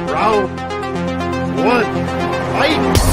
Round one, fight!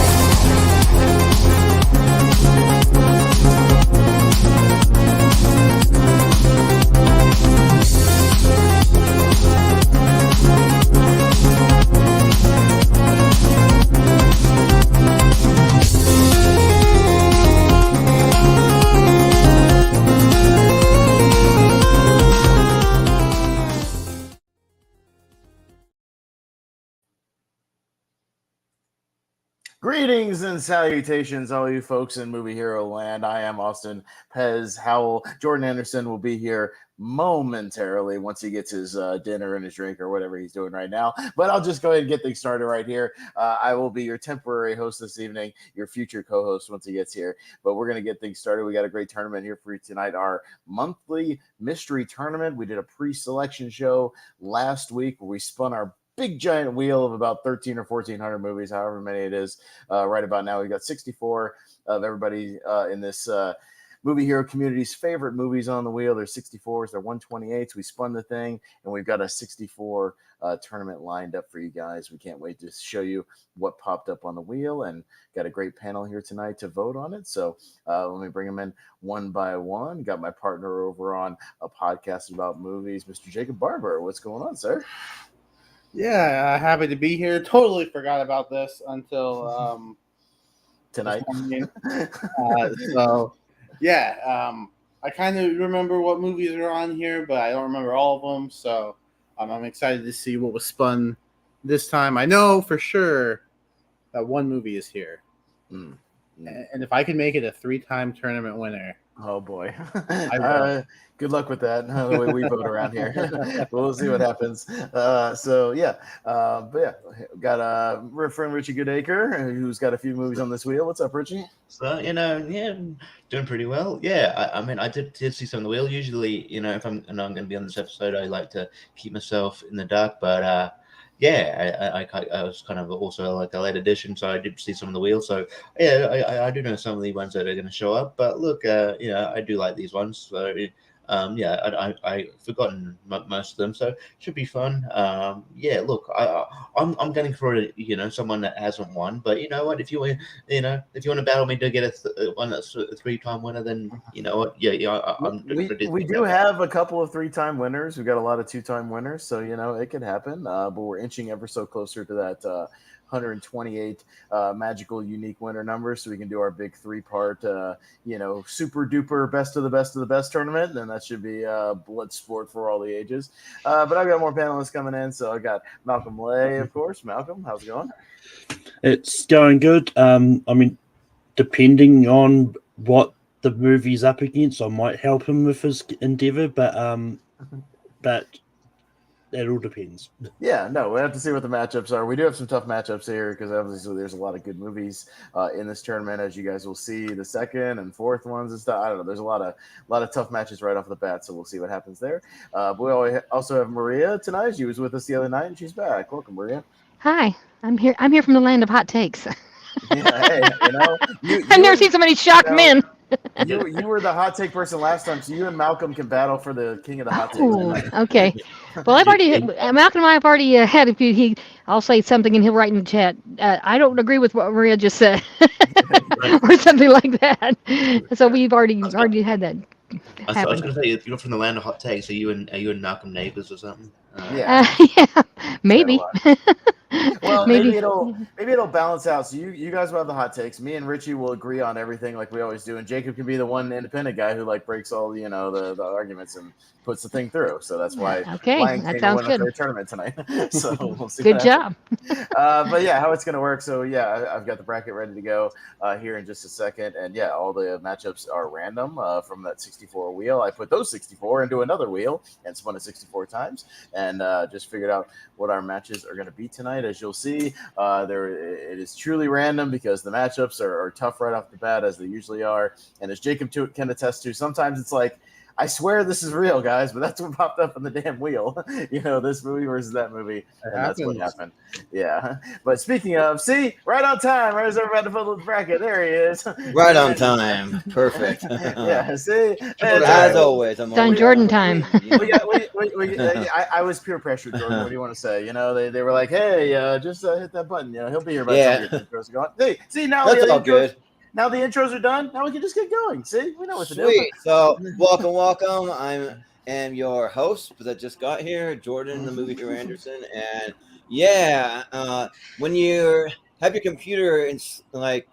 Greetings and salutations, all you folks in Movie Hero Land. I am Austin Pez Howell. Jordan Anderson will be here momentarily once he gets his dinner and his drink or whatever he's doing right now. But I'll just go ahead and get things started right here. I will be your temporary host this evening, your future co-host once he gets here. But we're going to get things started. We got a great tournament here for you tonight, our monthly mystery tournament. We did a pre-selection show last week where we spun our big giant wheel of about 13 or 1400 movies, however many it is. Right about now, we've got 64 of everybody in this movie hero community's favorite movies on the wheel. There's 64s, they're 128s. We spun the thing, and we've got a 64 tournament lined up for you guys. We can't wait to show you what popped up on the wheel, and got a great panel here tonight to vote on it. So let me bring them in one by one. Got my partner over on a podcast about movies, Mr. Jacob Barber. What's going on, sir? Yeah, happy to be here. Totally forgot about this until Tonight. I kind of remember what movies are on here, but I don't remember all of them. So I'm excited to see what was spun this time. I know for sure that one movie is here. And if I can make it a 3-time tournament winner. Oh, boy. Good luck with that, the way we vote around here. We'll see what happens. Got a friend, Richie Goodacre, who's got a few movies on this wheel. What's up, Richie? So, doing pretty well. Yeah, I did see some of the wheel. Usually, if I'm going to be on this episode, I like to keep myself in the dark. But, I was kind of also like a late addition, so I did see some of the wheels. So yeah, I do know some of the ones that are going to show up. But look, I do like these ones. So I've forgotten most of them, so it should be fun. Look, I'm going for someone that hasn't won, but you know what? If you want to battle me to get one that's a 3-time winner, then you know what? We do have a couple of 3-time winners. We've got a lot of 2-time winners, so it could happen. But we're inching ever so closer to that 128 magical unique winner number, so we can do our big 3-part super duper best of the best tournament, and that should be blood sport for all the ages. But I've got more panelists coming in, so I got Malcolm Lay, of course. Malcolm, how's it going? It's going good. Depending on what the movie's up against, I might help him with his endeavor, but it all depends. Yeah, no, we have to see what the matchups are. We do have some tough matchups here because obviously there's a lot of good movies in this tournament, as you guys will see. The second and fourth ones and stuff. I don't know. There's a lot of tough matches right off the bat, so we'll see what happens there. We also have Maria tonight. She was with us the other night, and she's back. Welcome, Maria. Hi, I'm here. I'm here from the land of hot takes. Yeah, hey, I've never seen so many shocked men. You were the hot take person last time, so you and Malcolm can battle for the king of the hot takes. Ooh, okay. Well, Malcolm and I have already had a few. I'll say something and he'll write in the chat. I don't agree with what Maria just said, or something like that. So we've already had that. I was going to say, you're from the land of hot takes. Are you and Malcolm neighbors or something? Yeah, maybe. Well, maybe it'll balance out. So you guys will have the hot takes. Me and Richie will agree on everything like we always do, and Jacob can be the one independent guy who breaks all the arguments and puts the thing through. So that's why that sounds good. For a tournament tonight. So we'll see. Good job. But yeah, how it's going to work. So yeah, I've got the bracket ready to go here in just a second, and yeah, all the matchups are random from that 64 wheel. I put those 64 into another wheel and spun it 64 times, and just figured out what our matches are going to be tonight. As you'll see, it is truly random because the matchups are tough right off the bat, as they usually are. And as Jacob can attest to, sometimes it's like I swear this is real, guys, but that's what popped up on the damn wheel. This movie versus that movie, and that's what happened. Yeah. But speaking of, see, right on time. Right as we're about to fill the bracket, there he is. Right on time. Perfect. Yeah. See, As always, I'm It's on always Jordan time. I was peer pressured, Jordan. What do you want to say? They were like, hey, just hit that button. He'll be here by the time your intros are going. Hey, see, now That's all intros, good. now the intros are done. Now we can just get going. See, we know what to do. Sweet. So, welcome. I am your host that just got here, Jordan, the movie hero Anderson. And when you have your computer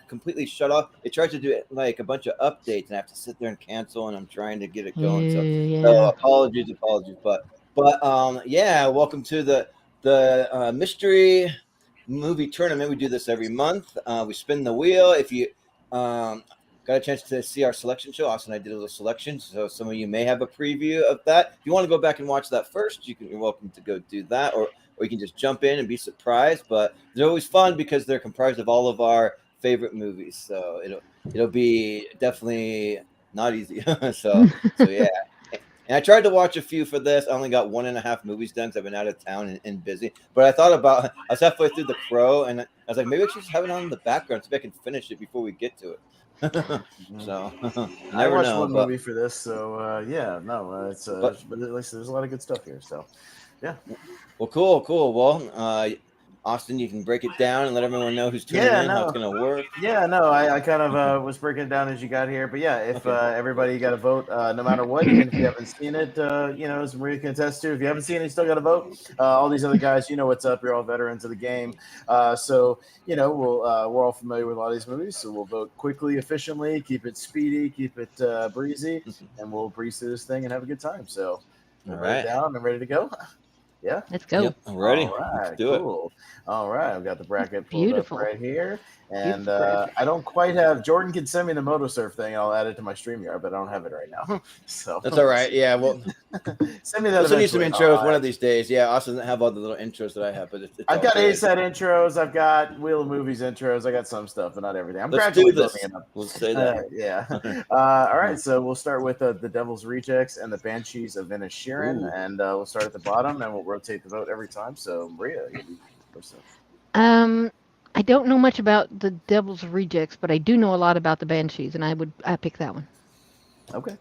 completely shut off, it tries to do like a bunch of updates, and I have to sit there and cancel. And I'm trying to get it going. So apologies, but welcome to the mystery movie tournament. We do this every month. We spin the wheel. If you got a chance to see our selection show, Austin and I did a little selection, so some of you may have a preview of that. If you want to go back and watch that first, you're welcome to go do that, or you can just jump in and be surprised. But they're always fun because they're comprised of all of our favorite movies, so it'll be definitely not easy. so yeah. And I tried to watch a few for this. I only got 1.5 movies done because I've been out of town and busy. But I thought I was halfway through The Crow, and I was like, maybe I should just have it on in the background so I can finish it before we get to it. So I watched one movie for this, so it's but at least there's a lot of good stuff here. So yeah. Well, cool. Well, Austin, you can break it down and let everyone know who's tuning in, how it's going to work. Yeah, no, I kind of was breaking it down as you got here. But yeah, if everybody got to vote, no matter what, even if you haven't seen it, as Maria can attest to, if you haven't seen it, you still got to vote. All these other guys, you know what's up. You're all veterans of the game. So, we're all familiar with a lot of these movies. So we'll vote quickly, efficiently, keep it speedy, keep it breezy, and we'll breeze through this thing and have a good time. So, all right, down and ready to go. Yeah, let's go. Yep, I'm ready. All right, let's do it. All right, I've got the bracket pulled up right here, and I don't quite have. Jordan can send me the MotoSurf thing. I'll add it to my StreamYard, but I don't have it right now. So that's all right. Yeah, well, send me that. We'll need some intros one of these days. Yeah, Austin doesn't have all the little intros that I have, but I've got A-Set intros. I've got Wheel of Movies intros. I got some stuff, but not everything. I'm Let's gradually do this. building it up. We'll say that. Yeah. All right, so we'll start with the Devil's Rejects and the Banshees of Inisherin, and we'll start at the bottom, and we'll rotate the vote every time. So Maria, you'll be first up. I don't know much about the Devil's Rejects, but I do know a lot about the Banshees, and I pick that one. Okay.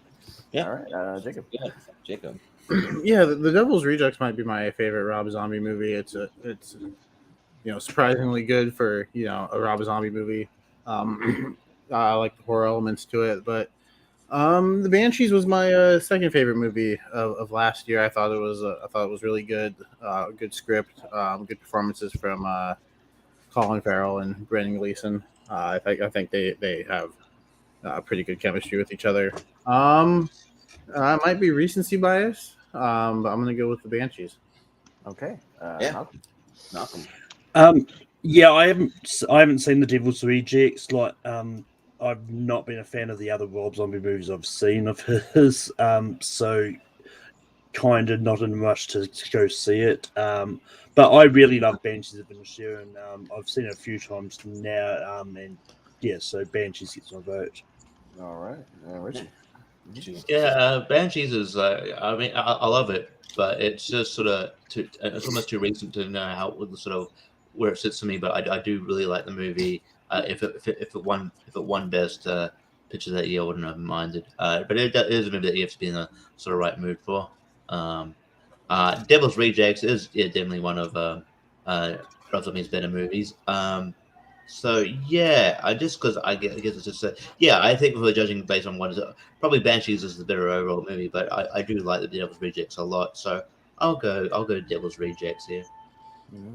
Yeah. All right, Jacob. Yeah, Jacob. Yeah, the Devil's Rejects might be my favorite Rob Zombie movie. It's surprisingly good for a Rob Zombie movie. I like the horror elements to it, but the Banshees was my second favorite movie of last year. I thought it was really good. Good script, good performances from Colin Farrell and Brendan Gleeson. I think they have pretty good chemistry with each other. I might be recency bias, but I'm gonna go with the Banshees. Okay. Malcolm. Yeah, I haven't seen the Devil's Rejects. I've not been a fan of the other Rob Zombie movies I've seen of his. So kind of not in a rush to go see it. But I really love Banshees of Inisherin. I've seen it a few times now. And yeah, so Banshees gets my vote. All right, Richie. Yeah, Banshees is. I love it, but it's just it's almost too recent to know how where it sits for me. But I do really like the movie. If it won best picture that year, I wouldn't have minded. But it is a movie that you have to be in the sort of right mood for. Devil's Rejects is definitely one of Rob Zombie's better movies. So yeah, I guess I guess it's just I think if we're judging based on what is probably Banshees is the better overall movie, but I do like the Devil's Rejects a lot. So I'll go Devil's Rejects here. Mm-hmm.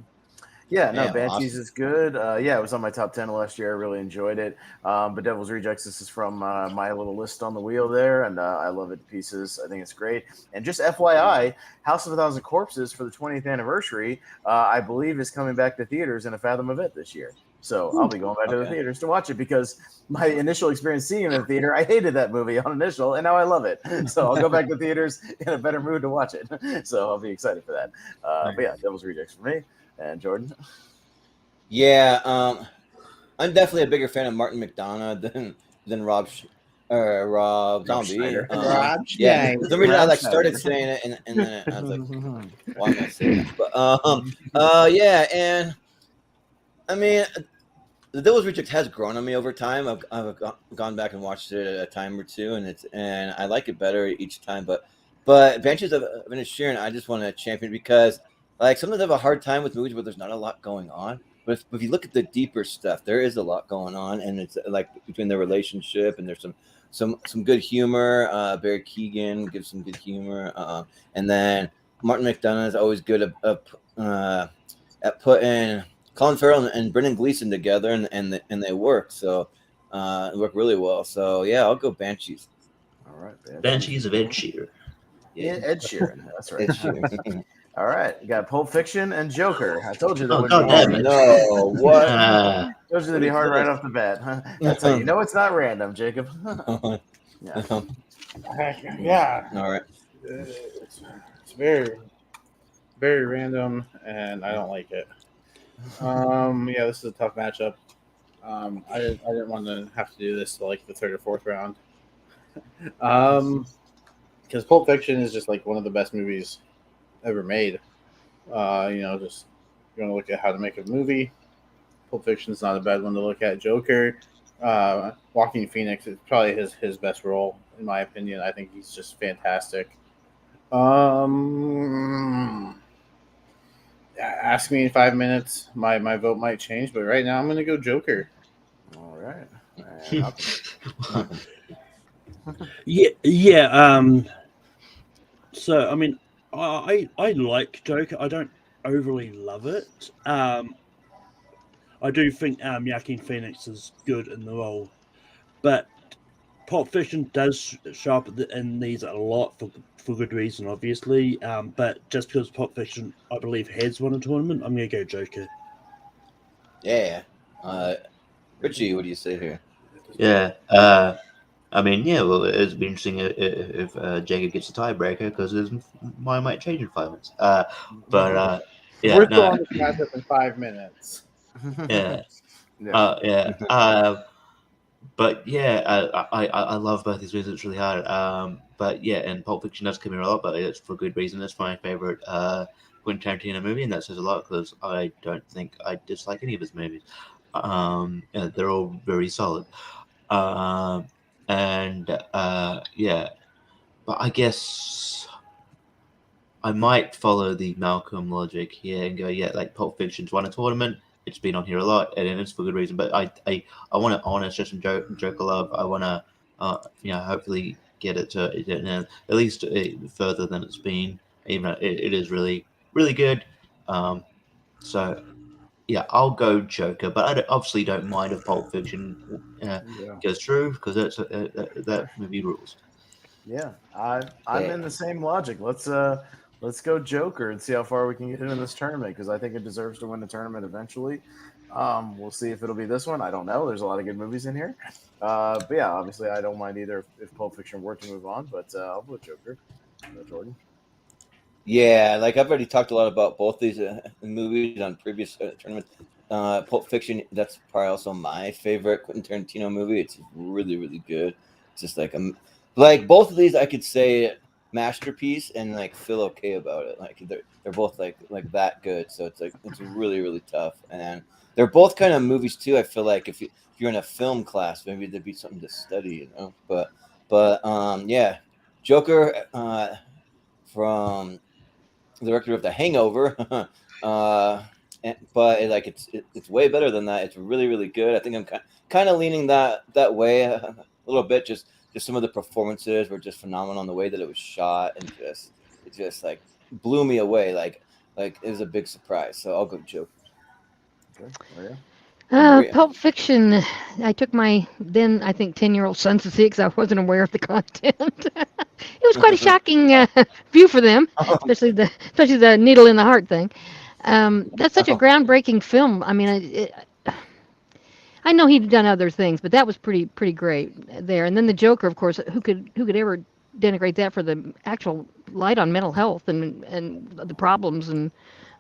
Yeah, no, Banshees awesome. is good. It was on my top 10 last year. I really enjoyed it. But Devil's Rejects, this is from my little list on the wheel there, and I love it to pieces. I think it's great. And just FYI, House of a Thousand Corpses for the 20th anniversary, I believe is coming back to theaters in a Fathom event this year. So I'll be going back to the theaters to watch it because my initial experience seeing it in the theater, I hated that movie on initial, and now I love it. So I'll go back to theaters in a better mood to watch it. So I'll be excited for that. But yeah, Devil's Rejects for me. And Jordan? Yeah, I'm definitely a bigger fan of Martin McDonagh than Rob Rob Zombie. Schneider. Rob Yeah, Schneider. for some reason I Rob like started Schneider. saying it, and then I was like, why am I saying that? But yeah, and I mean, The Devil's Reject has grown on me over time. I've gone back and watched it a time or two, and I like it better each time. But Banshees of Inisherin, I just want to champion because like sometimes I have a hard time with movies where there's not a lot going on. But if you look at the deeper stuff, there is a lot going on, and it's like between their relationship and there's some good humor. Barry Keoghan gives some good humor, and then Martin McDonagh is always good at putting Colin Farrell and Brendan Gleeson together, and they work. So it work really well. So yeah, I'll go Banshees. All right, Banshees of Ed Sheeran. Yeah, Ed Sheeran. That's right. Ed Sheeran. All right, you got Pulp Fiction and Joker. I told you that Oh, would God be damn hard. it. No, what? Told you that'd be hard right off the bat. Huh? That's how you know it's not random, Jacob. Yeah. Yeah. All right. It's very, very random, and I don't like it. Yeah, this is a tough matchup. I didn't want to have to do this till like the third or fourth round. Because Pulp Fiction is just like one of the best movies ever made. Just you want to look at how to make a movie. Pulp Fiction is not a bad one to look at. Joker, Joaquin Phoenix is probably his best role in my opinion. I think he's just fantastic. Ask me in 5 minutes. My vote might change, but right now I'm going to go Joker. All right. Yeah. So I mean, I like Joker. I don't overly love it. I do think Joaquin Phoenix is good in the role, but Pulp Fiction does show up in these a lot for good reason, obviously. But just because Pulp Fiction, I believe, has won a tournament, I'm going to go Joker. Yeah. Richie, what do you say here? Yeah. I mean, yeah, well, it'd be interesting if Jacob gets a tiebreaker because mine might change in 5 minutes. Yeah, We're still on this matchup in 5 minutes. Yeah. Yeah. But yeah, I love both these movies. It's really hard. But yeah, and Pulp Fiction does come here a lot, but it's for good reason. It's my favorite Quentin Tarantino movie, and that says a lot because I don't think I dislike any of his movies. They're all very solid. Yeah, but I guess I might follow the Malcolm logic here and go, yeah, like Pulp Fiction's won a tournament. It's been on here a lot, and it's for good reason. But I want to honor just some Joker love. I want to, hopefully get it to at least further than it's been. Even though it is really, really good. So yeah, I'll go Joker, but I obviously don't mind if Pulp Fiction goes through because that movie rules. Yeah, I'm in the same logic. Let's go Joker and see how far we can get into this tournament because I think it deserves to win the tournament eventually. We'll see if it'll be this one. I don't know. There's a lot of good movies in here. But yeah, obviously I don't mind either if Pulp Fiction were to move on, but I'll vote Joker. Jordan. Yeah, like I've already talked a lot about both these movies on previous tournaments. Pulp Fiction, that's probably also my favorite Quentin Tarantino movie. It's really, really good. It's just like both of these, I could say masterpiece and like feel okay about it. Like they're both like that good. So it's really, really tough. And they're both kind of movies too. I feel like if you're in a film class, maybe there'd be something to study, But yeah, Joker from the director of The Hangover, but it's way better than that. It's really, really good. I think I'm kind of leaning that way a little bit. Just some of the performances were just phenomenal on the way that it was shot, and it just like blew me away. Like it was a big surprise. So I'll go Joker. Okay. Maria. Pulp Fiction. I took my then I think 10-year-old son to see because I wasn't aware of the content. It was quite a shocking view for them, especially the needle in the heart thing. That's such a groundbreaking film. I mean, I know he'd done other things, but that was pretty great there. And then the Joker, of course, who could ever denigrate that for the actual light on mental health and the problems and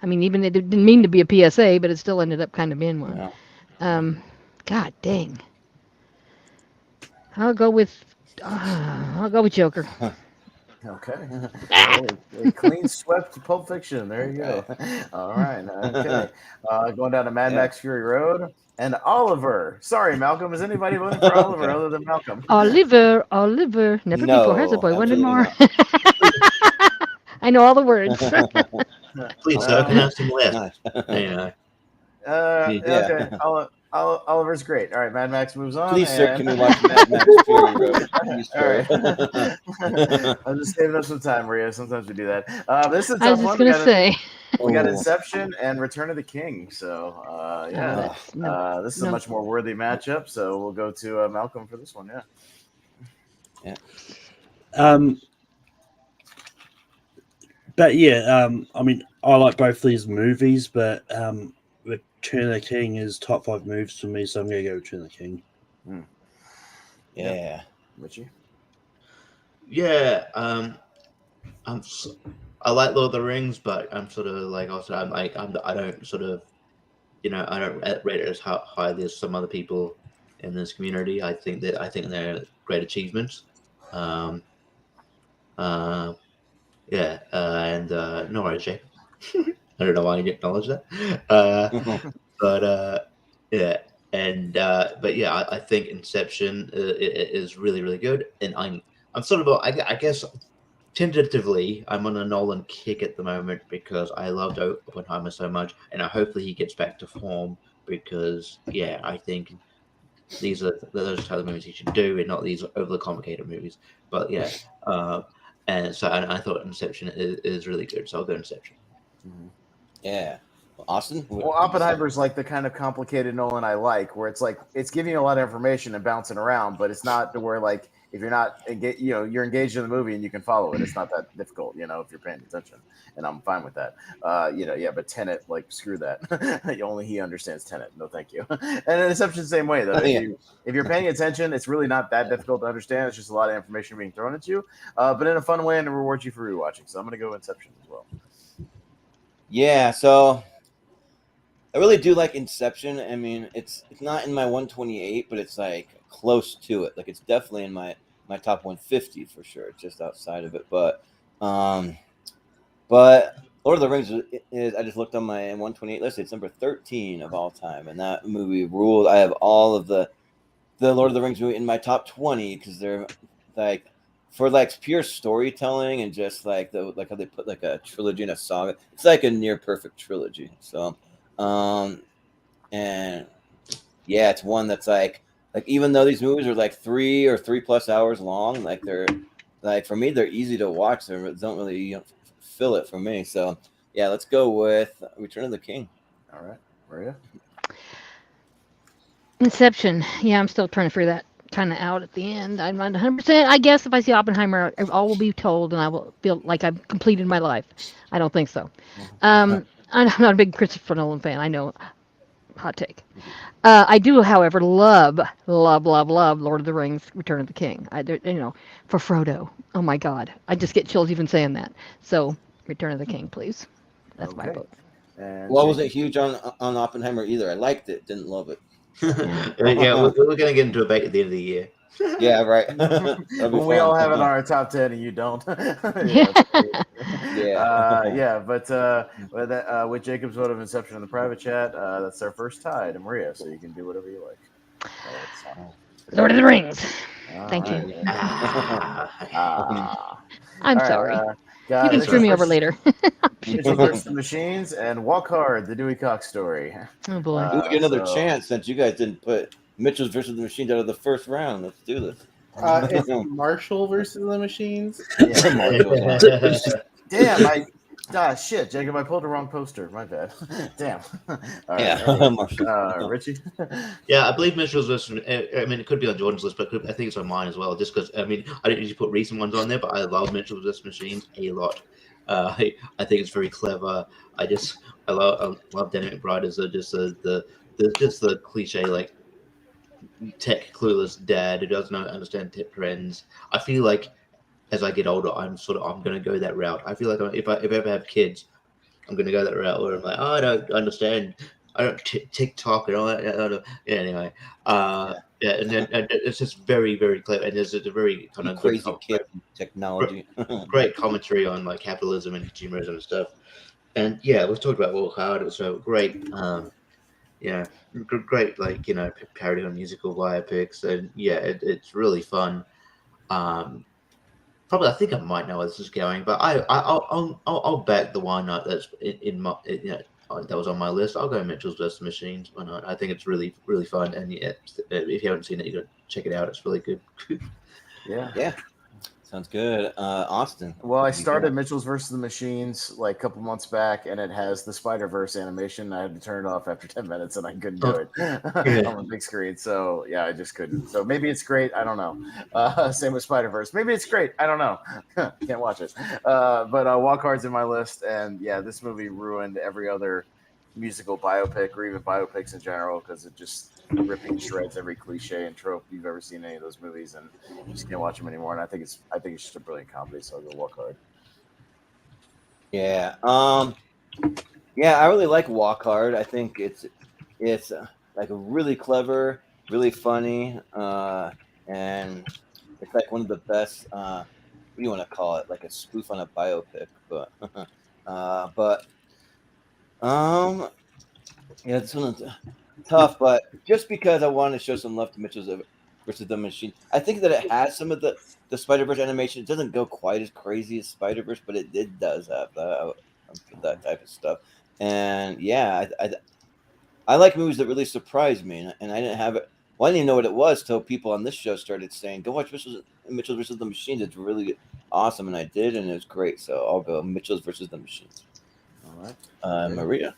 I mean even it didn't mean to be a PSA, but it still ended up kind of being one. Yeah. God dang. I'll go with I'll go with Joker. Okay. A clean swept Pulp Fiction. There you go. All right. Okay. Going down to Mad Yeah. Max Fury Road and Oliver. Sorry, Malcolm. Is anybody voting for Oliver other than Malcolm? Oliver, never before has a No, boy wanted absolutely more. not. I know all the words. Please, sir, can I have some less? Nice. You know. Okay. Oliver's great. All right. Mad Max moves on. Please, sir, and- can we watch Mad Max Fury Road? Please, All sir. right. I'm just saving up some time, Maria. Sometimes we do that. This is a I was tough just one. gonna say. We got Oh. Inception and Return of the King. So yeah, That's, no, this is a no. much more worthy matchup. So we'll go to Malcolm for this one. Yeah. But yeah, I mean, I like both these movies, but Return of the King is top 5 movies for me, so I'm going to go Return of the King. Yeah. Richie. Yeah, I like Lord of the Rings, but I'm sort of like also I don't sort of, I don't rate it as highly as some other people in this community. I think they're great achievements. Yeah, and no worries, Jake. I don't know why you didn't acknowledge that. But yeah, and but yeah, I think Inception is really, really good, and I'm sort of I guess tentatively I'm on a Nolan kick at the moment because I loved Oppenheimer so much, and hopefully he gets back to form because yeah, I think those type of movies he should do, and not these overly complicated movies. But yeah, and I thought Inception is really good, so I'll go Inception. Yeah. Austin? Well, Oppenheimer's like the kind of complicated Nolan I like, where it's like it's giving you a lot of information and bouncing around, but it's not to where like if you're not engaged, you're engaged in the movie and you can follow it. It's not that difficult, if you're paying attention, and I'm fine with that. Yeah, but Tenet, like screw that. Only he understands Tenet. No, thank you. And Inception the same way though. If you're paying attention, it's really not that difficult to understand. It's just a lot of information being thrown at you, but in a fun way and to reward you for rewatching. So I'm gonna go Inception as well. Yeah, so I really do like Inception. I mean, it's not in my 128, but it's like close to it. Like it's definitely in my top 150 for sure, just outside of it. But Lord of the Rings is I just looked on my 128 list. It's number 13 of all time, and that movie ruled. I have all of the Lord of the Rings movie in my top 20 because they're like for like pure storytelling and just like how they put like a trilogy in a saga. It's like a near perfect trilogy. So. And yeah, it's one that's like even though these movies are like 3 or 3+ hours long, like they're like for me they're easy to watch. They don't really fill it for me. So yeah, let's go with Return of the King. All right, Maria. Inception. Yeah, I'm still trying to figure that kind of out at the end. I'm not 100%. I guess if I see Oppenheimer, all will be told, and I will feel like I've completed my life. I don't think so. I'm not a big Christopher Nolan fan. I know. Hot take. I do, however, love Lord of the Rings, Return of the King. For Frodo. Oh my God, I just get chills even saying that. So, Return of the King, please. That's my vote. Well, I wasn't huge on Oppenheimer either. I liked it, didn't love it. Yeah, we're going to get into a debate at the end of the year. Yeah, right. We all have it on our top 10 and you don't. But with Jacob's vote of Inception in the private chat, that's our first tie to Maria, so you can do whatever you like. Lord of the Rings. Thank you. I'm sorry. You can screw me over later. Mitchell versus the Machines and Walk Hard, the Dewey Cox story. Oh boy. We get another chance since you guys didn't put Mitchell versus the Machines out of the first round. Let's do this. It's Marshall versus the Machines. Damn, shit, Jacob, I pulled the wrong poster. My bad. Damn. All right, Richie? Yeah, I believe Mitchell's list. I mean, it could be on Jordan's list, but I think it's on mine as well. Just because, I mean, I didn't usually put recent ones on there, but I love Mitchell's list Machines a lot. I think it's very clever. I love Danny McBride as just the cliche like tech clueless dad who doesn't understand tech trends. I feel like as I get older, I'm going to go that route. I feel like if I ever have kids, I'm going to go that route where I'm like, I don't understand. I don't TikTok and all that. Yeah, anyway. Yeah, and it's just very, very clever, and there's a very kind of Crazy kid technology. great commentary on like capitalism and consumerism and stuff. And yeah, we've talked about Walk Hard. It was so great. Great, like parody on musical biopics, and yeah, it's really fun. Probably, I think I might know where this is going, but I'll back the why not that's in my that was on my list. I'll go Mitchell's vs. Machines. Why not? I think it's really, really fun, and yeah, if you haven't seen it, you got to check it out. It's really good. Yeah. Sounds good. Austin. Well, I started Mitchell's versus the Machines like a couple months back, and it has the Spider-Verse animation. I had to turn it off after 10 minutes, and I couldn't do it on the big screen. So yeah, I just couldn't. So maybe it's great. I don't know. Same with Spider-Verse. Maybe it's great. I don't know. Can't watch it. But Walk Hard's in my list, and yeah, this movie ruined every other musical biopic or even biopics in general because it just ripping shreds every cliche and trope you've ever seen in any of those movies, and you just can't watch them anymore. And I think it's just a brilliant comedy. So I'll go Walk Hard. Yeah. Yeah, I really like Walk Hard. I think it's like a really clever, really funny, and it's like one of the best. What do you want to call it? Like a spoof on a biopic, but yeah, this one's tough. But just because I wanted to show some love to Mitchell's versus the Machine, I think that it has some of the Spider-Verse animation. It doesn't go quite as crazy as Spider-Verse, but it does have that type of stuff. And yeah, I like movies that really surprise me, and I didn't have it. Well, I didn't even know what it was till people on this show started saying, "Go watch Mitchell's versus the Machines. It's really awesome," and I did, and it was great. So I'll go Mitchell's versus the Machines. All right, Maria.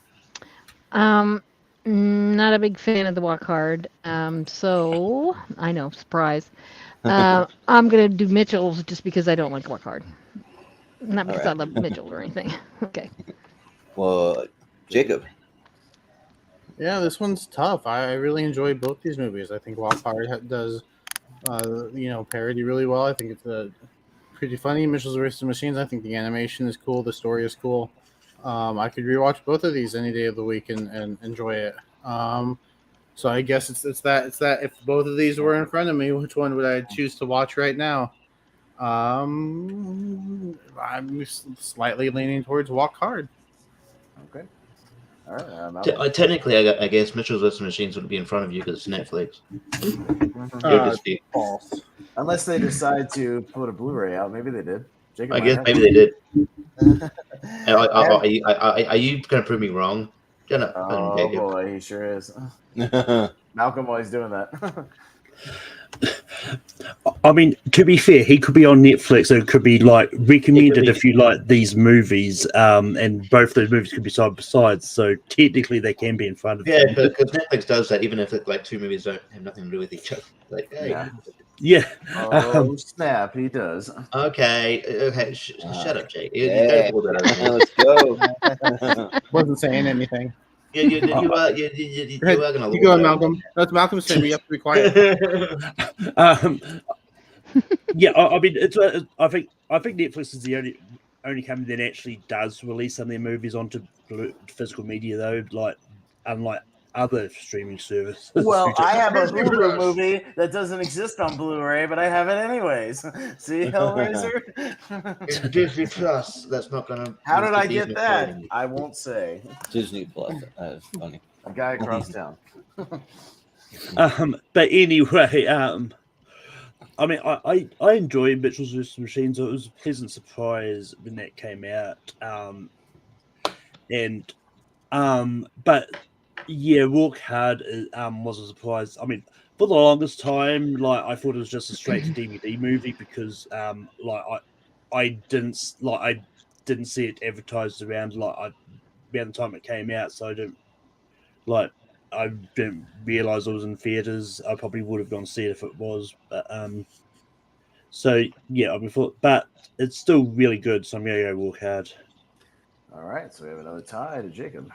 Not a big fan of the Walk Hard. So I know, surprise. I'm gonna do Mitchell's just because I don't like Walk Hard. Not because I love Mitchell or anything. Okay. Well, Jacob. Yeah, this one's tough. I really enjoy both these movies. I think Walk Hard does, parody really well. I think it's pretty funny. Mitchell's vs. Machines. I think the animation is cool. The story is cool. I could rewatch both of these any day of the week and enjoy it. So I guess it's that if both of these were in front of me, which one would I choose to watch right now? I'm slightly leaning towards Walk Hard. Okay. All right. Technically, I guess Mitchell's vs. Machines wouldn't be in front of you because it's Netflix. False. Unless they decide to put a Blu-ray out, maybe they did. Jacob I guess maybe they did. Are you going to prove me wrong? Oh boy, he sure is. Malcolm always doing that. I mean, to be fair, he could be on Netflix. So it could be like recommended if you like these movies, and both those movies could be side by side. So technically, they can be in front of. Yeah, because Netflix does that, even if like two movies don't have nothing to do with each other. Like, hey. Yeah. Oh snap! He does. Okay. Shut up, Jake. Let's go. Wasn't saying anything. You are going to. You go on, Malcolm. That's Malcolm's saying we have to be quiet. Yeah, I mean, I think Netflix is the only company that actually does release some of their movies onto physical media, though. Like, unlike other streaming services. Well, I have a Hulu movie that doesn't exist on Blu-ray, but I have it anyways. See, Hellraiser? It's Disney Plus. That's not going to. How did I get that? I won't say. Disney Plus. That is funny. A guy across town. But anyway, I mean, I enjoyed Mitchell's vs. Machines. It was a pleasant surprise when that came out. But yeah, Walk Hard was a surprise. I mean, for the longest time, like I thought it was just a straight to DVD movie because I didn't see it advertised around around the time it came out, so I didn't realize it was in theaters. I probably would have gone to see it if it was, but so yeah, I mean, but it's still really good. So I'm gonna go Walk Hard. All right, so we have another tie to Jacob.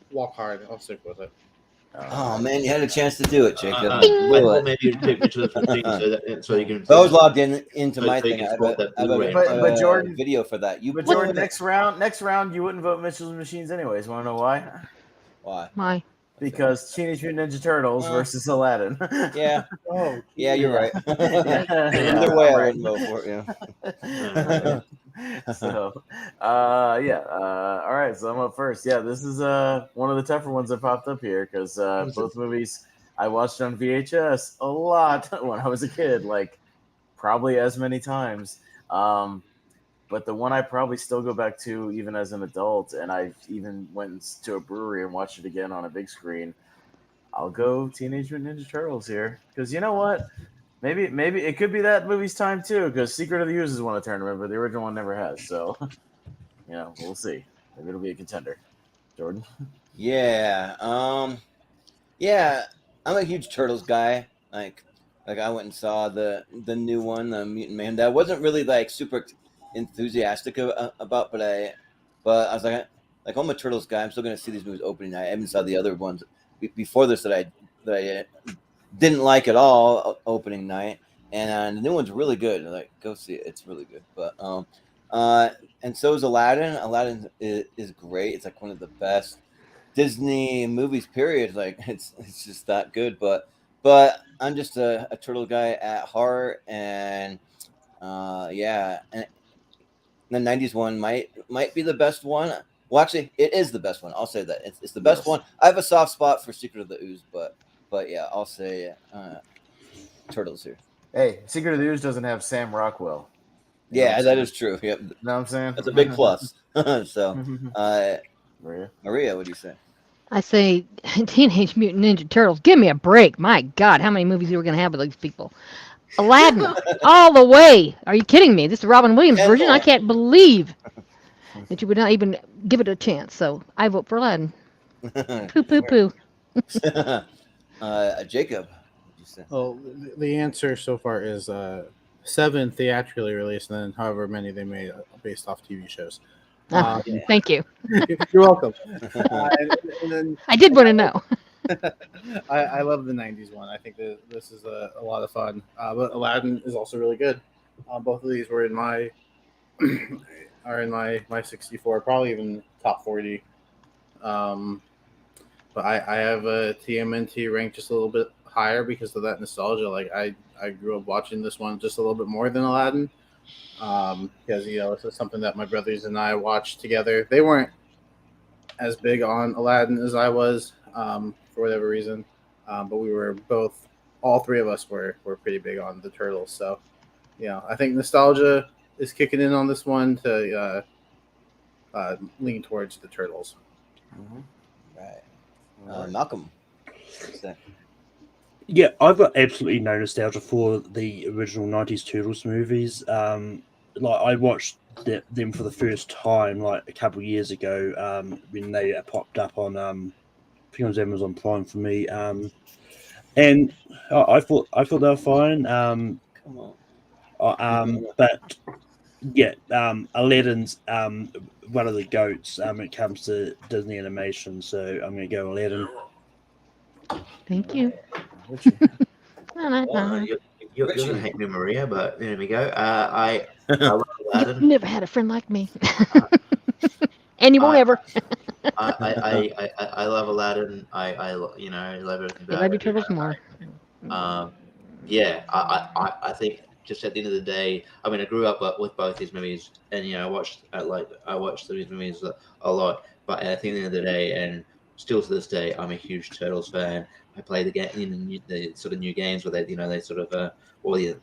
Walk Hard. I'll stick with it. Oh man, you had a chance to do it, Jacob. I You blew thought it. maybe you'd take pictures of the thing so you can. If I was logged into So my you thing, can I have spot a, that I have a, Blu-ray. But Jordan- video for that. You But blew Jordan, it. next round, you wouldn't vote Mitchell's Machines anyways. Want to know why? Why? My. Because Teenage Mutant Ninja Turtles versus Aladdin. Yeah. Oh, Yeah, you're right. Yeah, Either way, I right. wouldn't vote for it. Yeah. So, all right. So I'm up first. Yeah, this is one of the tougher ones that popped up here because both movies I watched on VHS a lot when I was a kid, like probably as many times. But the one I probably still go back to even as an adult, and I even went to a brewery and watched it again on a big screen. I'll go Teenage Mutant Ninja Turtles here because you know what? Maybe it could be that movie's time too. Because Secret of the Ooze has won a tournament, but the original one never has. So, we'll see. Maybe it'll be a contender. Jordan. Yeah. Yeah. I'm a huge Turtles guy. Like I went and saw the new one, the Mutant Mayhem. That I wasn't really like super enthusiastic about, but I was like I'm a Turtles guy. I'm still gonna see these movies opening night. I haven't saw the other ones before this that I didn't like at all opening night, and the new one's really good. Like, go see it; it's really good. But and so is Aladdin. Aladdin is great. It's like one of the best Disney movies. Period. Like, it's just that good. But I'm just a turtle guy at heart, and yeah, and the '90s one might be the best one. Well, actually, it is the best one. I'll say that it's the best one. I have a soft spot for Secret of the Ooze, but yeah, I'll say Turtles here. Hey, Secret of the Ooze doesn't have Sam Rockwell. Yeah, that is true. Yep, You know what I'm saying? that's a big plus. So, Maria, what do you say? I say Teenage Mutant Ninja Turtles. Give me a break. My God, how many movies are we going to have with these people? Aladdin, all the way. Are you kidding me? This is Robin Williams version. I can't believe that you would not even give it a chance. So I vote for Aladdin. Poo poo poo. Jacob, what do you say? Well, the answer so far is 7 theatrically released, and then however many they made based off TV shows. Oh, thank you. You're welcome. And then I did want to know. I love the '90s one. I think that this is a lot of fun. But Aladdin is also really good. Both of these were in my my 64, probably even top 40. But I have a TMNT ranked just a little bit higher because of that nostalgia. Like I grew up watching this one just a little bit more than Aladdin. Because this is something that my brothers and I watched together. They weren't as big on Aladdin as I was, for whatever reason, but we were both. All three of us were pretty big on the Turtles. So, I think nostalgia is kicking in on this one to lean towards the Turtles. Mm-hmm. Right, Malcolm. Yeah, I've got absolutely no nostalgia for the original 90s Turtles movies. Like, I watched them for the first time like a couple of years ago when they popped up on I think it was Amazon Prime for me, and I thought they were fine. Come on. But yeah, Aladdin's one of the goats when it comes to Disney animation, so I'm going to go Aladdin. Thank you. Well, you're going to hate me, Maria, but there we go. I love Aladdin. You never had a friend like me. And you won't ever. I love Aladdin. I love everything about You love your it. Turtles more. Yeah, I think just at the end of the day, I mean, I grew up with both these movies, and I watched these movies a lot. But at the end of the day, and still to this day, I'm a huge Turtles fan. I play the game, the sort of new games where they sort of they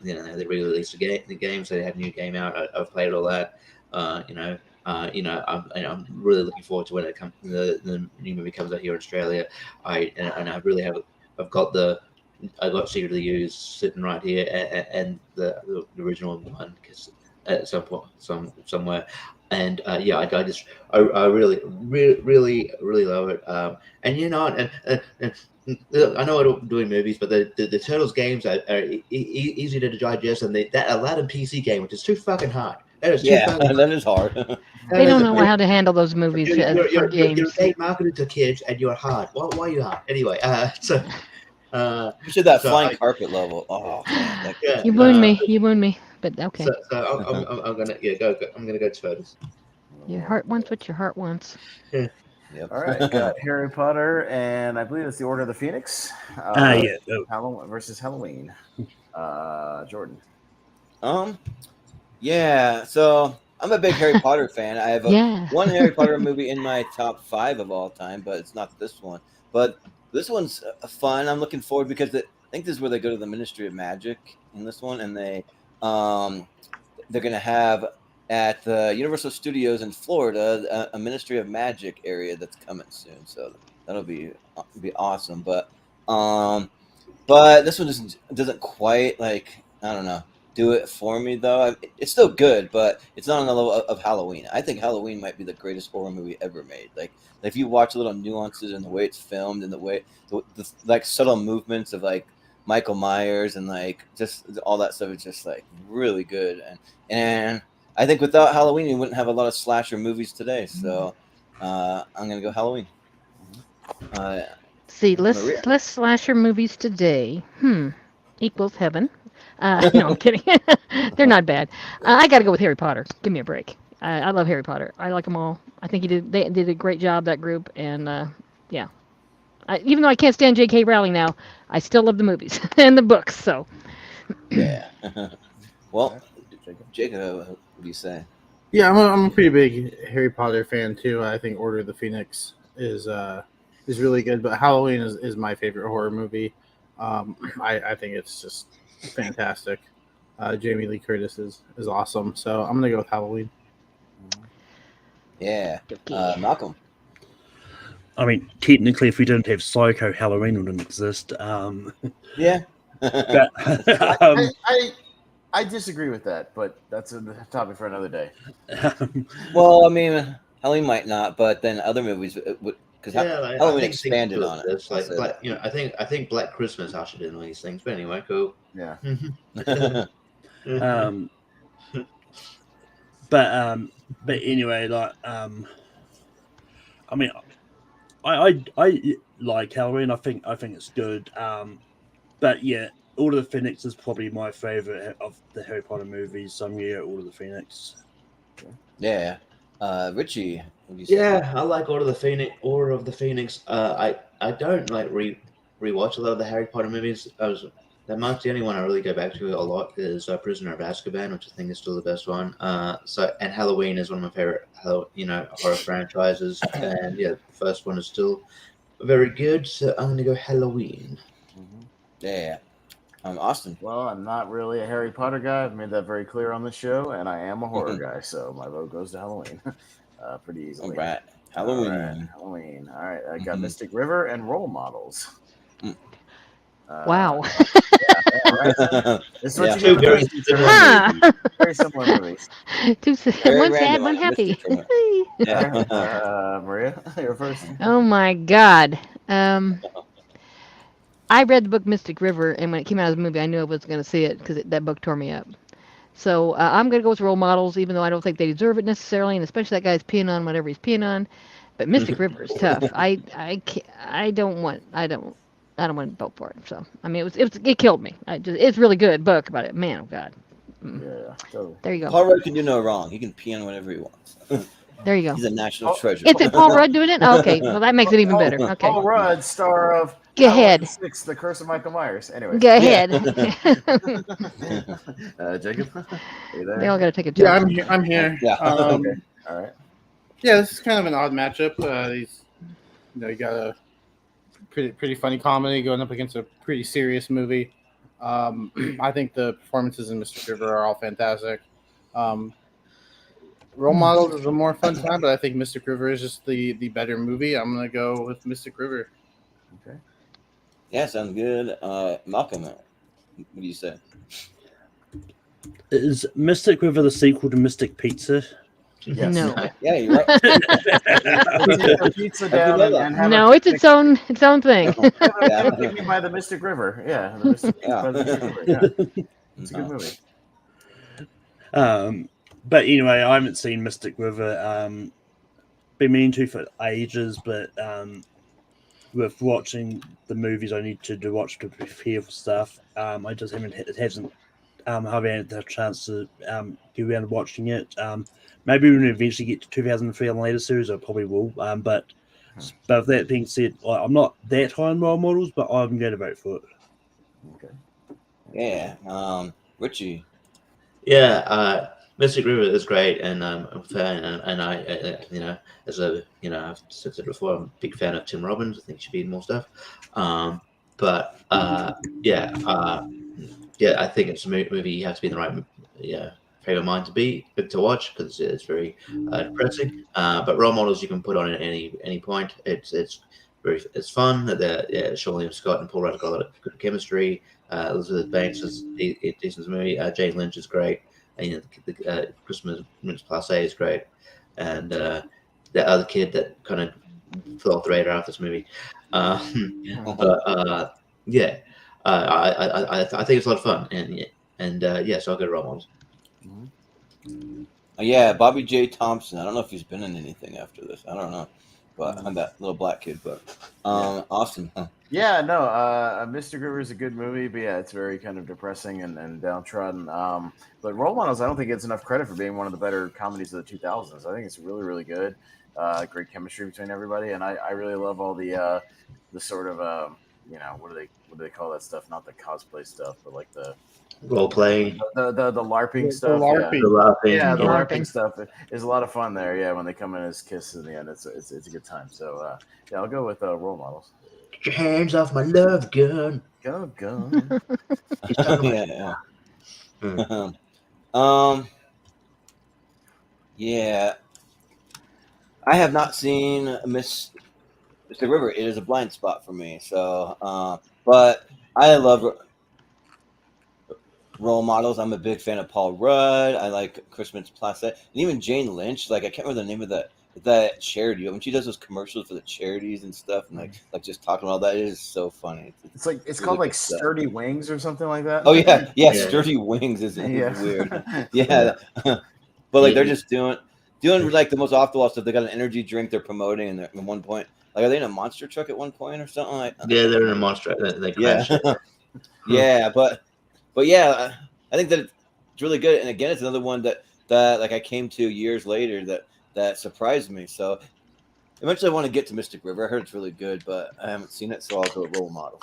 re-release the games. They have a new game out. I've played all that. I'm really looking forward to when it comes. The new movie comes out here in Australia. I really have. I've got Secret of the Ooze sitting right here, and the original one because at some point somewhere. And I really love it. And I know I don't do movies, but the Turtles games are easy to digest, and that Aladdin PC game, which is too fucking hard. There's Yeah, that is hard. They don't know how to handle those movies for You're games. gay marketed to kids, and you're hard. Why are you hard? Anyway, so. Especially that So flying carpet level. Oh man, that Yeah, You wound me. You wound me. But okay. So I'm gonna go. I'm gonna go turtles. Your heart wants what your heart wants. Yep. All right, got Harry Potter, and I believe it's the Order of the Phoenix. Yeah. Oh. Halloween versus Halloween. Jordan. Yeah. So I'm a big Harry Potter fan. I have one Harry Potter movie in my top 5 of all time, but it's not this one. But this one's fun. I'm looking forward because I think this is where they go to the Ministry of Magic in this one, and they're gonna have at the Universal Studios in Florida a Ministry of Magic area that's coming soon. So that'll be awesome. But this one just doesn't quite do it for me though. It's still good, but it's not on the level of Halloween. I think Halloween might be the greatest horror movie ever made. Like if you watch little nuances in the way it's filmed and the way the like subtle movements of like Michael Myers and like just all that stuff is just like really good. And I think without Halloween, you wouldn't have a lot of slasher movies today. So I'm gonna go Halloween. See, less slasher movies today. Equals heaven. No, I'm kidding. They're not bad. I got to go with Harry Potter. Give me a break. I love Harry Potter. I like them all. I think they did a great job, that group. And yeah, even though I can't stand J.K. Rowling now, I still love the movies and the books. So yeah. Well, Jacob, what do you say? Yeah, I'm a pretty big Harry Potter fan too. I think Order of the Phoenix is really good, but Halloween is my favorite horror movie. I think it's just fantastic. Jamie Lee Curtis is awesome, so I'm gonna go with Halloween. Yeah, Malcolm. I mean, technically, if we didn't have Psycho, Halloween wouldn't exist. Yeah. But, I disagree with that, but that's a topic for another day. Well, I mean, Halloween might not, but then other movies would, because Halloween expanded on it. It's like Black, I think Black Christmas ushered in all these things. But anyway, cool. Yeah. But anyway, like I mean, I like Halloween. I think it's good. But yeah, Order of the Phoenix is probably my favorite of the Harry Potter movies. So I'm gonna go Order of the Phoenix. Yeah. Richie, what do you say? Yeah, I like Order of the Phoenix. I don't like rewatch a lot of the Harry Potter movies. That might the only one I really go back to a lot is Prisoner of Azkaban, which I think is still the best one. And Halloween is one of my favorite horror franchises. And yeah, the first one is still very good. So I'm gonna go Halloween. Yeah. Austin. Well, I'm not really a Harry Potter guy. I've made that very clear on the show, and I am a horror guy, so my vote goes to Halloween. Pretty easily. All right. Halloween. Halloween. All right. I got Mystic River and Role Models. wow. Right. It's what you get very similar movies. One sad, one happy. Maria, you're first. Oh my God. I read the book Mystic River, and when it came out as a movie, I knew I was going to see it because that book tore me up. So I'm going to go with Role Models, even though I don't think they deserve it necessarily, and especially that guy's peeing on whatever he's peeing on. But Mystic River is tough. I don't want to vote for it. So I mean, it killed me. It's a really good book about it. Man, oh God. Yeah, totally. There you go. Paul Rudd can do no wrong. He can pee on whatever he wants. There you go. He's a national treasure. Is it Paul Rudd doing it? Oh, okay, well that makes it even better. Okay. Paul Rudd, star of Go ahead. 6, The Curse of Michael Myers. Anyway. Go ahead. Jacob, are you there? They all got to take a joke. Yeah, I'm here. Yeah. Okay. All right. Yeah, this is kind of an odd matchup. You got a pretty funny comedy going up against a pretty serious movie. I think the performances in Mystic River are all fantastic. Role Models is a more fun time, but I think Mystic River is just the better movie. I'm gonna go with Mystic River. Okay. Yeah, sounds good. Malcolm, what do you say? Is Mystic River the sequel to Mystic Pizza? Yes. No. Yeah, you're right. Pizza down and have No, it's its own thing. Have a picnic by the Mystic River. Yeah, the Mystic River. Yeah. It's a good movie. But anyway, I haven't seen Mystic River. Been meaning to for ages, but with watching the movies I need to watch to prepare for stuff, I just haven't had the chance to get around watching it. Maybe when we eventually get to 2003 on the later series, I probably will. But with that being said, I'm not that high on role models, but I'm going to vote for it. Okay. Yeah. Richie. Yeah, Mystic River is great, and I'm a fan, and I you know, as a I've said it before, I'm a big fan of Tim Robbins. I think he should be in more stuff. But yeah, I think it's a movie you have to be in the right frame of mind to watch, because it's very depressing. But role models you can put on at any point. It's fun. Sean William Scott and Paul Rudd got a lot of good chemistry. Elizabeth Banks is decent movie. Jane Lynch is great. And the Christmas Mince Placé is great. And that other kid that kind of fell off the radar after this movie. I think it's a lot of fun. And so I'll go to role models. Yeah, Bobby J. Thompson. I don't know if he's been in anything after this. I don't know. But I'm that little black kid. But awesome. Yeah, no, Mystic River is a good movie, but yeah, it's very kind of depressing and downtrodden. But Role Models, I don't think it gets enough credit for being one of the better comedies of the 2000s. I think it's really, really good. Great chemistry between everybody, and I really love all the sort of what do they call that stuff? Not the cosplay stuff, but like the role playing, the LARPing stuff. LARPing. The LARPing stuff is a lot of fun there. Yeah, when they come in as Kiss in the end, it's a good time. So I'll go with Role Models. Get your hands off my love gun. Go. Yeah. I have not seen Mystic River. It is a blind spot for me. So, but I love Role Models. I'm a big fan of Paul Rudd. I like Christmas Placé, and even Jane Lynch. Like, I can't remember the name of that charity when she does those commercials for the charities and stuff, and like just talking about that, it is so funny. It's called like Sturdy Wings or something like that. Oh yeah. Sturdy Wings is weird. Yeah. But like they're just doing like the most off the wall stuff. They got an energy drink they're promoting, and at one point, like, are they in a monster truck at one point or something like? Yeah, they're in a monster truck. They crash. Yeah, but yeah, I think that it's really good. And again, it's another one that like I came to years later that surprised me. So eventually I want to get to Mystic River. I heard it's really good, but I haven't seen it, so I'll go Role Model.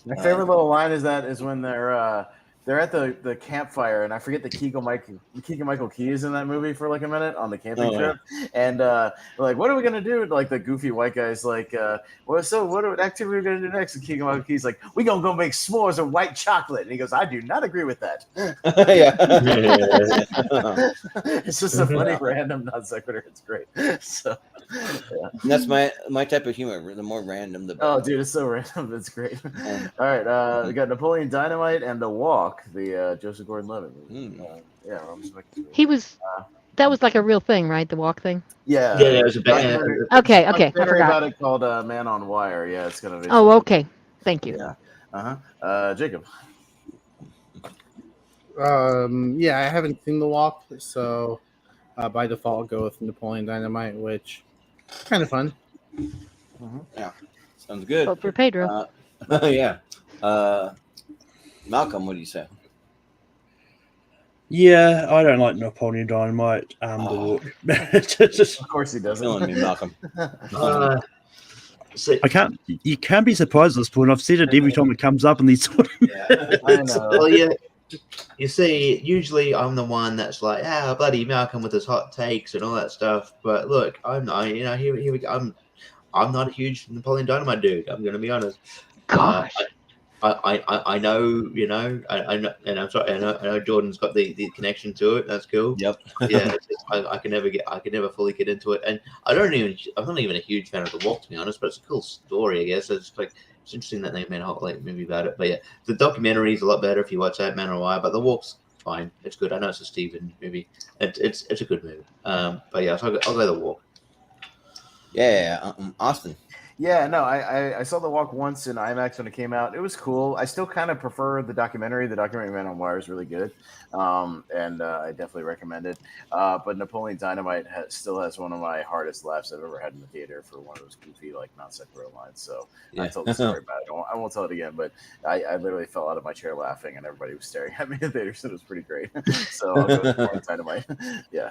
My favorite little line is when they're at the campfire, and I forget the Keegan-Michael Key is in that movie for like a minute on the camping trip, and they're like, what are we gonna do? Like the goofy white guy's like, what activity are we gonna do next? And Keegan-Michael Key's like, we gonna go make s'mores of white chocolate, and he goes, I do not agree with that. It's just a funny random non sequitur. It's great. So and that's my type of humor. The more random, the better. Oh, dude, it's so random. It's great. All right, we got Napoleon Dynamite and The Walk, the Joseph Gordon-Levitt movie. He was. That was like a real thing, right? The walk thing. Yeah. Yeah, it was a band. Okay. I forgot about it called Man on Wire. Yeah, it's gonna be. Oh, okay. Thank you. Yeah. Jacob. Yeah, I haven't seen The Walk, so by default I'll go with Napoleon Dynamite, which is kind of fun. Yeah, sounds good. Vote for Pedro. Yeah. Malcolm, what do you say? Yeah, I don't like Napoleon Dynamite. The Walk. Of course he doesn't. Killing me, Malcolm. I can't. You can't be surprised at this point. I've said it every time it comes up in these sort of. Yeah, I know. Well, yeah. You see, usually I'm the one that's like, bloody Malcolm with his hot takes and all that stuff. But look, I'm not. Here we go. I'm not a huge Napoleon Dynamite dude. I'm going to be honest. Gosh. I know, I know, and I'm sorry. I know Jordan's got the connection to it. That's cool. Yep. Yeah, I can never fully get into it, and I'm not even a huge fan of The Walk, to be honest. But it's a cool story, I guess. It's interesting that they made a whole movie about it. But yeah, the documentary is a lot better if you watch that, Man on Wire. But The Walk's fine. It's good. I know it's a Steven movie. It's a good movie. But yeah, so I'll go The Walk. Yeah, Austin. Yeah, no, I saw The Walk once in IMAX when it came out. It was cool. I still kind of prefer the documentary. The documentary Man on Wire is really good, and I definitely recommend it. But Napoleon Dynamite still has one of my hardest laughs I've ever had in the theater for one of those goofy, like, non sequitur lines. So I told the story about it. I won't tell it again, but I literally fell out of my chair laughing, and everybody was staring at me in the theater, so it was pretty great. So I'll go with Napoleon Dynamite. Yeah.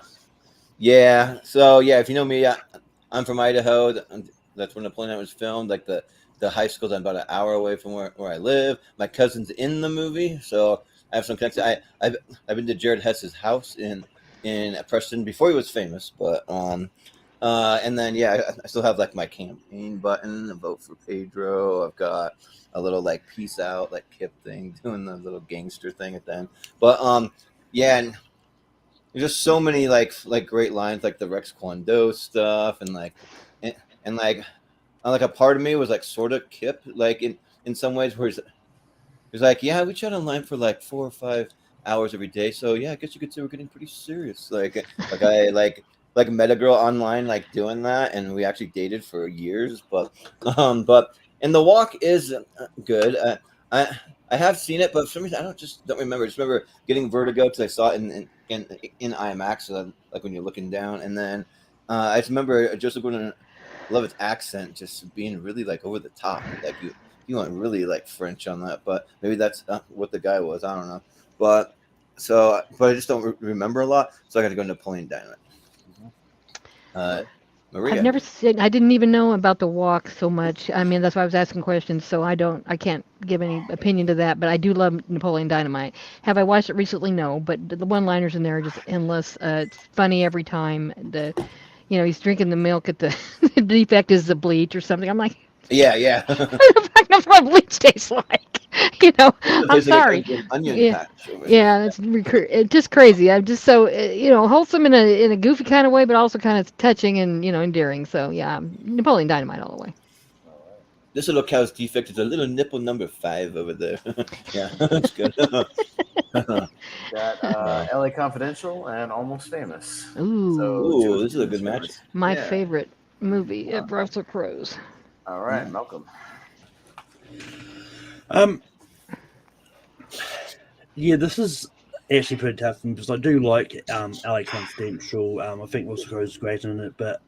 Yeah. So yeah, if you know me, I'm from Idaho. That's when Napoleon Dynamite was filmed. Like the high school's about an hour away from where I live. My cousin's in the movie, so I have some connection. I've been to Jared Hess's house in Preston before he was famous, but and then yeah, I still have like my campaign button, vote for Pedro. I've got a little like peace out, like Kip thing, doing the little gangster thing at the end. But yeah, and there's just so many like great lines, like the Rex Kwon Do stuff, and like a part of me was like sort of Kip, like in some ways, where he's like, yeah, we chat online for like 4 or 5 hours every day, so yeah, I guess you could say we're getting pretty serious. Like I met a girl online like doing that, and we actually dated for years. But and The Walk is good. I have seen it, but for some reason I don't remember. I just remember getting vertigo because I saw it in IMAX, so like when you're looking down, and then I just remember Joseph Gordon-Levitt's accent just being really like over the top. Like you went really like French on that, but maybe that's what the guy was. I don't know, but I just don't remember a lot, so I got to go Napoleon Dynamite. Maria. I've never seen. I didn't even know about The Walk so much. I mean, that's why I was asking questions. So I can't give any opinion to that. But I do love Napoleon Dynamite. Have I watched it recently? No. But the one-liners in there are just endless. It's funny every time. He's drinking the milk at the defect is the bleach or something. I'm like, yeah. That's what bleach tastes like. I'm sorry. Onion patch over here. Yeah, it's just crazy. I'm just so wholesome in a goofy kind of way, but also kind of touching and endearing. So yeah, Napoleon Dynamite all the way. This little cow's defect is a little nipple number 5 over there. Yeah, that's good. Got LA Confidential and Almost Famous. Ooh, this is a good match. My favorite movie of Russell Crowe's. All right, Malcolm. Yeah, this is actually pretty tough because I do like LA Confidential. I think Russell Crowe's great in it, but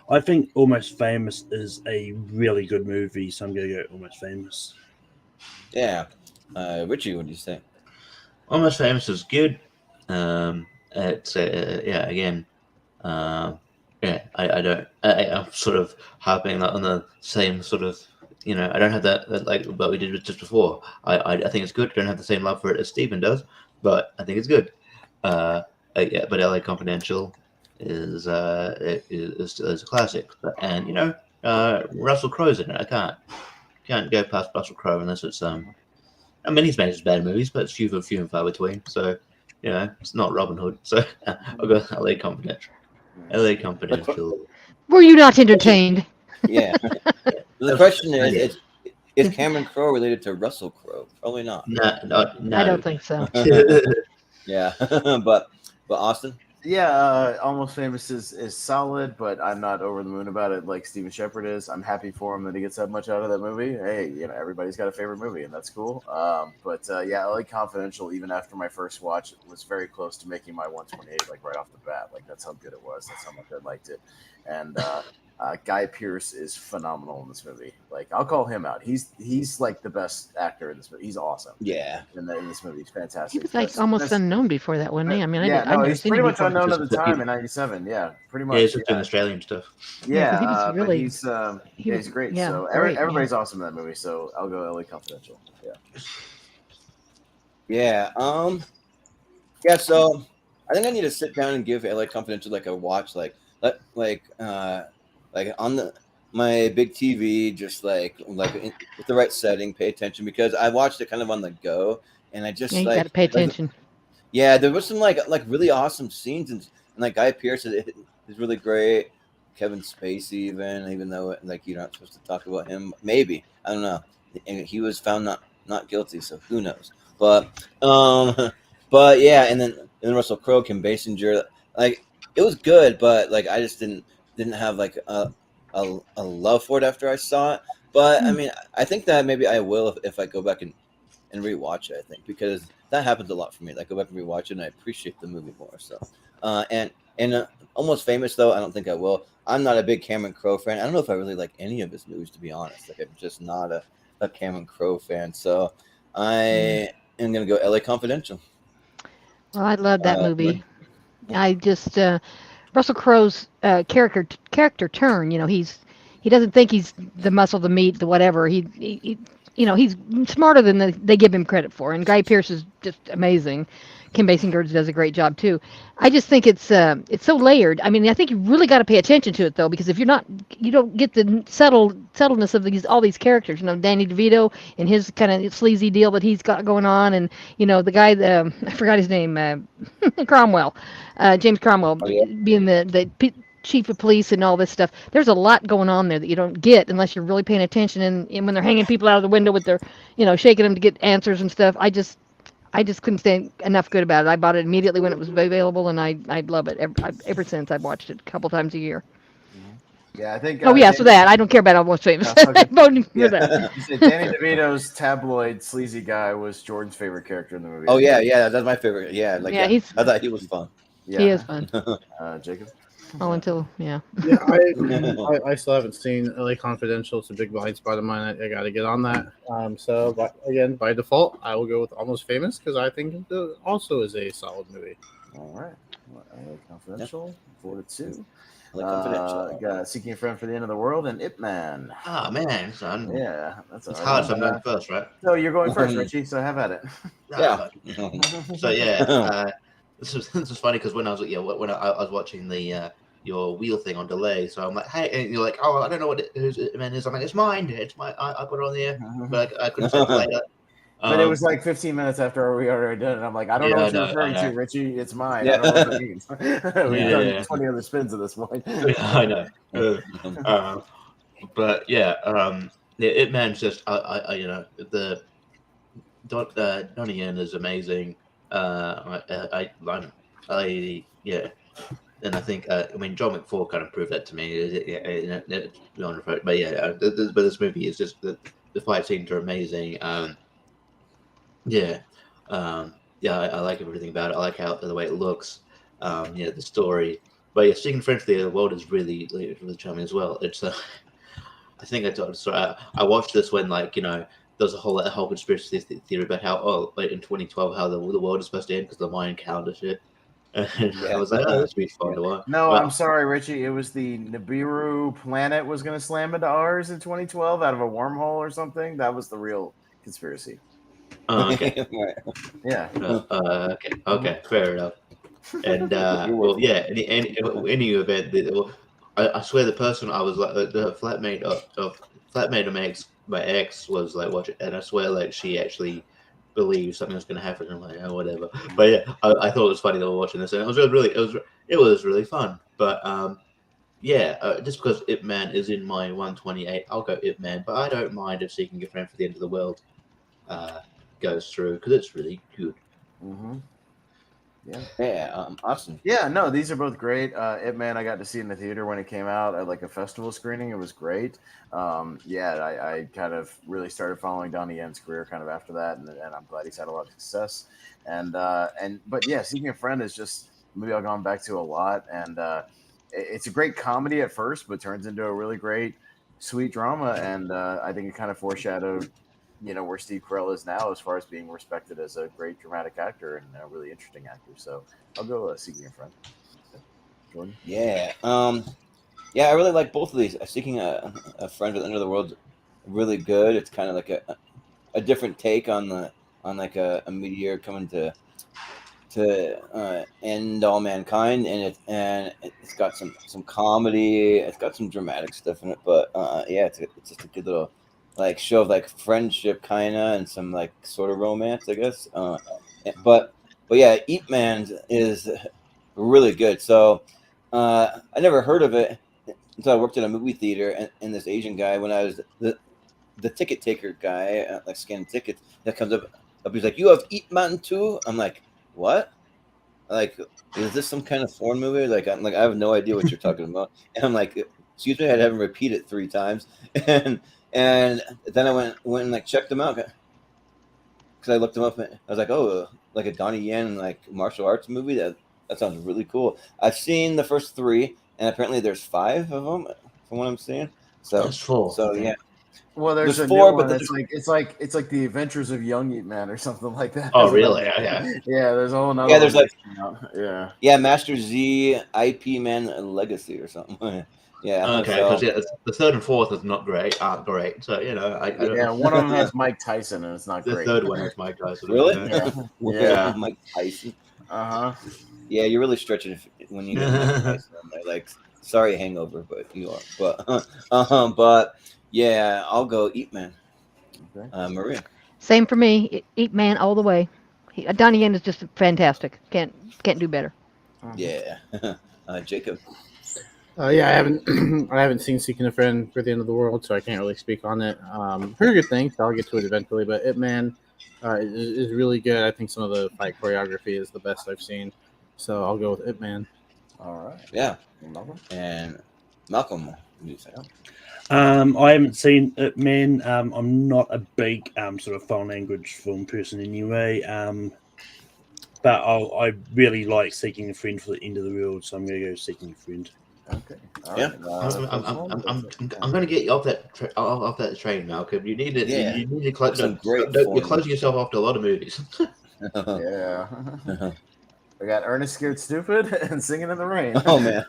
I think Almost Famous is a really good movie, so I'm going to go Almost Famous. Yeah. Richie, what do you say? Almost Famous is good. It's again. I'm sort of harping on the same sort of. I don't have that like what we did just before. I think it's good. I don't have the same love for it as Stephen does, but I think it's good. But LA Confidential is a classic, and Russell Crowe's in it. I can't go past Russell Crowe unless it's I mean, he's made his bad movies, but it's few and far between. So it's not Robin Hood. So I'll go LA Confidential. LA Confidential. Were you not entertained? Yeah. The question is Cameron Crowe related to Russell Crowe? Probably not. No. I don't think so. Yeah, but Austin. Yeah, Almost Famous is solid, but I'm not over the moon about it like Steven Shepard is. I'm happy for him that he gets that much out of that movie. Hey, everybody's got a favorite movie, and that's cool. But LA Confidential, even after my first watch, it was very close to making my 128, like right off the bat. Like that's how good it was. That's how much I liked it. And Guy Pearce is phenomenal in this movie. Like I'll call him out. He's like the best actor in this movie. He's awesome. Yeah, in this movie, he's fantastic. He was like almost unknown before that, wasn't he? I mean, he's pretty much unknown at the time in '97. Yeah, pretty much. Yeah, he's just doing Australian stuff. Yeah, he was really, he's great. Yeah, so everybody's awesome in that movie. So I'll go LA Confidential. Yeah. Yeah. So I think I need to sit down and give LA Confidential like a watch, like on my big TV, just like with the right setting, pay attention, because I watched it kind of on the go, and I just you gotta pay attention. There was some like really awesome scenes, and like Guy Pearce is really great. Kevin Spacey, even though like you're not supposed to talk about him, maybe, I don't know, and he was found not guilty, so who knows? But yeah, and then Russell Crowe, Kim Basinger, like it was good, but like I just didn't have like a love for it after I saw it. But I mean, I think that maybe I will if I go back and rewatch it. I think because that happens a lot for me. I go back and rewatch it, and I appreciate the movie more. So, and Almost Famous though, I don't think I will. I'm not a big Cameron Crowe fan. I don't know if I really like any of his movies, to be honest. Like I'm just not a Cameron Crowe fan. So I am gonna go L.A. Confidential. Well, I love that movie. Lynn? I just Russell Crowe's character turn. He doesn't think he's the muscle, the meat, the whatever. He's smarter than they give him credit for. And Guy Pearce is just amazing. Kim Basinger does a great job too. I just think it's so layered. I mean, I think you really got to pay attention to it though, because if you're not, you don't get the subtleness of all these characters. Danny DeVito and his kind of sleazy deal that he's got going on, and the guy, I forgot his name, Cromwell, James Cromwell, being the chief of police and all this stuff. There's a lot going on there that you don't get unless you're really paying attention. And when they're hanging people out of the window with their, shaking them to get answers and stuff, I just couldn't say enough good about it. I bought it immediately when it was available, and I love it ever since. I've watched it a couple times a year. Yeah, I think. So that I don't care about Almost Famous. Okay. Voting for that. You said Danny DeVito's tabloid sleazy guy was Jordan's favorite character in the movie. Oh yeah, that's my favorite. Yeah, I thought he was fun. Yeah. He is fun. Jacob. Yeah, I still haven't seen LA Confidential. It's a big blind spot of mine. I got to get on that. Again, by default, I will go with Almost Famous because I think it also is a solid movie. All right. LA Confidential, 4-2. Confidential. Seeking a Friend for the End of the World and Ip Man. Ah, man, son. Yeah, that's It's hard, so I'm going first, right? So you're going first, Richie. So have at it. Yeah. So yeah, this is funny because when I was watching the your wheel thing on delay, so I'm like, hey, and you're like, oh, I don't know whose Ip Man is. I'm like, it's mine. It's my. I put it on the air, but I couldn't say it later. But it was like 15 minutes after we already did it. I'm like, I don't know what you're referring to, Richie. It's mine. I don't know what it means. We've done 20 other spins at this point. I know. But yeah, Ip Man's just, the Donnie Yen is amazing. And I think, John McFall kind of proved that to me. But yeah, but this movie is just the fight scenes are amazing. I like everything about it. I like the way it looks. The story. But yeah, speaking French, the world is really charming as well. It's I think I watched this when there's a whole conspiracy theory about how in 2012 how the world is supposed to end because the Mayan calendar shit. And I was like, that's really fun to watch. No, I'm sorry, Richie. It was the Nibiru planet was going to slam into ours in 2012 out of a wormhole or something. That was the real conspiracy. Okay. Yeah. Okay. Fair enough. And any event, I swear the person I was like the flatmate of my ex was like watching, and I swear she actually believed something was going to happen. I'm like, oh, whatever. But yeah, I thought it was funny that we're watching this, and it was really fun. But just because Ip Man is in my 128, I'll go Ip Man. But I don't mind if Seeking a Friend for the End of the World goes through because it's really good. Mm-hmm. Awesome. Yeah, no, these are both great. Ip Man, I got to see in the theater when it came out at a festival screening. It was great. I kind of really started following Donnie Yen's career kind of after that, and I'm glad he's had a lot of success. But yeah, Seeking a Friend is just a movie I've gone back to a lot, and it's a great comedy at first, but turns into a really great, sweet drama, and I think it kind of foreshadowed where Steve Carell is now as far as being respected as a great dramatic actor and a really interesting actor. So I'll go Seeking a Friend. Jordan? Yeah. I really like both of these. Seeking a Friend for the End of the World, really good. It's kind of like a different take on a meteor coming to end all mankind, and it's got some comedy. It's got some dramatic stuff in it, but it's just a good little show of friendship kind of and some sort of romance, I guess. But yeah, Ip Man is really good. So I never heard of it until I worked at a movie theater, and this Asian guy, when I was the ticket taker guy, scanning tickets, that comes up, he's like, "You have Ip Man too?" I'm like, "What? Is this some kind of foreign movie?" I have no idea what you're talking about. And I'm like, excuse me, I had to have him repeat it 3 times, and then I went and like checked them out because I looked them up and I was like, oh, like a Donnie Yen like martial arts movie. That sounds really cool. I've seen the first 3, and apparently there's 5 of them from what I'm seeing. So There's 4. So yeah. Well, there's a 4, new but one. It's like the Adventures of Young Ip Man or something like that. Oh, really? Yeah. Yeah, there's a whole nother. Yeah, there's one like that's coming out. yeah, Master Z IP Man Legacy or something. Yeah. Okay, so- because the 3rd and 4th is not great, aren't great. So I don't. Yeah, one of them has Mike Tyson, and it's not The great. 3rd one has Mike Tyson. Really? Yeah. Yeah. Mike Tyson. Yeah, you're really stretching when you get Mike Tyson on there. Like, sorry, Hangover, but you are. But yeah, I'll go Ip Man. Okay. Maria. Same for me. Eat Man all the way. Donnie Yen is just fantastic. Can't do better. Yeah. Jacob. Yeah, I haven't seen Seeking a Friend for the End of the World, so I can't really speak on it. Heard good things. So I'll get to it eventually. But Ip Man is really good. I think some of the fight choreography is the best I've seen. So I'll go with Ip Man. All right. Yeah. Malcolm? And Malcolm. What do you say? I haven't seen it, man. I'm not a big sort of foreign language film person anyway. But I really like Seeking a Friend for the End of the World, so I'm going to go Seeking a Friend. Okay. All Yeah. I'm going to get you off that train, Malcolm. You need to. Yeah. You need to close. Some great You're form. closing yourself off to a lot of movies. Yeah. We got Ernest Scared Stupid and Singing in the Rain. Oh man.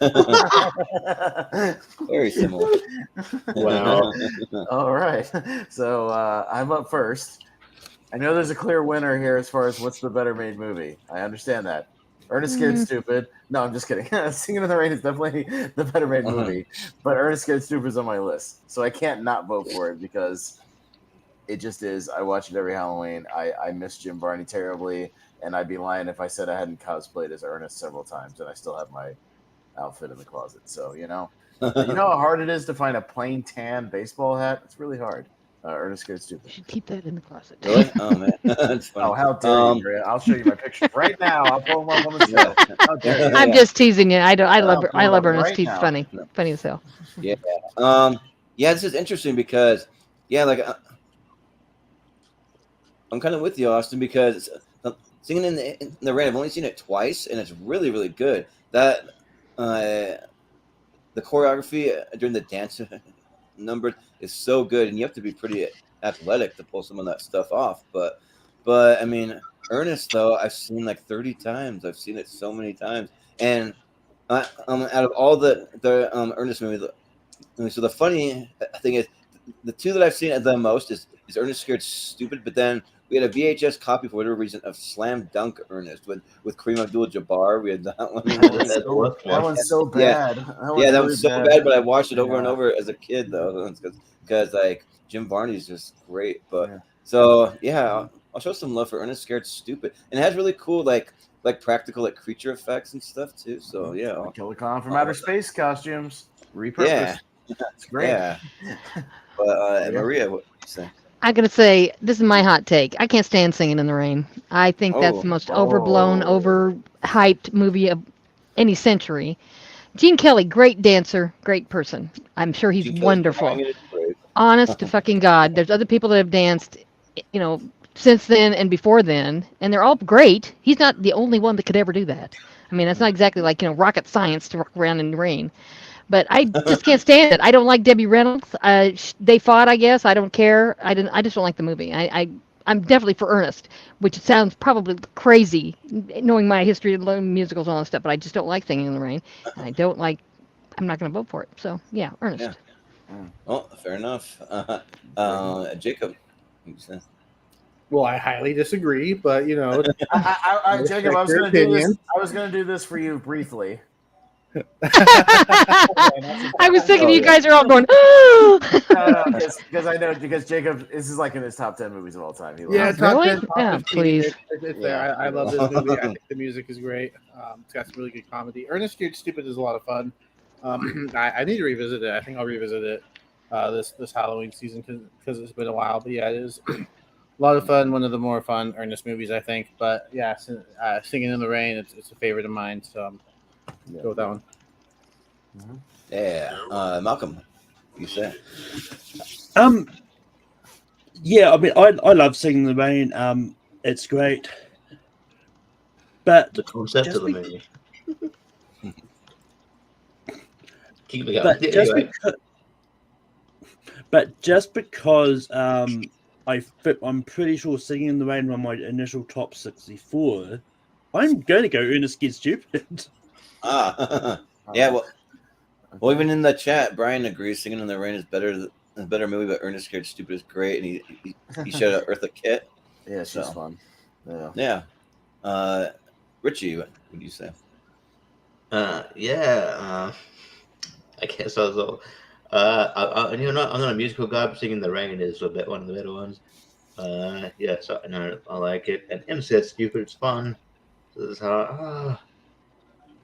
Very similar. Wow. All right. So I'm up first. I know there's a clear winner here as far as what's the better made movie. I understand that. Ernest Scared Stupid. No, I'm just kidding. Singing in the Rain is definitely the better made movie. But Ernest Scared Stupid is on my list. So I can't not vote for it because it just is. I watch it every Halloween. I miss Jim Varney terribly. And I'd be lying if I said I hadn't cosplayed as Ernest several times, and I still have my outfit in the closet. So, you know how hard it is to find a plain tan baseball hat? It's really hard. Ernest Scared Stupid. You should keep that in the closet. Really? Oh man. That's funny. Oh, how dare you, Maria? I'll show you my pictures right now. I'll pull them up on the show. How dare you? I'm just teasing you. I love pull I it love up Ernest. right He's now. funny as hell. Yeah. Yeah, this is interesting because I'm kind of with you, Austin, because Singing in the Rain, I've only seen it twice, and it's really, really good. That the choreography during the dance number is so good, and you have to be pretty athletic to pull some of that stuff off. But I mean, Ernest though, I've seen like 30 times. I've seen it so many times, and out of all the Ernest movies, so the funny thing is, the 2 that I've seen the most is Ernest Scared Stupid, but then we had a VHS copy for whatever reason of Slam Dunk Ernest with Kareem Abdul-Jabbar. We had that one. That one's so bad. That was so bad, but I watched it over and over as a kid though, because like Jim Varney's just great. But so yeah, I'll show some love for Ernest Scared Stupid, and it has really cool like practical like creature effects and stuff too. So yeah, Killer Khan from Outer Space costumes repurposed. Yeah, it's great. Yeah. But Maria, what do you say? I'm gonna say this is my hot take. I can't stand Singing in the Rain. I think that's the most overblown, overhyped movie of any century. Gene Kelly, great dancer, great person. I'm sure he's wonderful. Honest to fucking God, there's other people that have danced, since then and before then, and they're all great. He's not the only one that could ever do that. I mean, that's not exactly like rocket science to rock around in the rain. But I just can't stand it. I don't like Debbie Reynolds. They fought, I guess. I don't care. I just don't like the movie. I'm definitely for Ernest, which sounds probably crazy, knowing my history of musicals and all that stuff. But I just don't like Singing in the Rain. And I'm not going to vote for it. So yeah, Ernest. Yeah. Well, fair enough. Jacob. Well, I highly disagree, but Jacob, I was going to do this for you briefly. I was thinking you guys are all going, because I know Jacob, this is like in his top 10 movies of all time. Top really? 10, top 15, please. It's there. I love this movie. I think the music is great. It's got some really good comedy. Ernest Scared Stupid is a lot of fun. I need to revisit it. I think I'll revisit it this Halloween season because it's been a while. But yeah, it is a lot of fun. One of the more fun Ernest movies, I think. But yeah, Singing in the Rain, it's a favorite of mine. So go with that one. Yeah, Malcolm, you say? Yeah, I mean, I love Singing in the Rain. It's great, but The concept just of the be- movie. Keep it going. but just Anyway. because I'm pretty sure Singing in the Rain won my initial top 64. I'm going to go Ernest Gets Stupid. Yeah. Well, even in the chat, Brian agrees. Singing in the Rain is a better movie, but Ernest Scared Stupid is great, and he showed out Eartha Kitt. Yeah, she's fun. Yeah. Richie, what would you say? I guess I was all. I'm not a musical guy, but Singing in the Rain is a bit one of the better ones. So I know I like it, and MC Stupid, it's fun. This is how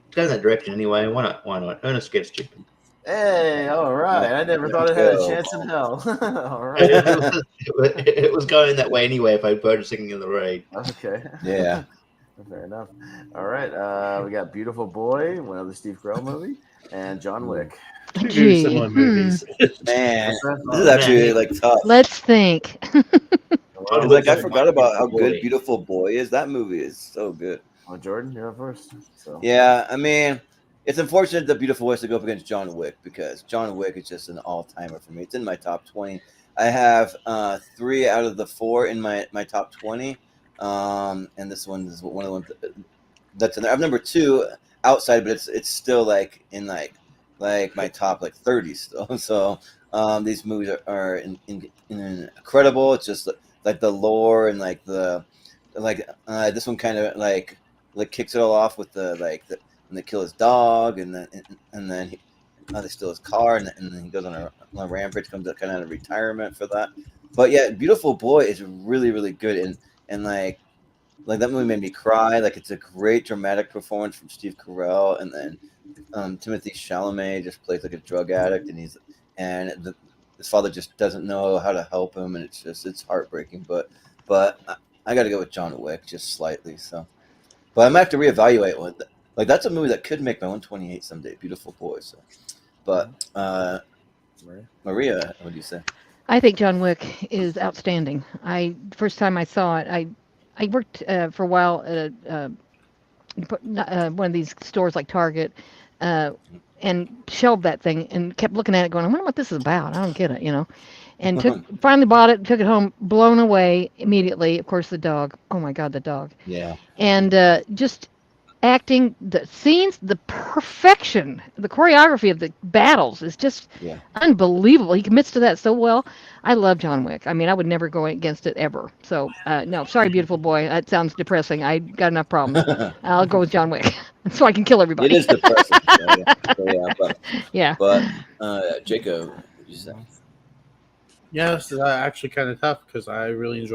it's going that direction anyway. Why not? Ernest Gets Stupid. Hey, all right. I never thought it had a chance in hell. All right. It was going that way anyway if I voted Singing in the Rain. Okay. Yeah. Fair enough. All right. We got Beautiful Boy, one of the Steve Carell movie, and John Wick. Two very similar movies. Man, this is actually like tough. Let's think. Like I forgot about how good Beautiful Boy is. That movie is so good. Well, Jordan, you're up first. So. Yeah, I mean, it's unfortunate that Beautiful Boy has to go up against John Wick because John Wick is just an all-timer for me. It's in my top 20. I have 3 out of the 4 in my top 20, and this one is one of the ones that's in there. I have number 2 outside, but it's still like in like my top 30 still. So these movies are incredible. It's just like the lore and this one kind of like kicks it all off with the when they kill his dog and then they steal his car and then he goes on a rampage, comes kind of out of retirement for that. But yeah, Beautiful Boy is really, really good and like that movie made me cry. Like it's a great dramatic performance from Steve Carell, and then Timothy Chalamet just plays like a drug addict, and his father just doesn't know how to help him, and it's heartbreaking. But I got to go with John Wick just slightly. So, but I might have to reevaluate one. Like that's a movie that could make my 128 someday. Beautiful Boy. So, but Maria, what do you say? I think John Wick is outstanding. First time I saw it, I worked for a while at one of these stores like Target, and shelved that thing and kept looking at it, going, "I wonder what this is about. I don't get it," And finally bought it, took it home, blown away immediately. Of course, the dog. Oh my God, the dog. Yeah. And just acting, the scenes, the perfection, the choreography of the battles is just unbelievable. He commits to that so well. I love John Wick. I mean, I would never go against it ever. So, no, sorry, Beautiful Boy. That sounds depressing. I got enough problems. I'll go with John Wick so I can kill everybody. It is depressing. But Jacob, what did you say? Yeah, this is actually kind of tough because I really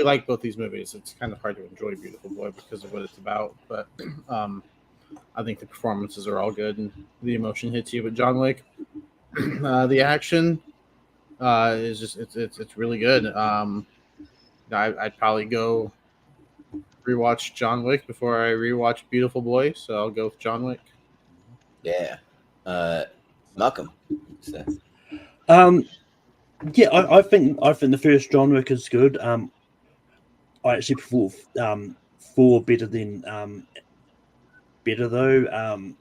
like both these movies. It's kind of hard to enjoy Beautiful Boy because of what it's about, but I think the performances are all good and the emotion hits you. But John Wick, the action is just it's really good. I'd probably go rewatch John Wick before I rewatch Beautiful Boy, so I'll go with John Wick. Yeah, Malcolm. Yeah, I think the first John Wick is good. I actually prefer 4 better than better though.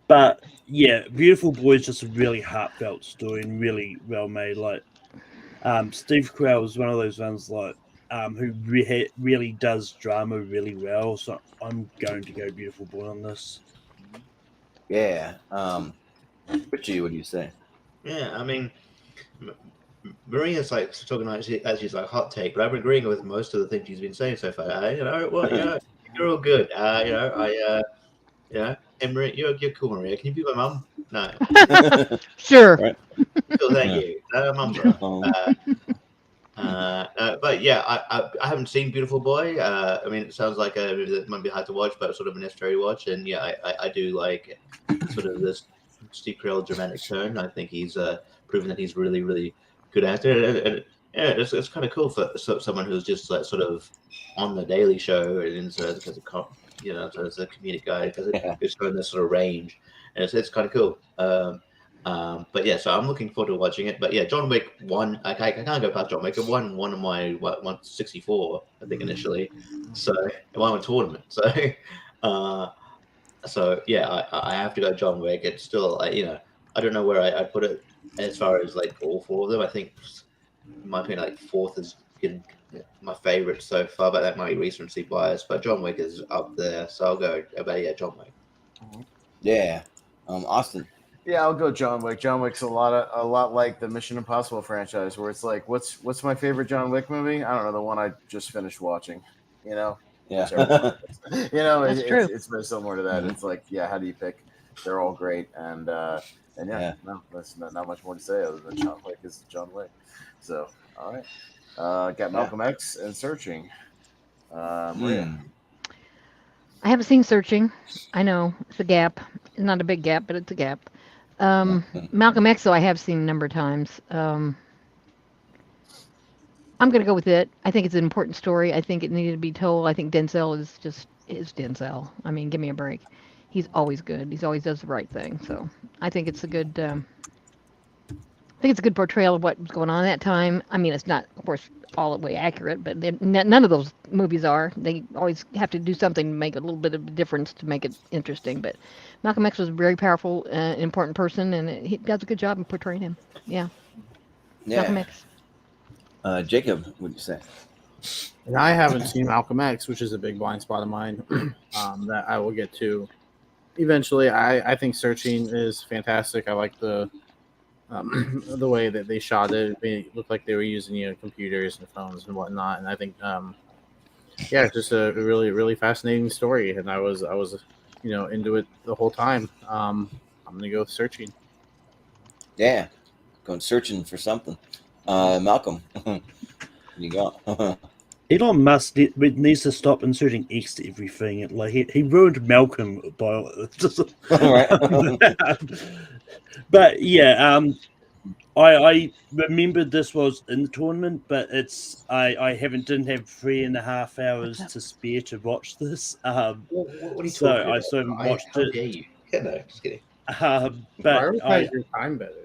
But yeah, Beautiful Boy is just a really heartfelt story and really well made. Like Steve Carell is one of those ones who really does drama really well. So I'm going to go Beautiful Boy on this. Yeah. Richie, what do you say? Yeah, I mean, Maria's talking like she's like hot take, but I'm agreeing with most of the things she's been saying so far. You're all good. And Maria, you're cool, Maria. Can you be my mum? No. Sure. Right. Cool, thank you. Mum's but yeah, I haven't seen Beautiful Boy. I mean, it sounds like a movie that might be hard to watch, but sort of a necessary watch. And yeah, I do like sort of this Steve Carell dramatic turn. I think he's proven that he's really, really good actor. And yeah, it's kind of cool for someone who's just like sort of on the Daily Show and as a you know, as a comedic guy because Yeah. it's showing this sort of range, and it's kind of cool. But yeah, so I'm looking forward to watching it. But yeah, John Wick 1, I can't go past John Wick. It won one of my 164, I think initially. So it won a tournament. So yeah, I have to go John Wick. It's still you know, I don't know where I put it as far as like all four of them. I think in my opinion, like fourth is my favorite so far, but that might be recency bias. But John Wick is up there, so I'll go. But yeah, John Wick. Yeah. Austin. Yeah, I'll go John Wick. John Wick's a lot like the Mission Impossible franchise, where it's like, what's my favorite John Wick movie? I don't know, the one I just finished watching. You know, whichever one Yeah. it is. You know, That's true. it's very similar to that. Mhm. It's like, yeah, how do you pick? They're all great, and yeah, Yeah. no, that's not much more to say other than John Wick is John Wick. So, all right, got Malcolm X and Searching. Maria. Hmm. I haven't seen Searching. I know it's a gap. It's not a big gap, but it's a gap. Malcolm X, though, I have seen a number of times. I'm going to go with it. I think it's an important story. I think it needed to be told. I think Denzel is Denzel. I mean, give me a break. He's always good. He's always does the right thing. So I think it's a good. I think it's a good portrayal of what was going on at that time. I mean, it's not, of course, all the way accurate, but none of those movies are. They always have to do something to make a little bit of a difference to make it interesting. But Malcolm X was a very powerful, important person, and he does a good job in portraying him. Yeah, Malcolm Yeah. X. Jacob, what do you say? And I haven't seen Malcolm X, which is a big blind spot of mine that I will get to eventually. I think Searching is fantastic. I like the way that they shot it. It looked like they were using computers and phones and whatnot. And I think it's just a really, really fascinating story. And I was into it the whole time. I'm gonna go with Searching. Yeah. Going searching for something. Malcolm. You got. Elon Musk needs to stop inserting X to everything. Like he ruined Malcolm by just. Right. But yeah, I remembered this was in the tournament, but I didn't have 3.5 hours to spare to watch this. What are you So talking I about? sort of watched How it. dare you? Yeah, no, just kidding. But Prioritize your time better.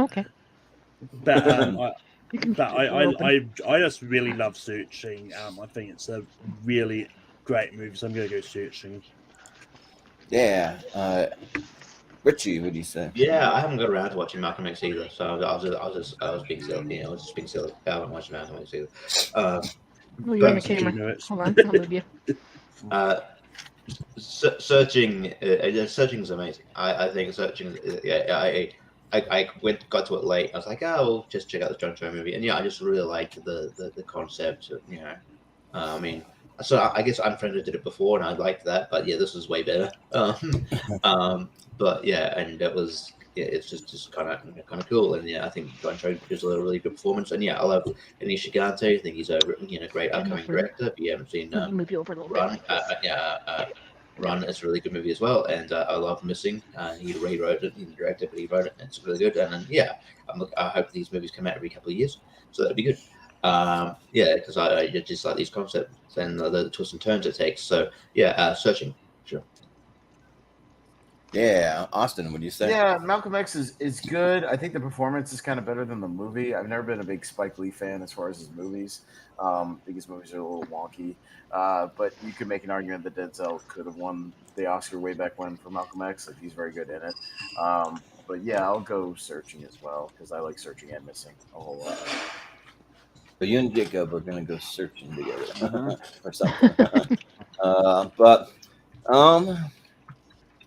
Okay. but You can. But I just really love Searching. I think it's a really great movie, so I'm going to go Searching. Yeah. Richie, what do you say? Yeah, I haven't got around to watching Malcolm X either, so I was being silly. I was just being silly. I haven't watched Malcolm X either. Oh, you're on the But- camera. Hold on, I'll move you. Searching is amazing. I think Searching. I got to it late. I was like, oh, we'll just check out this John Cho movie, and yeah, I just really liked the concept. I mean, so I guess Unfriended did it before, and I liked that, but yeah, this is way better. But yeah, and it's just kind of cool, and yeah, I think John Cho gives a really good performance, and yeah, I love Anish Gigante. I think he's a great upcoming director. If you haven't seen Let me move you over a little Run, bit. Run is a really good movie as well, and I love Missing. He rewrote it, he didn't direct it, but he wrote it, and it's really good. And then, yeah, I hope these movies come out every couple of years, so that'd be good. Because I just like these concepts and the twists and turns it takes. So yeah, Searching, sure. Yeah, Austin, what do you say? Yeah, Malcolm X is good. I think the performance is kind of better than the movie. I've never been a big Spike Lee fan as far as his movies. I think his movies are a little wonky. But you could make an argument that Denzel could have won the Oscar way back when for Malcolm X. Like, he's very good in it. But yeah, I'll go Searching as well because I like Searching and Missing a whole lot. But you and Jacob are gonna go searching together or something.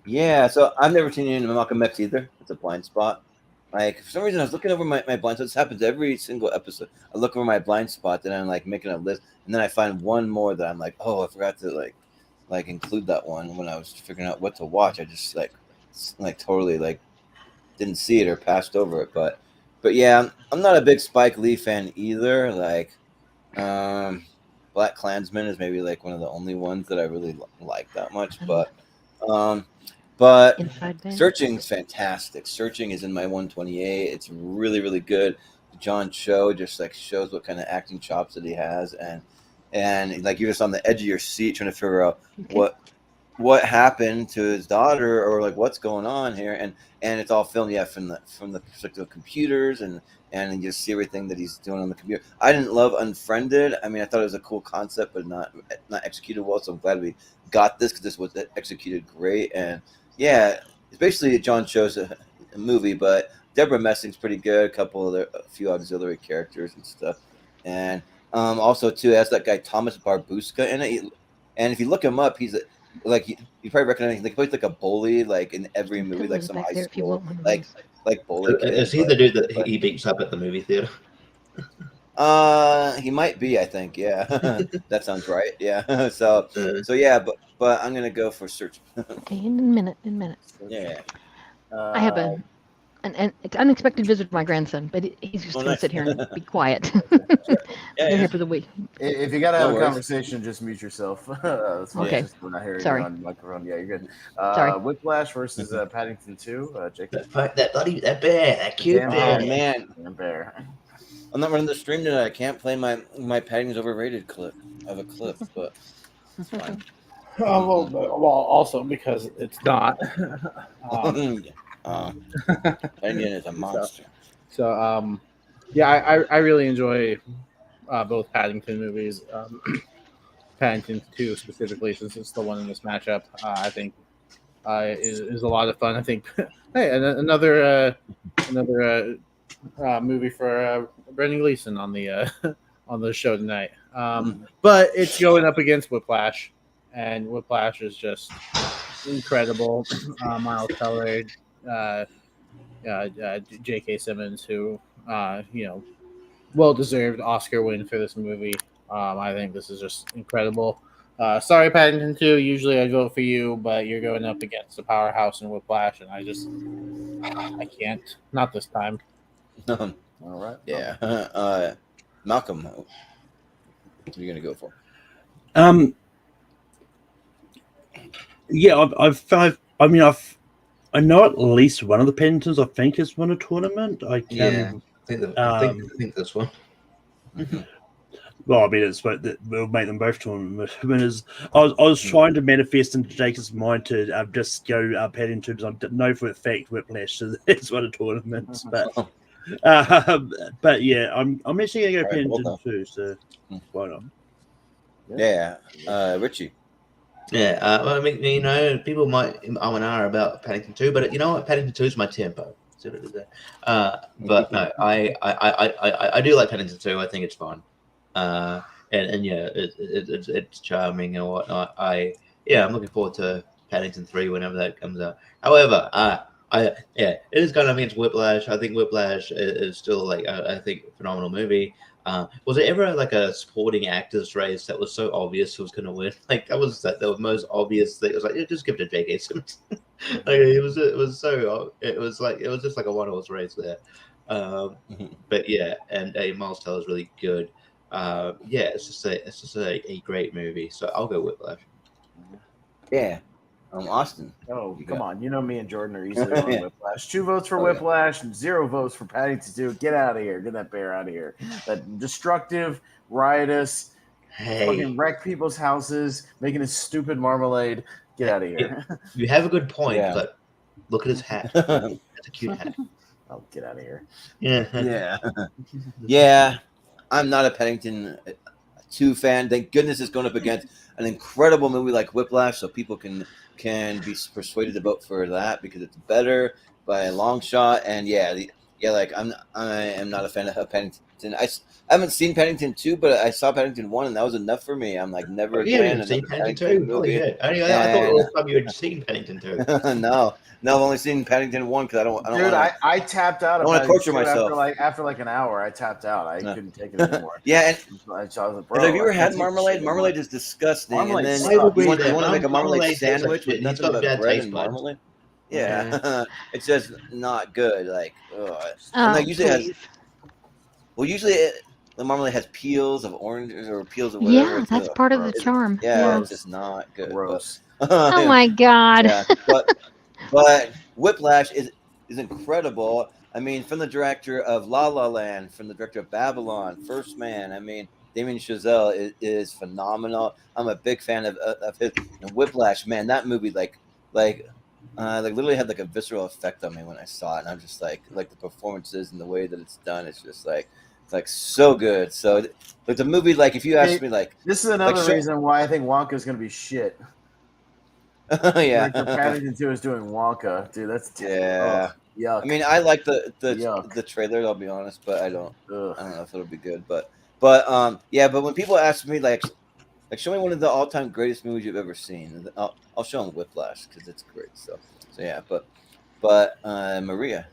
Yeah. So I've never seen any of Malcolm X either. It's a blind spot. Like, for some reason, I was looking over my blind spot. This happens every single episode. I look over my blind spot, then I'm like making a list, and then I find one more that I'm like, oh, I forgot to like include that one when I was figuring out what to watch. I just like totally like didn't see it or passed over it. But yeah, I'm not a big Spike Lee fan either. Like, Black Klansman is maybe like one of the only ones that I really like that much. But Inside Man. Searching's fantastic. Searching is in my 128. It's really, really good. John Cho just like shows what kind of acting chops that he has, and and like you're just on the edge of your seat trying to figure out Okay. what happened to his daughter, or like what's going on here, and it's all filmed from the perspective of computers, and you just see everything that he's doing on the computer. I didn't love Unfriended. I mean, I thought it was a cool concept, but not executed well. So I'm glad we got this, because this was executed great. And yeah, it's basically John Cho's a movie, but Deborah Messing's pretty good. A few auxiliary characters and stuff, and also too, it has that guy Thomas Barbuska in it. And if you look him up, he's like you probably recognize him. He plays like a bully, like in every Put movie, like those some back high there if you school, want one of like those. bully. Is he the dude that he beats up at the movie theater? He might be. I think. Yeah, that sounds right. Yeah. So yeah, but I'm gonna go for Search. Okay, in a minute. Yeah. I have an unexpected visit from my grandson, but he's just Oh, going to nice. sit here and be quiet. Yeah, They're here for the week. If you gotta No have a worries. conversation, just mute yourself. That's fine. Okay. Just, we're not hearing Sorry. you on the microphone. Yeah, you're good. Sorry. Whiplash versus Paddington 2. Jacob. That bear, that cute Damn bear. Oh man, Damn bear. I'm not running the stream tonight. I can't play my Paddington's Overrated clip. I have a clip, but it's fine. Well, also because it's not. Paddington is a monster. So, yeah, I really enjoy both Paddington movies. Paddington 2 specifically, since it's the one in this matchup, I think is a lot of fun. I think, hey, another movie for Brendan Gleeson on the on the show tonight. But it's going up against Whiplash, and Whiplash is just incredible. Miles Teller, J.K. Simmons, who well-deserved Oscar win for this movie. I think this is just incredible. Sorry, Paddington 2. Usually I'd vote for you, but you're going up against the powerhouse in Whiplash, and I can't. Not this time. All right. Yeah. Malcolm, what are you gonna go for? Yeah, I know at least one of the Paddingtons. I think has won a tournament. I can. Yeah, I think this one. Well, I mean, we'll make them both tournament winners. I was trying to manifest into Jacob's mind to just go Paddington, because I know for a fact Whiplash has won a tournament. But yeah, I'm actually gonna go Paddington too. So why not? Yeah. Richie. Yeah, well, I mean, people might R about Paddington 2, but you know what? Paddington 2 is my tempo. But no, I do like Paddington 2. I think it's fun. And yeah, it's charming and whatnot. I'm looking forward to Paddington 3 whenever that comes out. However, it is going up against Whiplash. I think Whiplash is still I think a phenomenal movie. Was there ever like a supporting actors race that was so obvious who was going to win? Like that was the most obvious thing. It was like, just give it to J.K. Simmons. It was just like a one-horse race there. But yeah, and Miles Teller is really good. It's just a great movie. So I'll go Whiplash. Yeah. Austin. Oh, come on. You know me and Jordan are easily on Whiplash. 2 votes for Whiplash, 0 votes for Paddington 2. Get out of here. Get that bear out of here. That destructive, riotous, fucking wreck people's houses, making a stupid marmalade. Get out of here. You have a good point, but look at his hat. That's a cute hat. Oh, get out of here. Yeah. Yeah. I'm not a Paddington 2 fan. Thank goodness it's going up against an incredible movie like Whiplash, so people can be persuaded to vote for that because it's better by a long shot. And I am not a fan of Paddington. I haven't seen Paddington 2, but I saw Paddington 1, and that was enough for me. I'm like, never again. You've seen Paddington 2? Movie. I thought all the time you had seen Paddington 2. No, I've only seen Paddington 1 because I don't. Dude, I tapped out. I want to torture myself. After like an hour, I tapped out. I couldn't take it anymore. Yeah, and I was like, bro, have you ever had marmalade? Marmalade is disgusting. Marmalade and then sucks. you want to make a marmalade Marmalade sandwich with tastes nothing like but bread and taste marmalade. Yeah, it's just not good. And usually the marmalade has peels of oranges or peels of whatever. Yeah, that's part of the charm. Yeah, it's just not good. Gross. Oh my God. Yeah, but Whiplash is incredible. I mean, from the director of La La Land, from the director of Babylon, First Man. I mean, Damien Chazelle is phenomenal. I'm a big fan of his. And Whiplash, man, that movie like literally had like a visceral effect on me when I saw it, and I'm just like the performances and the way that it's done. It's just like it's like so good. So like the movie, like if you ask me, like this is another reason why I think Wonka is going to be shit. yeah, Director Paddington 2 is doing Wonka, dude. That's yeah. Yuck. I mean, I like Yuck. the trailer. I'll be honest, but I don't Ugh. know if it'll be good. But yeah. But when people ask me like show me one of the all time greatest movies you've ever seen, I'll show them Whiplash because it's great. So yeah. But Maria.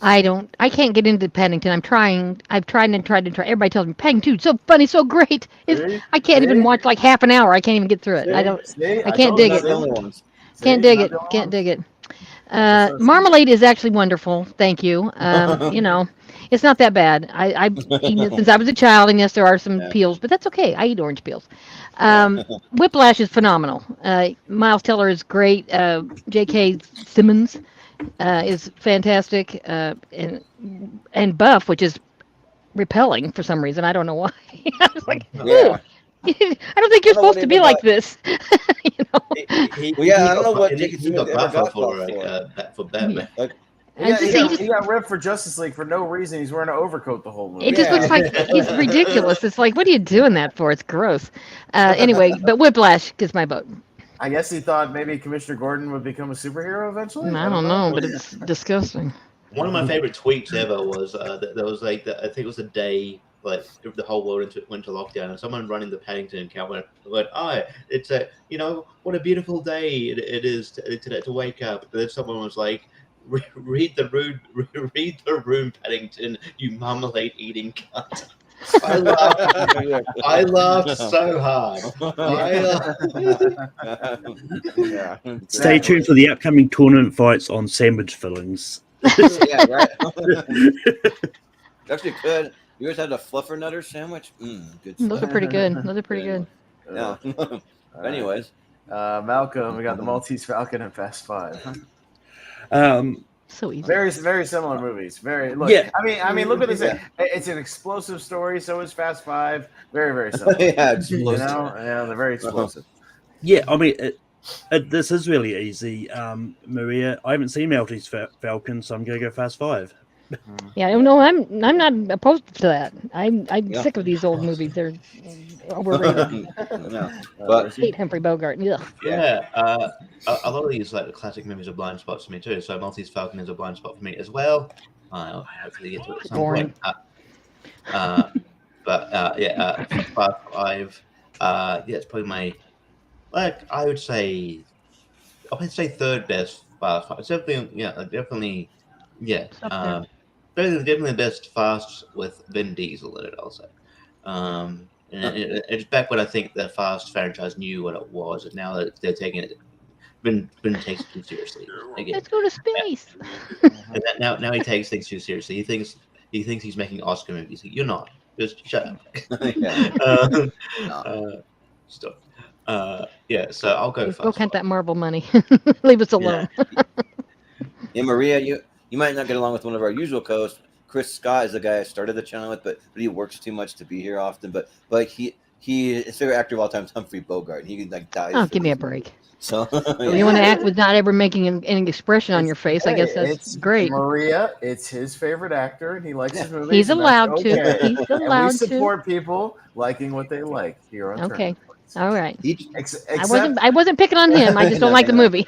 I can't get into Paddington. I've tried. Everybody tells me Paddington 2 so funny, so great. I can't even watch like half an hour. I can't even get through it. I can't dig it. Can't dig it. Can't dig it. Marmalade is actually wonderful. Thank you. You know, it's not that bad. I've eaten it since I was a child, and yes, there are some peels, but that's okay. I eat orange peels. Whiplash is phenomenal. Miles Teller is great. J.K. Simmons is fantastic, and Buff, which is repelling for some reason. I don't know why. I was like, ooh. I don't think you're supposed to be like this. You know? I don't know what he got Batman for Batman. He got ripped for Justice League for no reason. He's wearing an overcoat the whole movie. It just looks like he's ridiculous. It's like, what are you doing that for? It's gross. Anyway, but Whiplash gets my vote. I guess he thought maybe Commissioner Gordon would become a superhero eventually. I don't know, but it's disgusting. One of my favorite tweets ever was that there was like I think it was a day like the whole world went to lockdown, and someone running the Paddington account went, it's a what a beautiful day it is to wake up. But then someone was like, read the room, Paddington, you marmalade eating cunt. I laughed so hard. Stay tuned for the upcoming tournament fights on sandwich fillings. Yeah, right. Actually, good. You guys had a fluffernutter sandwich? Good stuff. Those are pretty good. Yeah. Anyways. Malcolm, we got the Maltese Falcon and Fast 5. So easy. Very, very similar movies. Very. Look, Yeah. I mean, look at this. Yeah. It's an explosive story. So is Fast 5. Very, very similar. Yeah, explosive. They're very explosive. Yeah, I mean, this is really easy. Maria, I haven't seen Maltese Falcon, so I'm going to go Fast 5. Yeah, no, I'm not opposed to that. I'm sick of these old movies. They're overrated. But I hate Humphrey Bogart. Ugh. Yeah, a lot of these like the classic movies are blind spots for me too. So Maltese Falcon is a blind spot for me as well. I'll hopefully get to it at some point. Fast 5. It's probably my I would say third best Fast 5. It's definitely. Definitely the best Fast with Vin Diesel in it, I'll say. And it's back when I think the Fast franchise knew what it was, and now that they're taking it, Vin takes it too seriously again. Let's go to space. And now he takes things too seriously. He thinks he's making Oscar movies. You're not. Just shut up. Stop. So I'll go Fast. Go count that Marvel money. Leave us alone. Yeah, Maria, you might not get along with one of our usual co-hosts. Chris Scott is the guy I started the channel with, but he works too much to be here often. But his favorite actor of all time is Humphrey Bogart. He dies. Oh, give me a break. So you want to act with not ever making any expression on your face? I guess that's great. Maria, it's his favorite actor, and he likes his movies. He's allowed to. Okay. He's allowed and we support people liking what they like here on Okay. Turning Points. All right. Except, I wasn't picking on him. I just don't like the movie.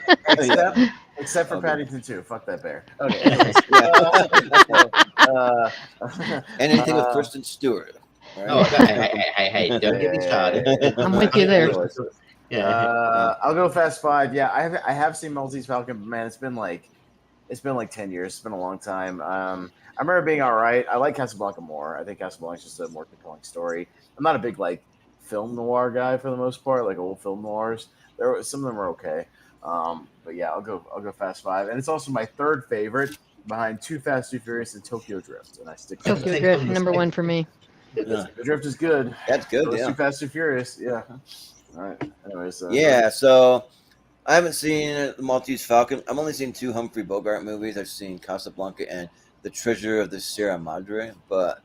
Except for Paddington 2. Fuck that bear. Okay. And anything with Kristen Stewart. Right? Oh, hey, don't get me started. I'm with you there. I'll go Fast 5. Yeah, I have seen Maltese Falcon, but man, it's been like 10 years. It's been a long time. I remember it being all right. I like Casablanca more. I think Casablanca is just a more compelling story. I'm not a big film noir guy for the most part, like old film noirs. Some of them are okay. But yeah, I'll go Fast 5, and it's also my third favorite behind Too Fast, Too Furious, and Tokyo Drift. And I stick to Tokyo Drift, number one for me. Tokyo Drift is good. That's good. Too Fast, Too Furious. Yeah. All right. Anyways. So I haven't seen the Maltese Falcon. I've only seen 2 Humphrey Bogart movies. I've seen Casablanca and The Treasure of the Sierra Madre. But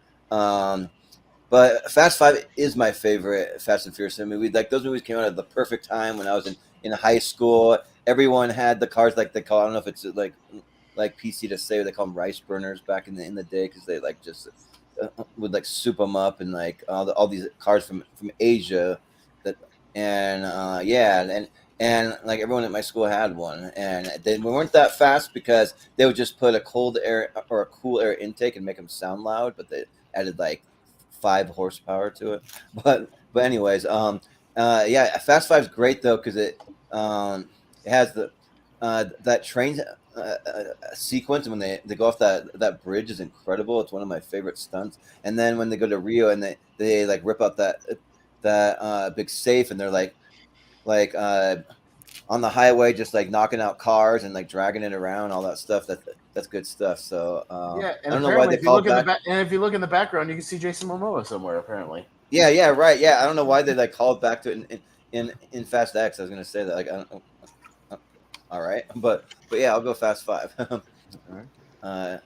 But Fast Five is my favorite Fast and Furious movie. Like those movies came out at the perfect time when I was in high school. Everyone had the cars like they call. I don't know if it's like PC to say, they call them rice burners back in the day because they like just would like soup them up and like all these cars from Asia that and like everyone at my school had one, and they weren't that fast because they would just put a cold air or a cool air intake and make them sound loud, but they added like 5 horsepower to it. But anyways, Fast Five's great though because it has the that train sequence when they go off that bridge is incredible. It's one of my favorite stunts. And then when they go to Rio and they like rip out that big safe and they're like on the highway just like knocking out cars and like dragging it around, all that stuff. That's good stuff. So yeah, and I don't know why they called back. And if you look in the background, you can see Jason Momoa somewhere apparently. Yeah, right. Yeah, I don't know why they like called back to it in Fast X. I was gonna say that like I don't know. All right, but yeah, I'll go Fast Five. All right.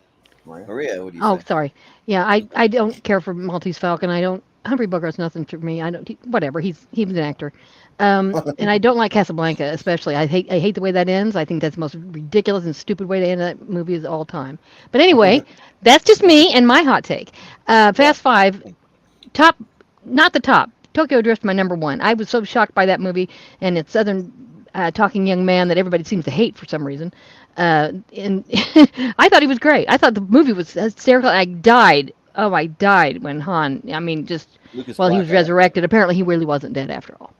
Maria, what do you say? Sorry. Yeah, I don't care for Maltese Falcon. Humphrey Bogart's nothing for me. Whatever. He was an actor. And I don't like Casablanca, especially. I hate the way that ends. I think that's the most ridiculous and stupid way to end that movie of all time. But anyway, that's just me and my hot take. Fast Five, not the top. Tokyo Drift, my number 1. I was so shocked by that movie and its southern talking young man that everybody seems to hate for some reason. And I thought he was great. I thought the movie was hysterical. I died. Oh, I died when Han. I mean, he was resurrected. Apparently, he really wasn't dead after all.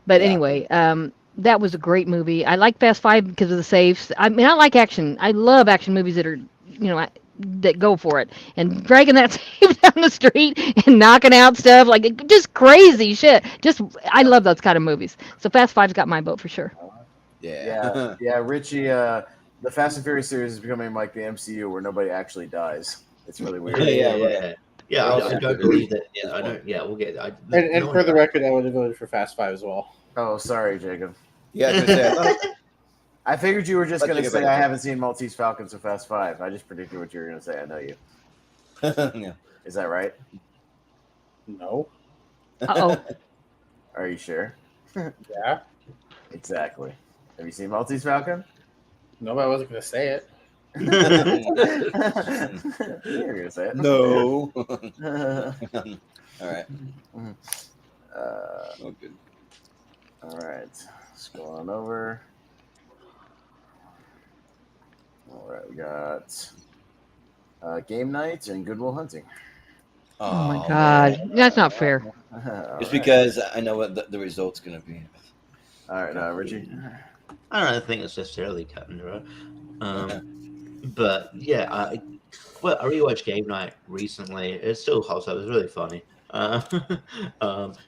But anyway, that was a great movie. I like Fast Five because of the safes. I mean, I like action. I love action movies that are, that go for it and dragging that safe down the street and knocking out stuff like just crazy shit. I love those kind of movies. So Fast Five's got my vote for sure. Yeah, Richie. The Fast and Furious series is becoming like the MCU where nobody actually dies. It's really weird. Yeah, I don't believe that. Yeah, I don't. Yeah, we'll get. And for the record, I would have voted for Fast Five as well. Oh, sorry, Jacob. Yeah, I was gonna say, I figured you were just going to say I haven't seen Maltese Falcon, so Fast Five. I just predicted what you were going to say. I know you. Yeah. Is that right? No. Uh-oh. Are you sure? Yeah. Exactly. Have you seen Maltese Falcon? No, but I wasn't going to say it. You're going to say it. No. All right. Good. All right. Let's go on over. All right. We got Game Night and Good Will Hunting. Oh my God. Man. That's not fair. Just because I know what the result's going to be. All right. Richie? I don't think it's necessarily cut and dry. But yeah, I rewatched Game Night recently. It still holds up. It's really funny.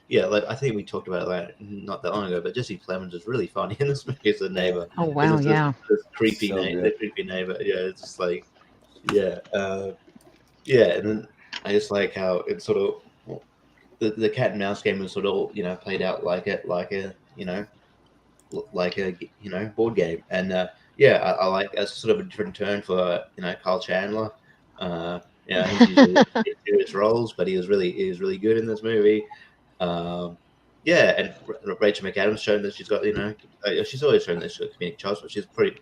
Yeah, like I think we talked about it not that long ago. But Jesse Plemons is really funny in this movie as a neighbor. Oh wow, this creepy neighbor. The creepy neighbor. Yeah, it's just like yeah. And then I just like how it's sort of the cat and mouse game was sort of played out like a board game. And I like as sort of a different turn for Kyle Chandler. He's usually in serious roles, but he was really good in this movie. And Rachel McAdams shown that she's got she's always shown that she's got comedic chops, but she's pretty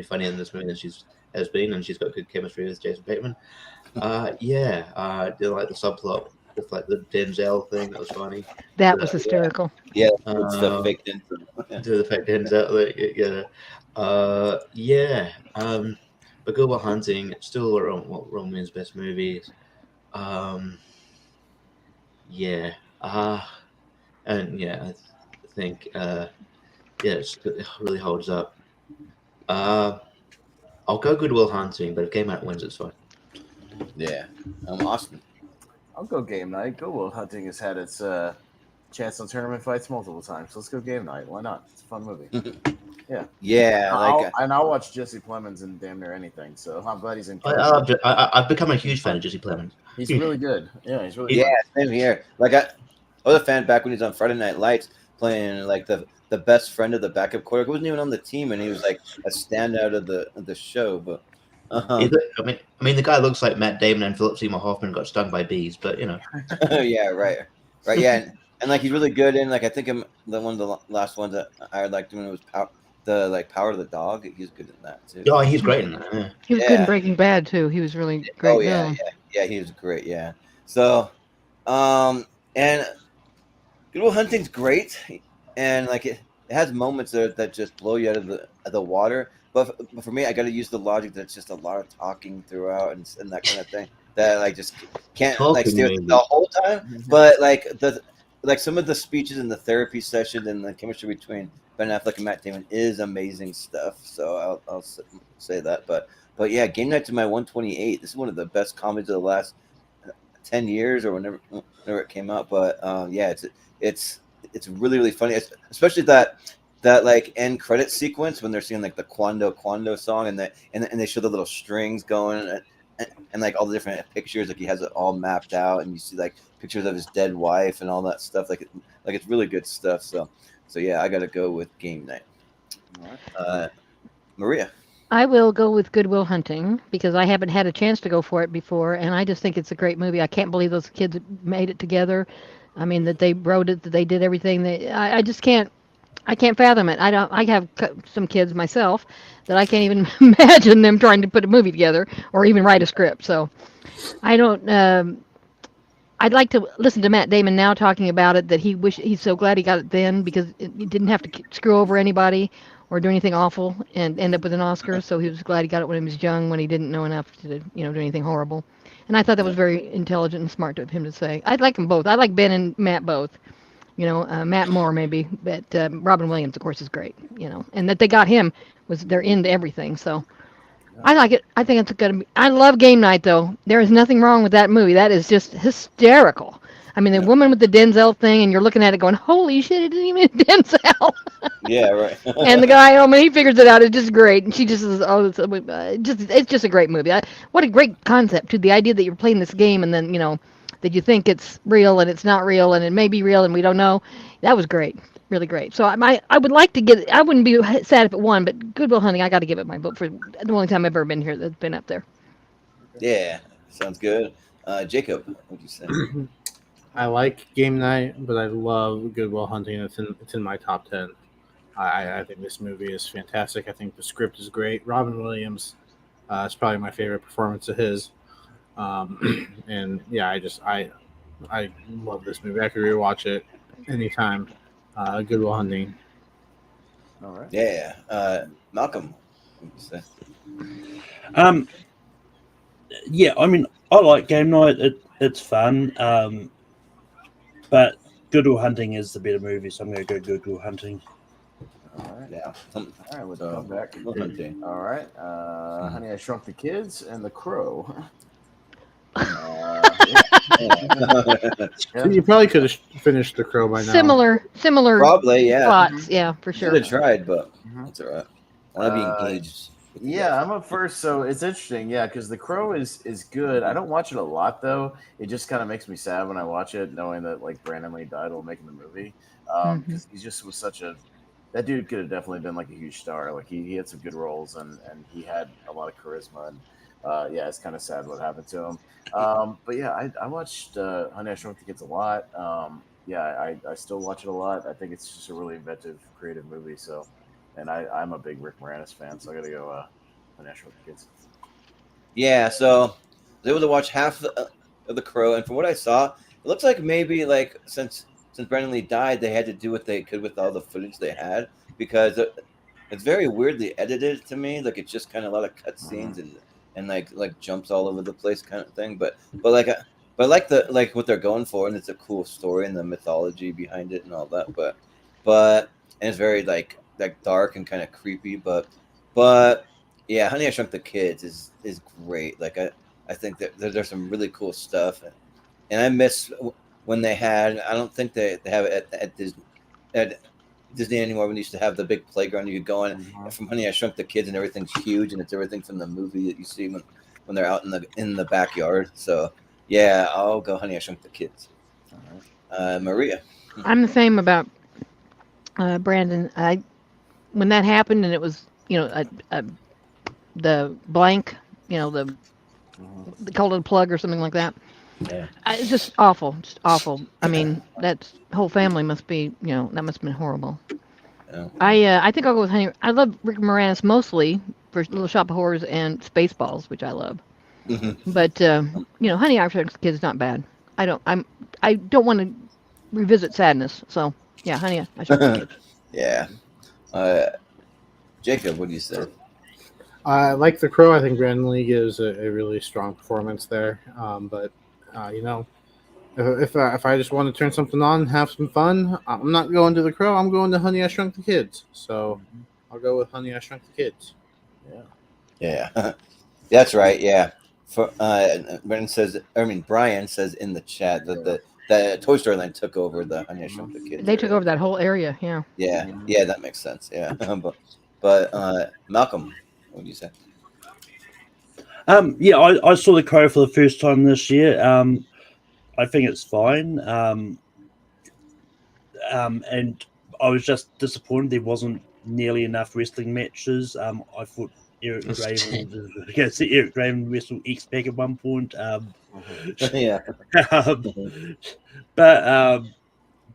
funny in this movie than she has been, and she's got good chemistry with Jason Bateman. I did like the subplot with like the Denzel thing. That was funny. That was hysterical. Yeah, it's the fake Denzel. To the fake Denzel. But Good Will Hunting still Roman's best movies. I think it really holds up. I'll go Good Will Hunting, but if Game Night wins, it's fine. Yeah, Austin. I'll go Game Night. Good Will Hunting has had its chance on tournament fights multiple times. So let's go Game Night. Why not? It's a fun movie. Yeah. I'll watch Jesse Plemons in damn near anything. So I'm glad he's in. I've become a huge fan of Jesse Plemons. He's really good. Yeah, he's really good. Yeah, same here. Like I was a fan back when he was on Friday Night Lights playing like the best friend of the backup quarterback. He wasn't even on the team, and he was like a standout of the show. But Uh-huh. I mean, the guy looks like Matt Damon and Philip Seymour Hoffman got stung by bees, but you know. Yeah, right. Yeah, and like he's really good in like I think the one of the last ones that I liked when it was Power of the Dog. He's good in that too. Oh, he's great in that. Yeah. He was good in Yeah. Breaking Bad too. He was really great. Oh yeah, yeah, he was great. Yeah. So, and Good Will Hunting's great, and like it has moments that just blow you out of the water. But for me, I got to use the logic that it's just a lot of talking throughout and that kind of thing that like just can't like Talking stay with maybe. the whole time. But like some of the speeches in the therapy session and the chemistry between Ben Affleck and Matt Damon is amazing stuff. So I'll say that. But yeah, Game Night's my 128. This is one of the best comedies of the last 10 years or whenever it came out. But yeah, it's really really funny, especially that like end credit sequence when they're singing like the Quando song and they show the little strings going and like all the different pictures, like he has it all mapped out and you see like pictures of his dead wife and all that stuff. Like it's really good stuff. So yeah, I gotta go with Game Night. Maria. I will go with Good Will Hunting because I haven't had a chance to go for it before, and I just think it's a great movie. I can't believe those kids made it together. I mean, that they wrote it, that they did everything. I just can't. I can't fathom it. I don't. I have some kids myself that I can't even imagine them trying to put a movie together or even write a script. So, I don't. I'd like to listen to Matt Damon now talking about it. That he's so glad he got it then because he didn't have to screw over anybody or do anything awful and end up with an Oscar. So he was glad he got it when he was young, when he didn't know enough to do anything horrible. And I thought that was very intelligent and smart of him to say. I like them both. I like Ben and Matt both. Matt more maybe, but Robin Williams, of course, is great. And that they got him was they're into everything. So I like it. I think it's good. I love Game Night though. There is nothing wrong with that movie. That is just hysterical. I mean, the woman with the Denzel thing, and you're looking at it going, "Holy shit! It didn't even Denzel." Yeah, right. And the guy, when he figures it out, it's just great. And she just is, it's just a great movie. What a great concept too. The idea that you're playing this game and then that you think it's real and it's not real and it may be real and we don't know. That was great, really great. So I would like to get. I wouldn't be sad if it won, but Good Will Hunting, I got to give it my vote for the only time I've ever been here that's been up there. Yeah, sounds good. Jacob, what do you say? I like Game Night, but I love Good Will Hunting. It's in my top 10. I think this movie is fantastic. I think the script is great. Robin Williams is probably my favorite performance of his. And yeah, I love this movie. I could rewatch it anytime. Good Will Hunting. All right. Yeah. Malcolm, what do you say? Yeah, I mean, I like Game Night. It's fun. But Good Will Hunting is the better movie, so I'm going to go Good Will Hunting. All right. Yeah. All right, let's come back. Good Will Hunting. All right. Honey, I Shrunk the Kids and The Crow. You probably could have finished The Crow by now. Similar. Probably, yeah. Plots, yeah, for sure. Should have tried, but that's all right. I want to be engaged. Yeah, I'm up first, so it's interesting. Yeah, because The Crow is good. I don't watch it a lot though. It just kind of makes me sad when I watch it, knowing that like Brandon Lee died while making the movie. Because he just was that dude could have definitely been like a huge star. Like he had some good roles and he had a lot of charisma. And yeah, it's kind of sad what happened to him. But yeah, I watched Honey, I Shrunk the Kids a lot. Yeah, I still watch it a lot. I think it's just a really inventive, creative movie. So. And I'm a big Rick Moranis fan, so I got to go Honey, I Shrunk the Kids. Yeah, so I was able to watch half of The Crow, and from what I saw, it looks like maybe like since Brandon Lee died, they had to do what they could with all the footage they had because it's very weirdly edited to me. Like it's just kind of a lot of cutscenes and like jumps all over the place kind of thing. But I like what they're going for, and it's a cool story and the mythology behind it and all that. But and it's very like dark and kind of creepy, but yeah, Honey, I Shrunk the Kids is great. Like I think that there's some really cool stuff, and I miss when they had. I don't think they have it at Disney anymore. When they used to have the big playground you could go in from Honey, I Shrunk the Kids, and everything's huge, and it's everything from the movie that you see when they're out in the backyard. So yeah, I'll go Honey, I Shrunk the Kids. Maria, I'm the same about Brandon. When that happened and it was the blank they called it a plug or something like that. Yeah. It's just awful, just awful. I mean, that whole family must be, that must have been horrible. Yeah. I think I'll go with Honey. I love Rick Moranis mostly for Little Shop of Horrors and Spaceballs, which I love. Mm-hmm. But Honey, I Shrunk the Kids is not bad. I don't want to revisit sadness. So yeah, Honey, I Shrunk the Kids. Yeah. Jacob, what do you say? Like The Crow, I think Brandon Lee gives a really strong performance there. But if I just want to turn something on and have some fun, I'm not going to The Crow. I'm going to Honey, I Shrunk the Kids. So I'll go with Honey, I Shrunk the Kids. Yeah. That's right. Yeah. For Brian says in the chat that the Toy Story Land took over the Honey, I Shrunk the Kids. They took over that whole area. Yeah. Yeah, that makes sense. Yeah, but Malcolm, what do you say? Yeah, I saw The Crow for the first time this year. I think it's fine. And I was just disappointed there wasn't nearly enough wrestling matches. I thought Eric Draven wrestled X-Pac at one point. Yeah. But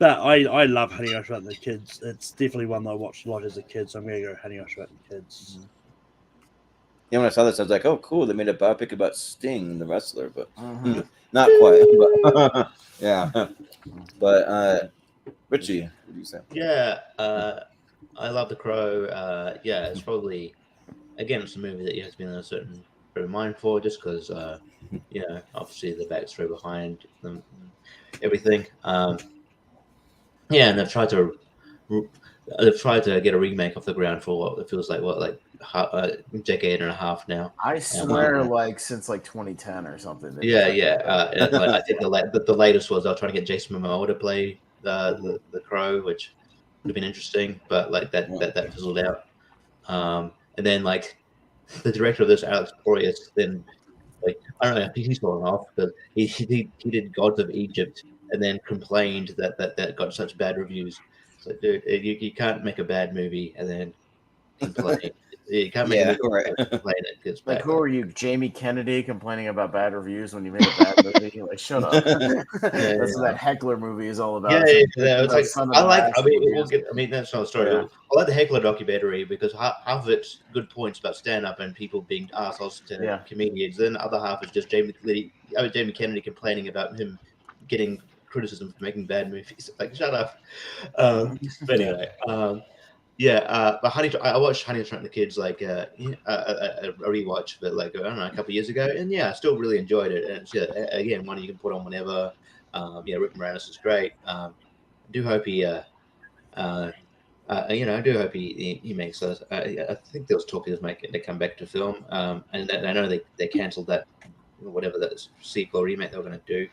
I love Honey, I Shrunk the Kids. It's definitely one that I watched a lot as a kid, so I'm going to go Honey, I Shrunk the Kids. Yeah, when I saw this, I was like, "Oh, cool! They made a biopic about Sting, the wrestler," but not quite. But, yeah, but Richie, what do you say? Yeah, I love The Crow. Yeah, it's probably again it's a movie that you have to be in a certain frame of mind for, just because obviously the backstory behind them, everything. Yeah, and they've tried to get a remake off the ground for what it feels like a decade and a half now. I swear, since 2010 or something. Yeah. I think the latest was they're trying to get Jason Momoa to play the Crow, which would have been interesting, but that fizzled out. And then the director of this, Alex Proyas, then I don't know, I think he's fallen off, but he did Gods of Egypt and then complained that got such bad reviews. It's like, dude, you can't make a bad movie and then complain. You can't make a movie and complain it gets bad. Who are you, Jamie Kennedy, complaining about bad reviews when you made a bad movie? Shut up. That's what that Heckler movie is all about. It's that's not a story. Yeah. I like the Heckler documentary because half of it's good points about stand-up and people being assholes to comedians. Then the other half is just Jamie Kennedy complaining about him getting criticism for making bad movies. Shut up. But anyway, but I watched Honey, I Shrunk the Kids a rewatch, but I don't know, a couple of years ago, and I still really enjoyed it. And it's again one you can put on whenever. Rick Moranis is great. I do hope he he makes us. I think there was talk he was making to come back to film, and I know they cancelled that whatever that sequel or remake they were going to do.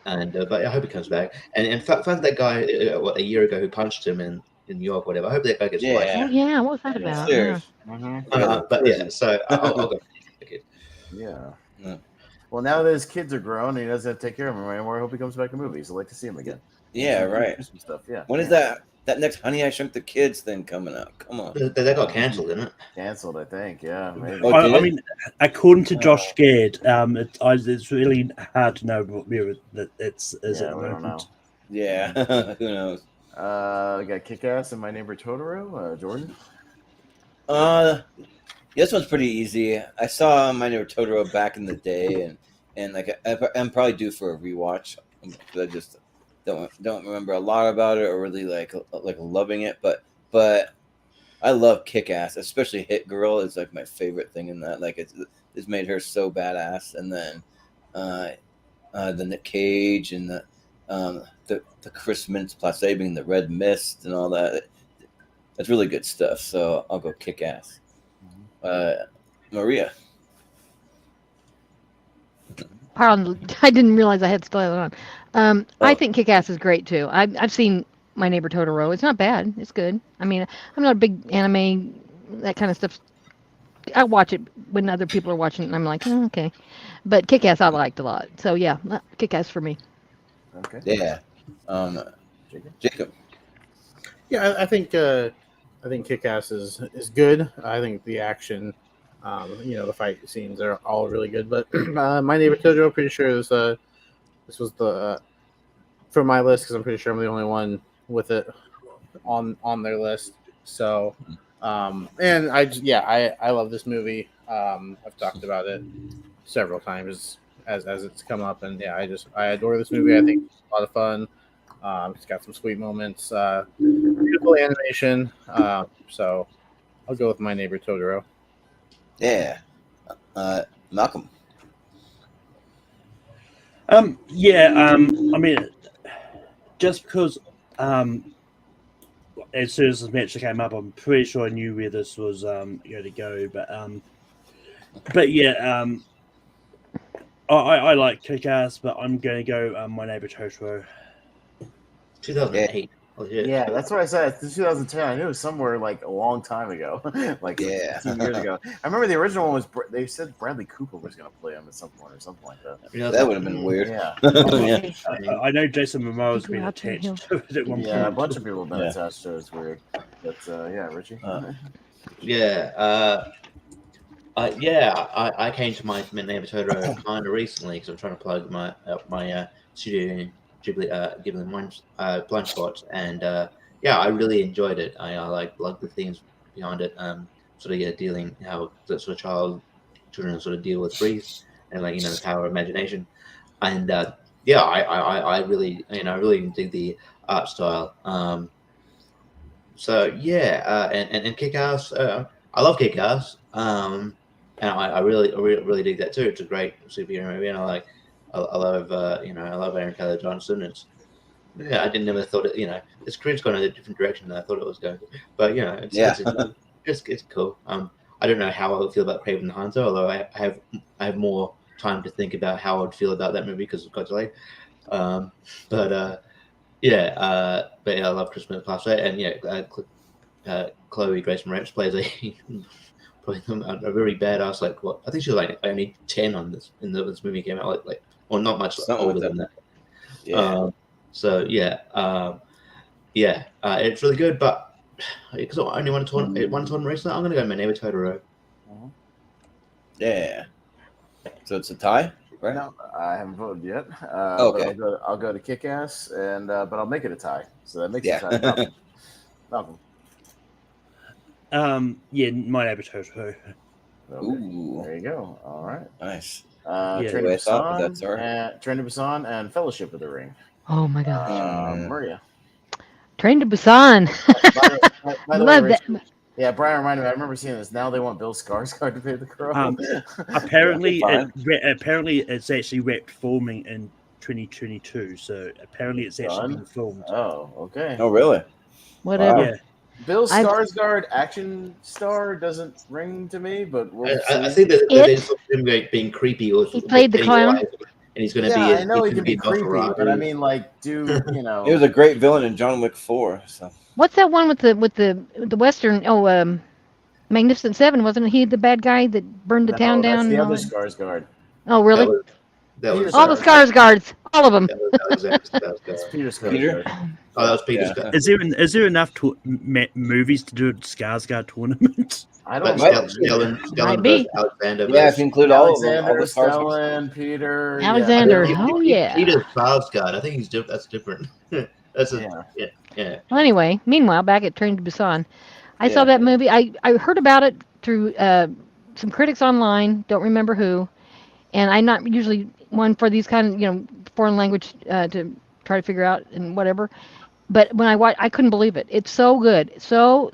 But I hope he comes back. And in fact, that guy a year ago who punched him in New York, whatever. I hope that guy gets fired. Oh yeah, what was that about? Yeah. So I'll go. Yeah. Well, now that his kids are grown, and he doesn't have to take care of them anymore. I hope he comes back in movies. I'd like to see him again. Yeah, right. Some stuff. Yeah. When is that next Honey, I Shrunk the Kids thing coming out? Come on. That got canceled, didn't it? Canceled, I think. Yeah, maybe. I mean, according to Josh Gad, it's really hard to know where it is at the we don't know. moment. Yeah, who knows? I got Kick-Ass and My Neighbor Totoro. Jordan? This one's pretty easy. I saw My Neighbor Totoro back in the day, and I'm probably due for a rewatch. I just don't remember a lot about it or really like loving it, but I love Kick-Ass, especially Hit Girl is my favorite thing in that. It's made her so badass, and then the Nick Cage and the Chris Mintz-Plasse being the Red Mist and all that. That's really good stuff. So I'll go Kick-Ass. Maria. Pardon, I didn't realize I had still had it on. I think Kick-Ass is great too. I've seen My Neighbor Totoro. It's not bad. It's good. I mean, I'm not a big anime, that kind of stuff. I watch it when other people are watching it, and I'm like, okay. But Kick-Ass I liked a lot. So yeah, Kick-Ass for me. Okay. Yeah. Jacob. Yeah, I think Kick-Ass is good. I think the action The fight scenes are all really good. But My Neighbor Totoro, pretty sure this was the for my list because I'm pretty sure I'm the only one with it on their list. So, and I love this movie. I've talked about it several times as it's come up, and I adore this movie. I think it's a lot of fun. It's got some sweet moments, beautiful animation. So I'll go with My Neighbor Totoro. Yeah. Malcolm. I mean, just because as soon as this match came up, I'm pretty sure I knew where this was going to go. But yeah, I like Kick-Ass, but I'm going to go My Neighbor Totoro. 2008. Oh, Yeah, that's what I said. It's 2010. I knew it was somewhere like a long time ago, like 15 years ago. I remember the original one was they said Bradley Cooper was going to play him at some point or something like that. That would have been weird. Yeah, Yeah. I know Jason Momoa's been Go out to the attached to it at one yeah, a point. bunch of people have been Yeah. attached to it. It's weird, but yeah, Richie. I came to my Neighbor Totoro kind of recently because I'm trying to plug my Studio Ghibli blind spots, and I really enjoyed it. I like the themes behind it. Dealing how the sort of children sort of deal with grief and the power of imagination, and I really dig the art style. And Kick-Ass. I love Kick-Ass. And I really dig that too. It's a great superhero movie, and I love Aaron Taylor Johnson. I never thought it. His career's gone in a different direction than I thought it was going. But it's cool. I don't know how I would feel about Craven the Hunter, although I have more time to think about how I would feel about that movie because it got delayed. I love Christmas Past, and Chloe Grace Moretz plays a very badass. I think she was only 10 on this this movie came out not much older than that. Yeah. It's really good, but because I only won a tournament recently, I'm going to go My Neighbor Totoro. Yeah. So it's a tie, right? No, I haven't voted yet. Okay. But I'll go to Kick-Ass, and but I'll make it a tie. So that makes it a tie. Malcolm. My Neighbor Totoro. Okay. Ooh. There you go. All right. Nice. Train to I thought, but Busan, that's all right. Train to Busan, and Fellowship of the Ring. Oh my gosh. Maria. Train to Busan. By the way, Love Rich, that. yeah, Brian reminded me. I remember seeing this. Now they want Bill Skarsgård to play the crow. Apparently, fine. apparently it's actually wrapped filming in 2022. So apparently it's actually been filmed. Oh, okay. Oh, really? Whatever. Yeah. Bill I've- Skarsgård, action star, doesn't ring to me, but we'll I see. think that there's him being creepy, or He played the clown. and he's going to Yeah, be. I know he he's can gonna be creepy, Nosferatu. but I mean, He was a great villain in John Wick 4. So What's that one with the Western? Oh, Magnificent Seven, wasn't he the bad guy that burned the town That's down? the and all other that? Skarsgård. Oh, really? That was All the Skarsgårds, all of them. It's Peter Skarsgård. Oh, that was Peter. Yeah. Is there enough movies to do a Skarsgård tournament? I But don't know. Stellan Might be. versus Alexander. yeah, if you include all of them, all Alexander, the stars. Stellan, Peter. Alexander. Yeah. Oh, yeah. Peter Sarsgaard. I think he's that's different. That's yeah. Well, anyway, meanwhile, back at Train to Busan, I saw Yeah. that movie. I heard about it through some critics online. Don't remember who. And I'm not usually one for these kind of foreign language to try to figure out and whatever. But when I watched, I couldn't believe it. It's so good, so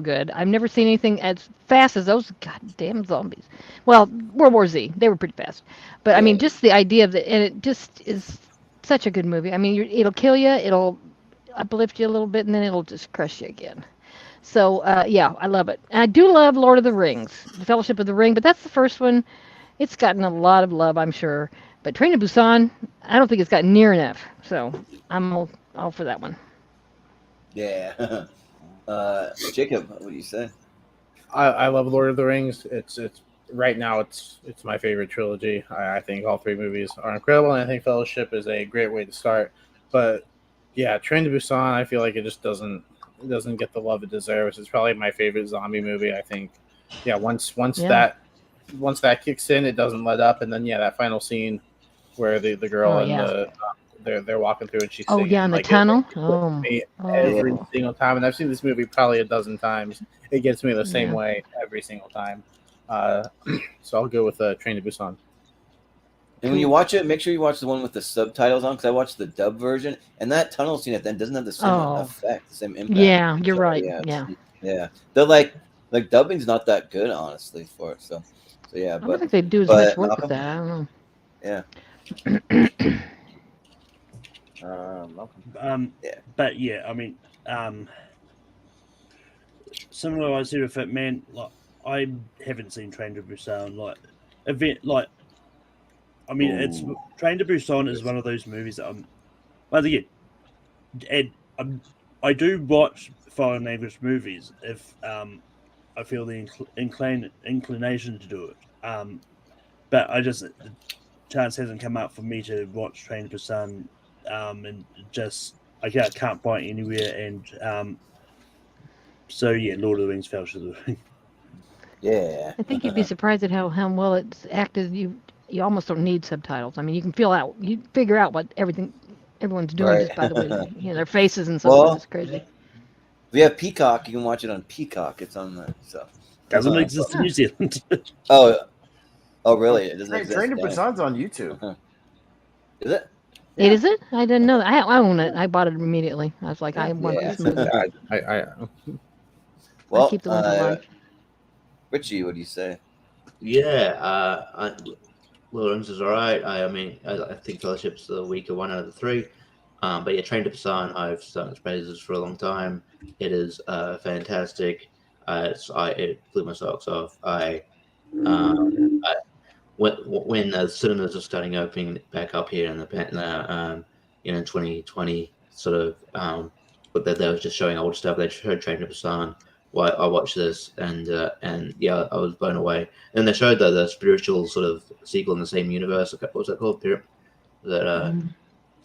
good. I've never seen anything as fast as those goddamn zombies. Well, World War Z, they were pretty fast. But I mean, just the idea of it, and it just is such a good movie. I mean, it'll kill you, it'll uplift you a little bit, and then it'll just crush you again. So I love it. And I do love Lord of the Rings, The Fellowship of the Ring, but that's the first one. It's gotten a lot of love, I'm sure. But Train to Busan, I don't think it's gotten near enough. So I'm all for that one. Yeah. Jacob, what do you say? I love Lord of the Rings. It's right now it's my favorite trilogy. I think all three movies are incredible, and I think Fellowship is a great way to start. But yeah, Train to Busan, I feel like it just doesn't get the love it deserves. It's probably my favorite zombie movie. I think yeah, once Yeah. that kicks in, it doesn't let up, and then that final scene where the girl Oh, and yeah. they're walking through and she's Oh, singing. yeah, in the Like tunnel. it gets me every Oh. single time, and I've seen this movie probably a dozen times. It gets me the same Yeah. way every single time. So I'll go with Train to Busan. And when you watch it, make sure you watch the one with the subtitles on, because I watched the dub version, and that tunnel scene at the end doesn't have the same Oh. effect, the same impact. Yeah, you're So, right. yeah, Yeah. yeah. They're like dubbing's not that good, honestly, for it. So yeah, I don't but think they do as much work Malcolm, with that. I don't know. yeah, Malcolm. Yeah. But yeah, I mean, similar I see with it, man. Like, I haven't seen Train to Busan. I mean, it's Ooh. Train to Busan is one of those movies that once again, and I do watch foreign language movies if I feel the inclination to do it. But the chance hasn't come up for me to watch Train to Busan, and just I can't find it anywhere, and so yeah, Lord of the Rings fell to the ring. yeah. I think you'd be surprised at how well it's acted. You almost don't need subtitles. I mean, you can figure out what everyone's doing Right. just by the way their faces and so on. Well, It's crazy. if you have Peacock, you can watch it on Peacock. It's on there. So Doesn't exist in New Zealand. oh, really? It doesn't exist. Train to Dang. Busan's on YouTube. Is it? It is it? I didn't know that. I own it. I bought it immediately. I was like, I want Yeah. this movie. I Well, keep the ones I like. Richie, what do you say? Yeah, Lord of the Rings is all right. I mean, I think Fellowship's the weaker one out of the three. But yeah, Train to Busan, I've sung its praises for a long time. It is fantastic. It blew my socks off. When the cinemas are starting opening back up here in the 2020 sort of, but they were just showing old stuff. They showed Train to Busan. Well, I watched this and yeah, I was blown away. And they showed the spiritual sort of sequel in the same universe. What was that called?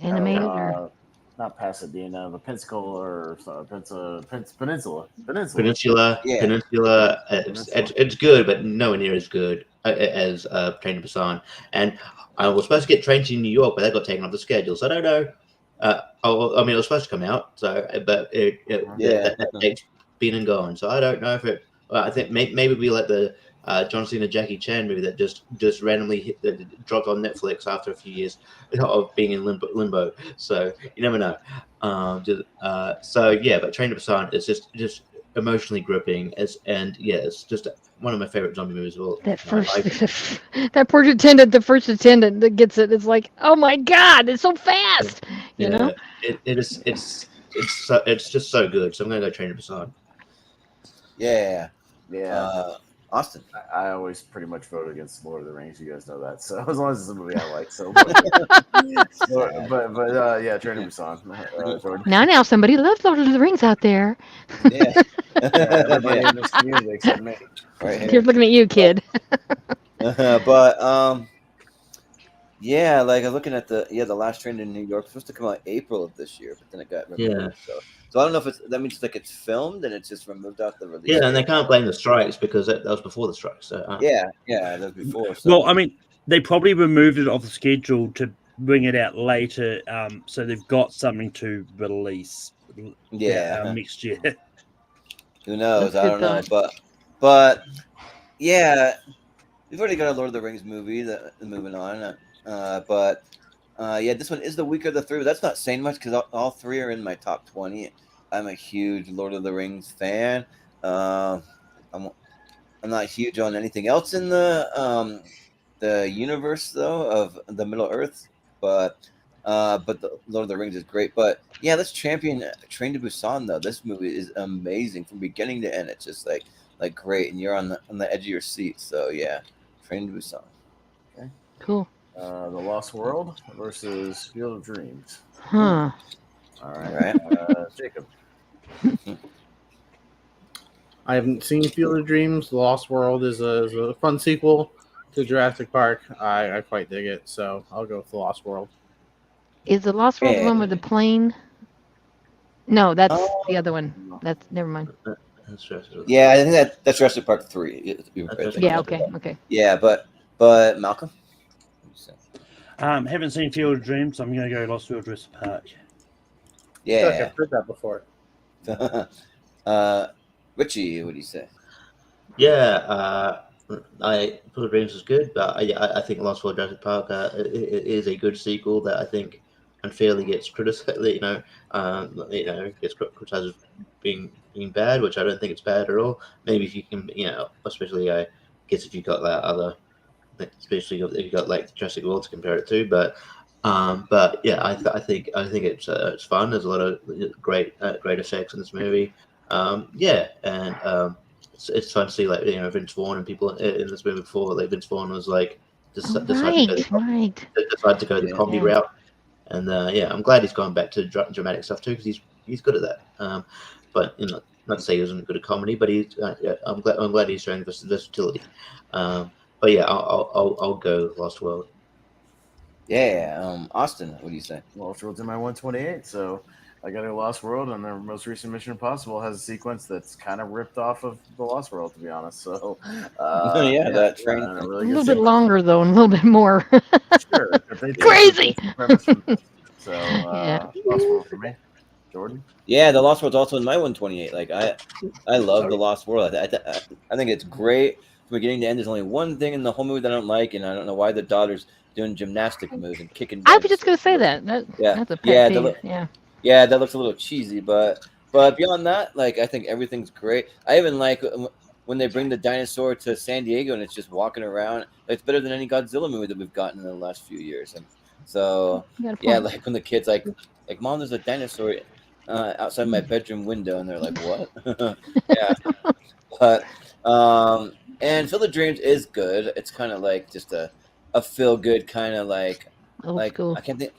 Animated or Not Pasadena, but Pensacola or Peninsula. Peninsula. Yeah. Peninsula. It's good, but nowhere near as good as Train to Busan. And I was supposed to get Train to New York, but that got taken off the schedule. So I don't know. I mean, it was supposed to come out, but that date's been and gone. So I don't know if it. I think maybe we let the John Cena Jackie Chan movie that just randomly dropped on Netflix after a few years of being in limbo. So you never know. So yeah, but Train to Busan is just emotionally gripping. It's just one of my favorite zombie movies of all. that that the first attendant that gets it. It's like, oh my god, it's so fast. You know. It's just so good. So I'm gonna go Train to Busan. Yeah. Yeah. Austin. I always pretty much vote against Lord of the Rings. You guys know that. So as long as it's a movie I like, so. But yeah, Train to Busan. Jordan. Now, somebody loves Lord of the Rings out there. Yeah. Everybody in this community except me. Right They're looking at you, kid. But yeah, like I'm looking at the last Train to New York. It's supposed to come out April of this year, but then it got removed. Yeah. So I don't know if that means like it's filmed and it's just removed out the release. Yeah, and they can't blame the strikes because that was before the strikes. So, yeah, that was before. So. Well, I mean, they probably removed it off the schedule to bring it out later, so they've got something to release. Next year. Who knows? That's I don't good know, but yeah, we've already got a Lord of the Rings movie that moving on. But this one is the weaker of the three. But that's not saying much because all three are in my top 20. I'm a huge Lord of the Rings fan. I'm not huge on anything else in the universe though of the Middle Earth, but the Lord of the Rings is great. But yeah, let's champion Train to Busan though. This movie is amazing from beginning to end. It's just like great, and you're on the edge of your seat. So yeah, Train to Busan. Okay. Cool. The Lost World versus Field of Dreams. Huh. All right. Jacob. I haven't seen Field of Dreams. The Lost World is a fun sequel to Jurassic Park. I quite dig it, so I'll go with The Lost World. Is the Lost World the one with the plane? No, that's the other one. That's never mind. Yeah, I think that's Jurassic Park 3. Yeah. Okay. Yeah, but Malcolm. Haven't seen Field of Dreams, so I'm going to go Lost World Jurassic Park. I feel like Yeah. I've heard that before. Richie, what do you say? Yeah, Field of Dreams was good, but I think Lost World Jurassic Park is a good sequel that I think unfairly gets criticized. Gets criticized as being bad, which I don't think it's bad at all. Maybe if you can, especially I guess if you got that other, especially if you got like Jurassic World to compare it to, but yeah, I think it's fun. There's a lot of great effects in this movie. Yeah, and it's fun to see Vince Vaughn and people in this movie before. Like Vince Vaughn was like decided to go the comedy route, and yeah, I'm glad he's gone back to dramatic stuff too because he's good at that. But not to say he wasn't good at comedy, but I'm glad he's showing versatility. But yeah, I'll go Lost World. Yeah, Austin, what do you say? Lost World's in my 128, so I got a Lost World, and their most recent Mission Impossible has a sequence that's kind of ripped off of the Lost World, to be honest. So, that train. A little bit longer though, and a little bit more. Sure, but they Crazy. So, Lost World for me. Jordan? Yeah, the Lost World's also in my 128. Like I love the Lost World. I think it's great from beginning to end. There's only one thing in the whole movie that I don't like, and I don't know why the daughter's doing gymnastic moves and kicking. I was just gonna say that. That's a pet peeve. Yeah, that looks a little cheesy, but beyond that, like I think everything's great. I even like when they bring the dinosaur to San Diego and it's just walking around. It's better than any Godzilla movie that we've gotten in the last few years. And so yeah, like when the kids like Mom, there's a dinosaur outside my bedroom window, and they're like, what? Yeah, but and Field of Dreams is good. It's kind of like just a feel good kind of like school. I can't think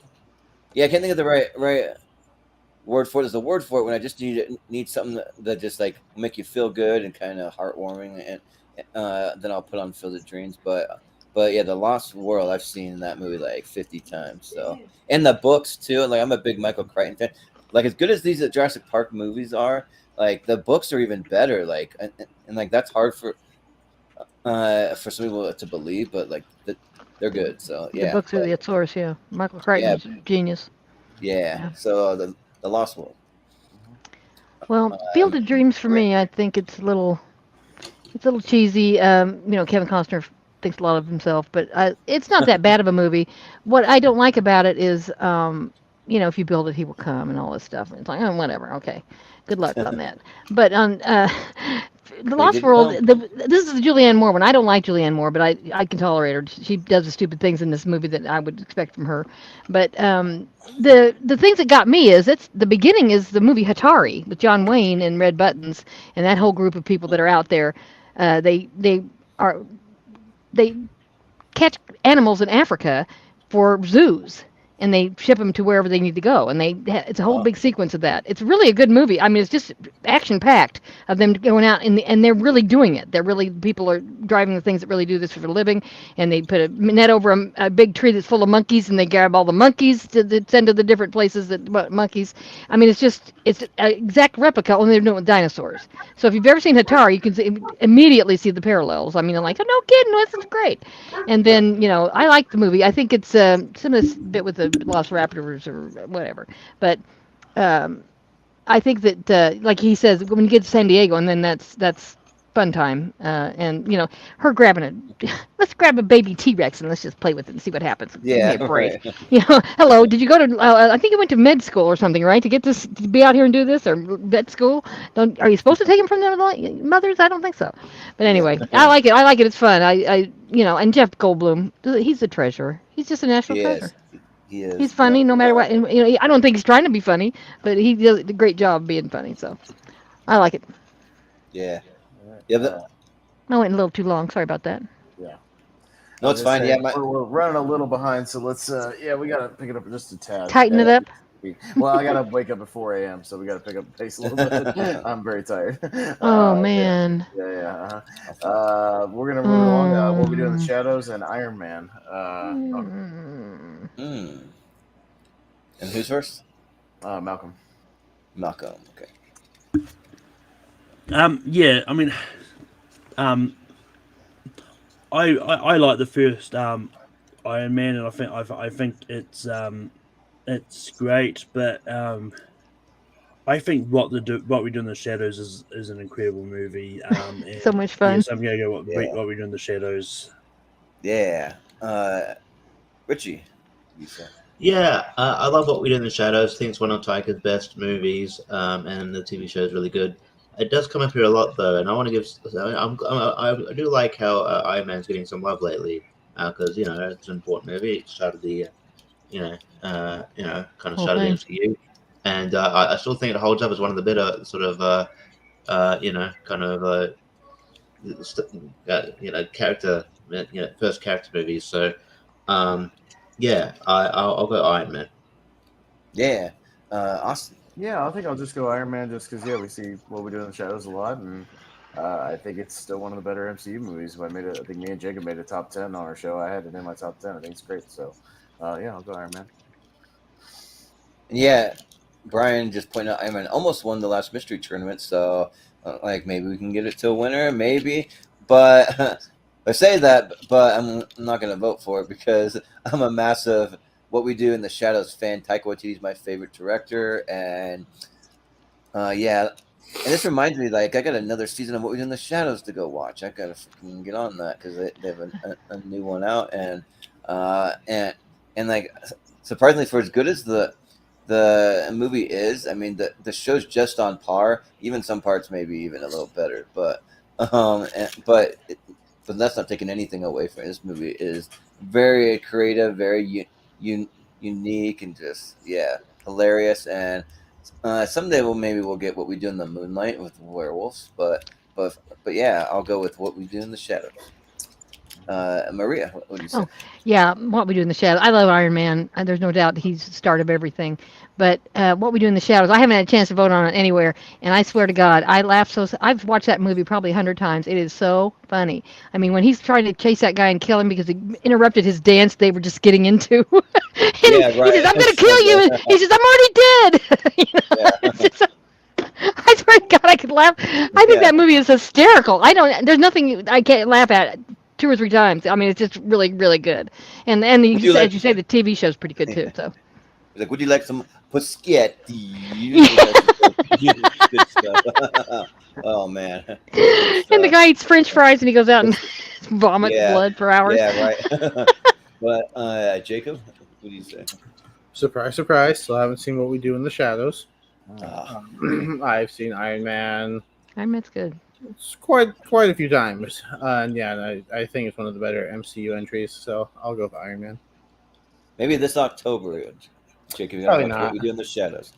of the right word for it. There's a word for it when I just need something that just like make you feel good and kind of heartwarming, and then I'll put on Field of Dreams. But yeah, The Lost World, I've seen that movie like 50 times. So, and the books too. Like I'm a big Michael Crichton fan. Like as good as these Jurassic Park movies are, like the books are even better. Like and like that's hard for some people to believe, but like they're good. So yeah, the books are the source. Yeah, Michael Crichton's genius. Yeah. So the Lost World. Well, Field of Dreams for me, I think it's a little cheesy. Kevin Costner thinks a lot of himself, but it's not that bad of a movie. What I don't like about it is, if you build it, he will come and all this stuff. And it's like, oh, whatever, okay, good luck on that. But on The Lost World, this is the Julianne Moore one. I don't like Julianne Moore, but I can tolerate her. She does the stupid things in this movie that I would expect from her. But the things that got me is the beginning is the movie Hatari with John Wayne and Red Buttons and that whole group of people that are out there. They catch animals in Africa for zoos. And they ship them to wherever they need to go, and it's a whole big sequence of that. It's really a good movie. I mean, it's just action packed of them going out and they're really doing it. People are driving the things that really do this for a living, and they put a net over a big tree that's full of monkeys, and they grab all the monkeys to send to the different places monkeys. I mean, it's an exact replica, only they're doing it with dinosaurs. So if you've ever seen Hatari, you can immediately see the parallels. I mean, I'm like, oh, no kidding, this is great. And then I like the movie. I think it's some of this bit with the Lost Raptors or whatever, but I think that like he says, when you get to San Diego, and then that's fun time, and her let's grab a baby T-Rex and let's just play with it and see what happens. Yeah, give me a break. Hello, did you go to I think you went to med school or something, right, to get this, to be out here and do this, or vet school? Are you supposed to take them from their mothers? I don't think so, but anyway, I like it. It's fun. I and Jeff Goldblum, he's a treasure. He's just a national treasure. He is. He's funny no matter what. And, I don't think he's trying to be funny, but he does a great job being funny. So I like it. Yeah. Yeah. I went a little too long. Sorry about that. Yeah. No, it's fine. Yeah, we're running a little behind, so let's. We gotta pick it up just a tad. Tighten it up. Well, I gotta wake up at 4 a.m., so we gotta pick up the pace a little bit. I'm very tired. Oh man. Yeah. We're gonna move along. What we do in the shadows and Iron Man. And who's first? Malcolm. Okay. Yeah, I mean, I like the first Iron Man, and I think it's great, but I think what we do in the shadows is an incredible movie. So And much fun. yes, I'm gonna go Yeah. what we do in the shadows. Yeah. Richie, you said. Yeah, I love What We Do in the Shadows. I think it's one of Taika's best movies, and the TV show is really good. It does come up here a lot though, and I want to give. I do like how Iron Man's getting some love lately, because it's an important movie. It started the kind of Whole started the thing. MCU, and I still think it holds up as one of the better sort of kind of character first character movies. So yeah, I'll go Iron Man. Yeah. Austin. Yeah, I think I'll just go Iron Man just because, we see What We Do in the Shadows a lot, and I think it's still one of the better MCU movies. I think me and Jacob made a top 10 on our show. I had it in my top 10. I think it's great. So, I'll go Iron Man. Yeah. Brian just pointed out Iron Man almost won the last mystery tournament, so maybe we can get it to a winner, maybe. But I say that, but I'm not going to vote for it because I'm a massive What We Do in the Shadows fan. Taika Waititi's my favorite director, and and this reminds me, I got another season of What We Do in the Shadows to go watch. I gotta freaking get on that because they have a new one out, and surprisingly, for as good as the movie is, I mean the show's just on par. Even some parts maybe even a little better, but that's not taking anything away from it. This movie is very creative, very unique, and just hilarious. And someday we'll get What We Do in the Moonlight with werewolves, but yeah, I'll go with What We Do in the Shadows. Maria, what do you say? Oh, yeah, What We Do in the Shadows. I love Iron Man. There's no doubt he's the start of everything. But What We Do in the Shadows, I haven't had a chance to vote on it anywhere. And I swear to God, I laughed I've watched that movie probably 100 times. It is so funny. I mean, when he's trying to chase that guy and kill him because he interrupted his dance they were just getting into. And Yeah, right. He says, I'm going to kill you. And he says, I'm already dead. It's just so, I swear to God, I could laugh. I think that movie is hysterical. There's nothing I can't laugh at 2 or 3 times. I mean, it's just really, really good. And Would you as you say, the TV show's pretty good too. So. He's would you like some Paschetti? Good stuff. Oh man. And the guy eats French fries and he goes out and vomits blood for hours. Yeah, right. But Jacob, what do you say? Surprise, surprise. Still haven't seen What We Do in the Shadows. I've seen Iron Man. Iron Man's good. It's quite a few times. And I think it's one of the better MCU entries. So I'll go with Iron Man. Maybe this October, Jacob. Probably not. What We Do in the Shadows.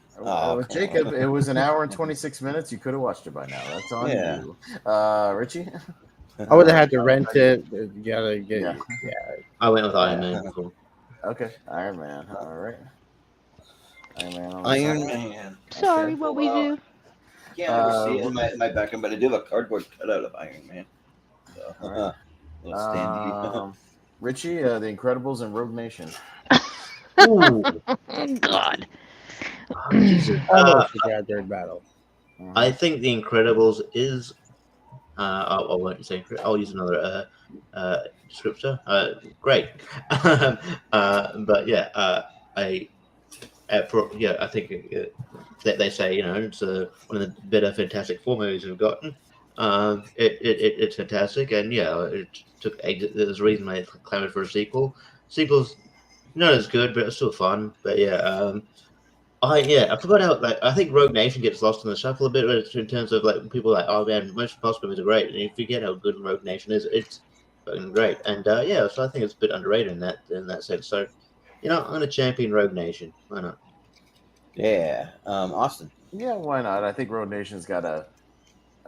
Jacob, it was an hour and 26 minutes. You could have watched it by now. That's on you. Richie? I would have had to rent it. You gotta get. I went with Iron Man. Cool. Okay, Iron Man. All right. Iron Man. Sorry, What We Do. Can't ever see it in my background, but I do have a cardboard cutout of Iron Man. So, little standee. Richie, The Incredibles and Rogue Nation. Ooh. God. Oh, Jesus. Third battle. I think The Incredibles is. I won't say. I'll use another descriptor. Great. But yeah, I think that they say it's one of the better Fantastic Four movies we've gotten. It's fantastic, and it took ages. There's a reason they clamored for a sequel. Sequels not as good, but it's still fun. But I forgot how I think Rogue Nation gets lost in the shuffle a bit in terms of people oh man, most Impossible movies are great, and you forget how good Rogue Nation is. It's fucking great, and so I think it's a bit underrated in that sense. So I'm gonna champion Rogue Nation. Why not? Yeah, Austin. Yeah, why not? I think Rogue Nation's got a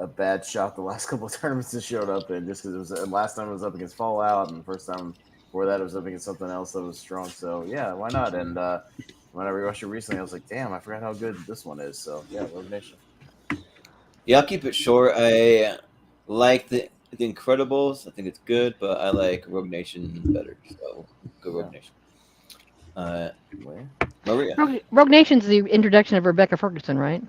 bad shot the last couple of tournaments it showed up in, just because it was last time it was up against Fallout, and the first time before that it was up against something else that was strong. So yeah, why not? And when I rewatched it recently, I was like, damn, I forgot how good this one is. So yeah, Rogue Nation. Yeah, I'll keep it short. I like the Incredibles. I think it's good, but I like Rogue Nation better. So go Rogue Nation. Maria. Rogue Nation's the introduction of Rebecca Ferguson, right?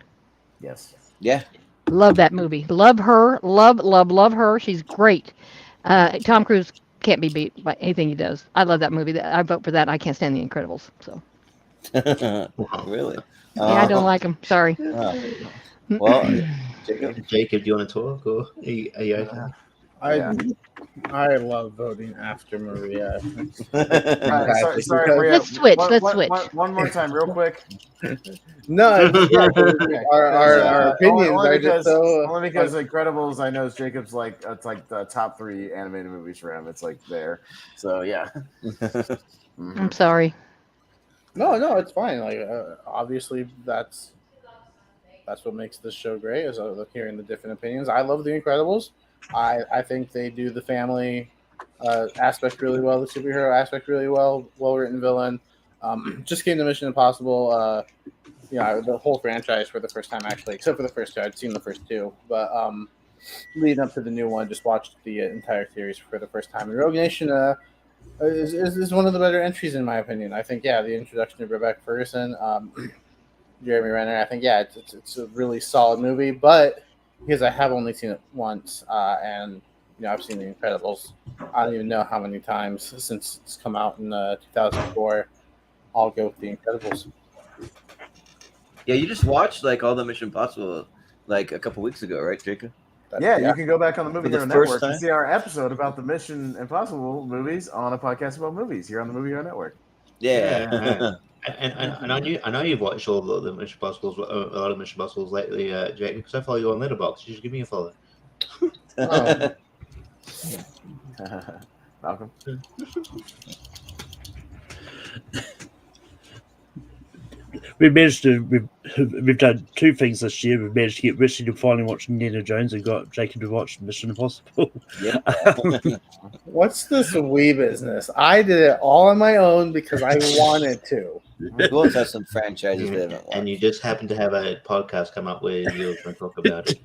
Yes. Yeah. Love that movie. Love her. Love her. She's great. Tom Cruise can't be beat by anything he does. I love that movie. I vote for that. I can't stand The Incredibles. So Really? yeah, I don't like him. Sorry. Well, Jacob. Jacob, do you want to talk, or are you okay? I love voting after Maria. Sorry, Maria. Let's switch. Let's switch. One more time, real quick. No, our opinions only are because, just so. only because Incredibles, I know Jacob's like it's like the top 3 animated movies for him. It's like there. So yeah. I'm sorry. No, it's fine. Like, obviously, that's what makes this show great. Is hearing the different opinions. I love The Incredibles. I think they do the family aspect really well, the superhero aspect really well. Well written villain. Just came to Mission Impossible. The whole franchise for the first time, actually, except for the first 2. I'd seen the first 2, but leading up to the new one, just watched the entire series for the first time. And Rogue Nation is one of the better entries, in my opinion. I think, the introduction of Rebecca Ferguson, Jeremy Renner, I think, it's a really solid movie, but because I have only seen it once, and I've seen The Incredibles, I don't even know how many times since it's come out in 2004. I'll go with The Incredibles. Yeah, you just watched like all the Mission Impossible like a couple weeks ago, right, Jacob? Yeah, you can go back on the Movie For the Hero first Network and time? see our episode about the Mission Impossible movies on a podcast about movies here on the Movie Hero Network. Yeah. And I know you've watched all of the Mission Impossibles, a lot of Mission Impossibles lately, Jake, because I follow you on Letterboxd. You should give me a follow. Malcolm. We've done 2 things this year. We've managed to get Richie to finally watch Indiana Jones and got Jacob to watch Mission Impossible. Yeah. What's this wee business? I did it all on my own because I wanted to. We both have some franchises we haven't watched. And you just happen to have a podcast come up where you're going to talk about it.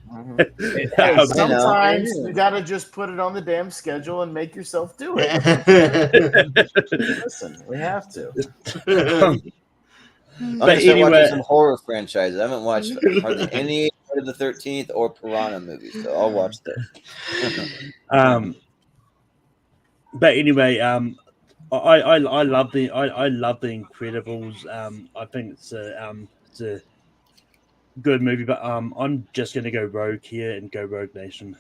Hey, sometimes you gotta just put it on the damn schedule and make yourself do it. Listen, we have to. I'm But gonna start anyway- watching some horror franchises. I haven't watched hardly any of the 13th or Piranha movies, so I'll watch those. But anyway, I love the Incredibles. I think it's a good movie, but I'm just gonna go Rogue here and go Rogue Nation.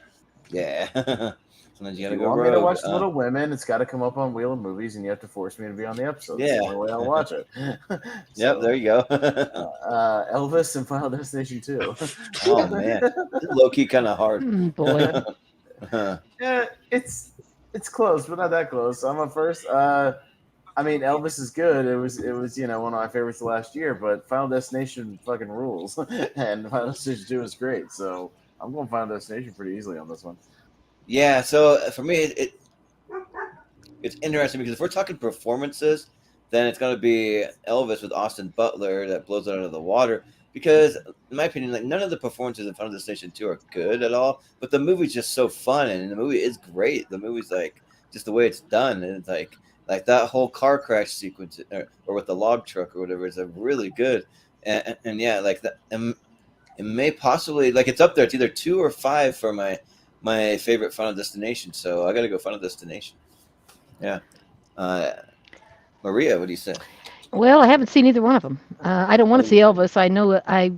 Yeah. Sometimes you If gotta you go want me to rogue. watch Little Women, it's got to come up on Wheel of Movies, and you have to force me to be on the episode. That's Yeah. the only way I'll watch it. Yep, there you go. Elvis and Final Destination 2. Oh man, low key kind of hard. Boy. Yeah, it's close, but not that close. I'm up first. I mean, Elvis is good. It was one of my favorites last year. But Final Destination fucking rules, and Final Destination 2 is great. So I'm going Final Destination pretty easily on this one. Yeah, so for me, it's interesting because if we're talking performances, then it's going to be Elvis with Austin Butler that blows it out of the water. Because, in my opinion, like none of the performances in Final Destination 2 are good at all. But the movie's just so fun, and the movie is great. The movie's like just the way it's done, and it's like that whole car crash sequence, or with the log truck or whatever, is really good. And yeah, like that. It may possibly it's up there. It's either 2 or 5 for my favorite Final Destination, so I gotta go Final Destination. Yeah. Maria, what do you say? Well, I haven't seen either one of them. I don't want to see Elvis. I know I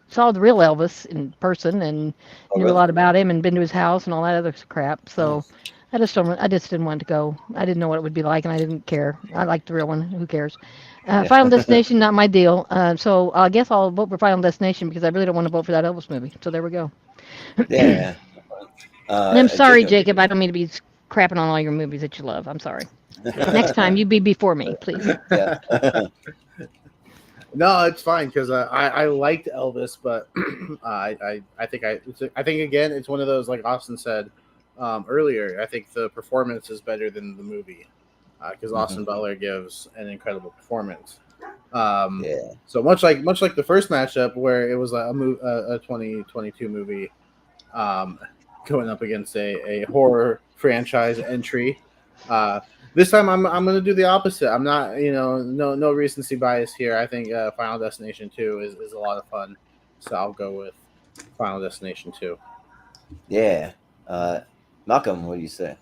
saw the real Elvis in person and knew a lot about him and been to his house and all that other crap. So I just didn't want to go. I didn't know what it would be like, and I didn't care. I liked the real one. Who cares? Final Destination, not my deal. So I guess I'll vote for Final Destination because I really don't want to vote for that Elvis movie. So there we go. Yeah. And I'm sorry, Jacob. I don't mean to be crapping on all your movies that you love. I'm sorry. Next time, you be before me, please. Yeah. No, it's fine because I liked Elvis, but I think again it's one of those, like Austin said earlier. I think the performance is better than the movie because Austin Butler gives an incredible performance. So much like the first matchup where it was a 2022 movie going up against a horror franchise entry. This time I'm going to do the opposite. I'm not, no recency bias here. I think Final Destination 2 is a lot of fun. So I'll go with Final Destination 2. Yeah. Malcolm, what do you say?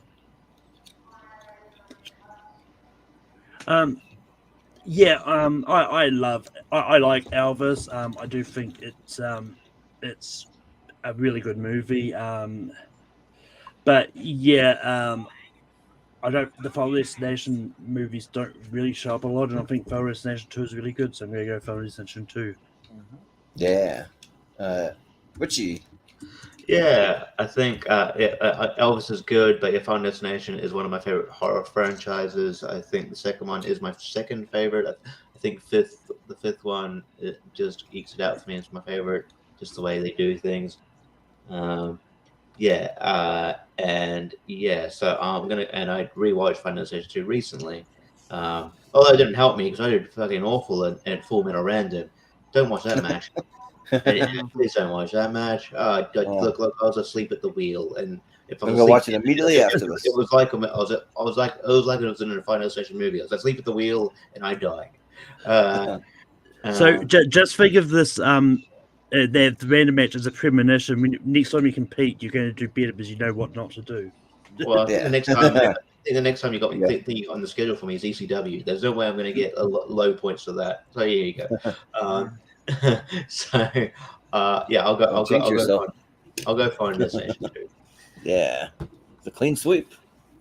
I like Elvis. I do think it's a really good movie. But yeah, the Final Destination movies don't really show up a lot, and I think Final Destination 2 is really good, so I'm gonna go Final Destination 2. Yeah. Richie. Yeah, I think Elvis is good, but Your Final Destination is one of my favorite horror franchises. I think the second one is my second favorite. I think the fifth one, it just ekes it out for me. It's my favorite, just the way they do things. And so I rewatched Final Destination 2 recently. Although it didn't help me because I did fucking awful at Full Metal Random. Don't watch that match. Please don't watch that match. Look, I was asleep at the wheel, and if I'm gonna watch it immediately after this. It was like it was in a Final Destination movie. I was asleep at the wheel, and I died. So just think of this. The random match as a premonition. When next time you compete, you're going to do better because you know what not to do. Well, the next time you got me on the schedule for me is ECW. There's no way I'm going to get low points for that. So here you go. I'll go find Destination 2. Yeah, the clean sweep.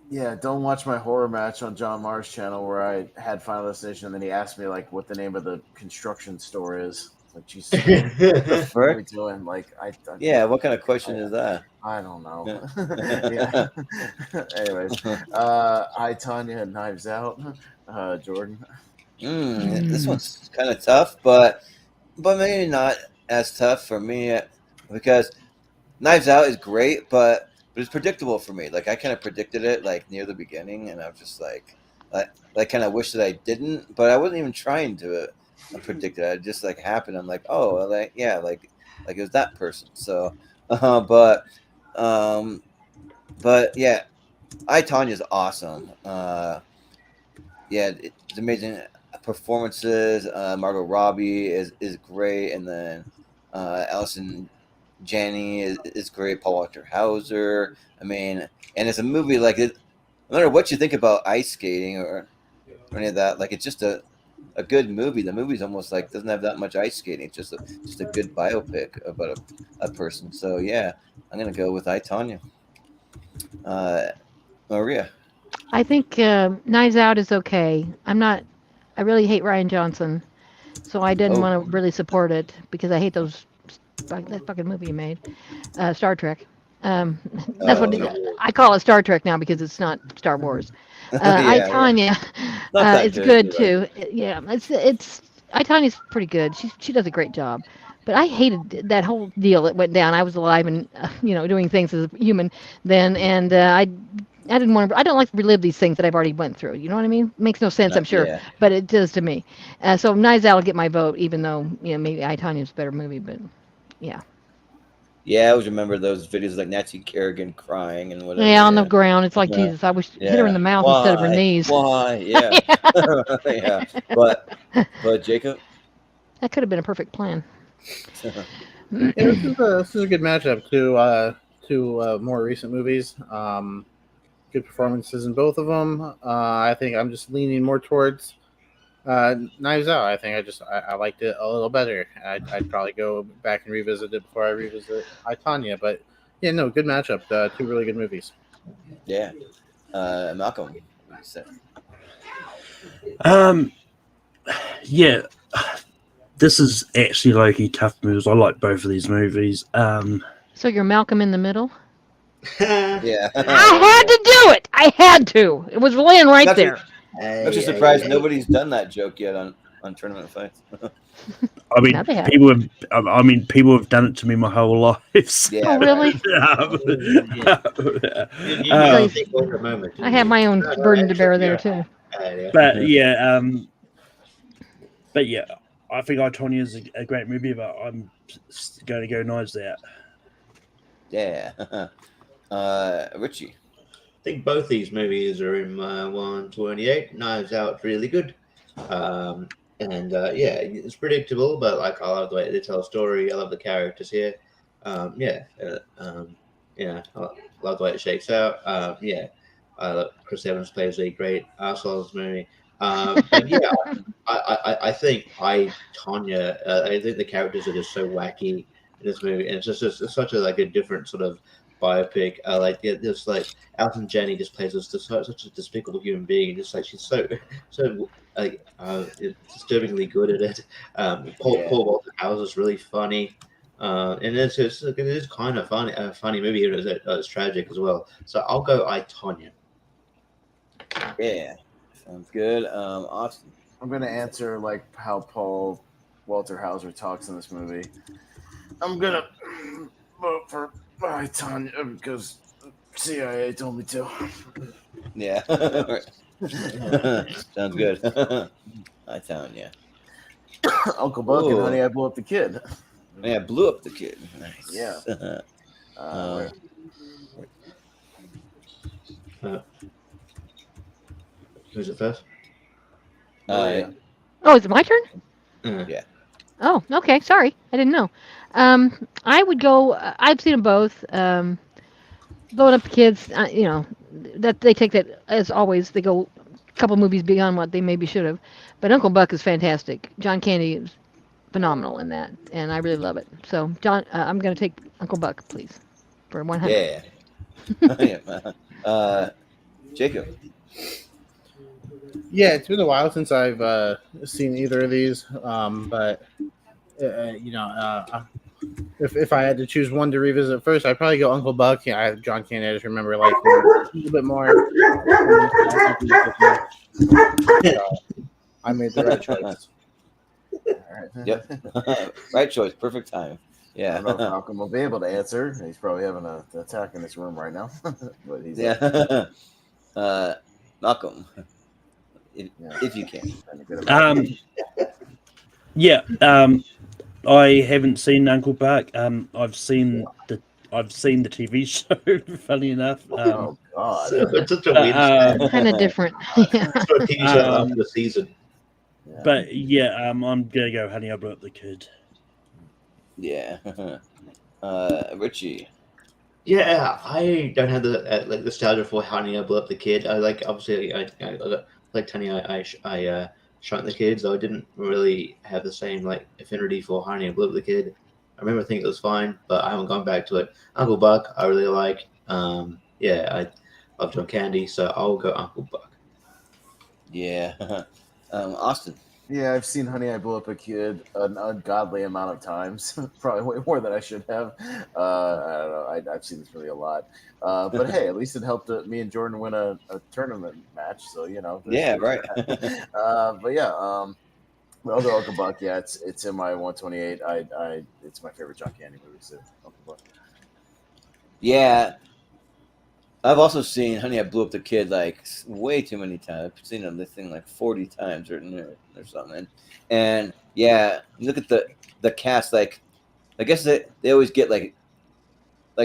Yeah, don't watch my horror match on John Marr's channel where I had Final Destination and then he asked me like what the name of the construction store is. Like, Jesus, what are we doing? Like, what kind of question is that? I don't know. Yeah. Anyways, I Tanya and Knives Out. Jordan. This one's kind of tough, but maybe not as tough for me because Knives Out is great, but it's predictable for me. Like I kind of predicted it like near the beginning, and I'm just like kind of wish that I didn't, but I wasn't even trying to predict it. It just like happened. I'm like, oh, like it was that person. So, but yeah, I Tanya's awesome. It's amazing performances. Margot Robbie is great, and then Allison Janney is great. Paul Walter Hauser. I mean, and it's a movie like it. No matter what you think about ice skating or any of that, like it's just a good movie. The movie's almost like doesn't have that much ice skating. It's just a good biopic about a person. So yeah, I'm gonna go with I, Tanya. Maria. I think Knives Out is okay. I really hate Ryan Johnson, so I didn't want to really support it because I hate that fucking movie he made, Star Trek. That's what I call it, Star Trek now because it's not Star Wars. I Tanya is good too. Yeah, it's I Tanya's pretty good. She does a great job. But I hated that whole deal that went down. I was alive and doing things as a human then, and I didn't want to. I don't like to relive these things that I've already went through. You know what I mean? Makes no sense, I'm sure, but it does to me. So Knives Out will get my vote, even though maybe I Tanya's a better movie. But yeah. Yeah, I always remember those videos like Nancy Kerrigan crying and whatever. Yeah, on the ground. It's like Jesus. I wish hit her in the mouth instead of her knees. Why? Yeah. Yeah. But Jacob. That could have been a perfect plan. This is a good matchup. Two more recent movies. Good performances in both of them. I think I'm just leaning more towards Knives Out. I think I liked it a little better. I'd probably go back and revisit it before I revisit I, Tanya. But yeah, no, good matchup. Two really good movies. Yeah. Malcolm, what do you say? Yeah. This is actually low-key tough movies. I like both of these movies. So you're Malcolm in the middle? Yeah. I had to do it. I had to. It was Lynn right there. I'm just surprised nobody's done that joke yet on Tournament Fights. I mean, people have done it to me my whole life. So. Yeah, oh, really? I have my own burden to bear there too. But yeah, I think I, Tanya is a great movie, but I'm going to go Knives Out. Yeah. Richie. I think both these movies are in my 128. Knives Out's really good. It's predictable, but like I love the way they tell a story. I love the characters here. Yeah, yeah, I love the way it shakes out. Yeah, Chris Evans plays a great asshole in this movie. But yeah, I think Tanya. I think the characters are just so wacky in this movie, and it's such a like a different sort of biopic. Like there's like Alton Janney just plays such a despicable human being. Just like she's so like disturbingly good at it. Paul Walter Howard is really funny. And it is kind of funny, funny movie. It's tragic as well. So I'll go I, Tonya. Yeah, sounds good. Austin. I'm gonna answer like how Paul Walter Hauser talks in this movie. I'm gonna vote for I, Tanya because CIA told me to. Yeah. Sounds good. I Tanya. Uncle Buck and Ooh. Honey, I Blew Up the Kid. Yeah, blew up the kid. Nice. Yeah. Who's it first? Yeah. Oh, is it my turn? Yeah. Oh, okay. Sorry, I didn't know. I would go. I've seen them both. Blowing up the kids. You know, that they take that as always. They go a couple movies beyond what they maybe should have. But Uncle Buck is fantastic. John Candy is phenomenal in that, and I really love it. So, John, I'm going to take Uncle Buck, please, for 100. Yeah. Jacob. Yeah, it's been a while since I've seen either of these, but you know, if I had to choose one to revisit first, I'd probably go Uncle Buck. Yeah, I have John Candy. I just remember liking a little bit more. I made the right choice. All right. Yep. Right choice. Perfect time. I Yeah. don't know if Malcolm will be able to answer. He's probably having an attack in this room right now. But he's Yeah. Malcolm. If you can. Yeah. I haven't seen Uncle Buck. I've seen the TV show. Funny enough. Oh God. It's such a weird Kind of different. Yeah. for a TV show after the season. Yeah. But yeah, I'm gonna go Honey, I Blew Up the Kid. Yeah. Richie. Yeah, I don't have the like nostalgia for Honey, I Blew Up the Kid. I like obviously I like Honey, I Shrunk the Kid, so I didn't really have the same like affinity for Honey, I Blew Up the Kid. I remember thinking it was fine, but I haven't gone back to it. Uncle Buck, I really like. Yeah, I love John Candy, so I'll go Uncle Buck. Yeah. Austin. Yeah, I've seen Honey, I Blew Up a Kid an ungodly amount of times. Probably way more than I should have. I don't know. I've seen this movie a lot. But hey, at least it helped me and Jordan win a tournament match. So, you know. Yeah, right. But yeah, I'll go Uncle Buck. Yeah, it's in my 128. It's my favorite John Candy movie. So Uncle Buck. Yeah. I've also seen Honey, I Blew Up the Kid like way too many times. I've seen this thing like 40 times or something. And yeah, look at the cast. Like, I guess they always get like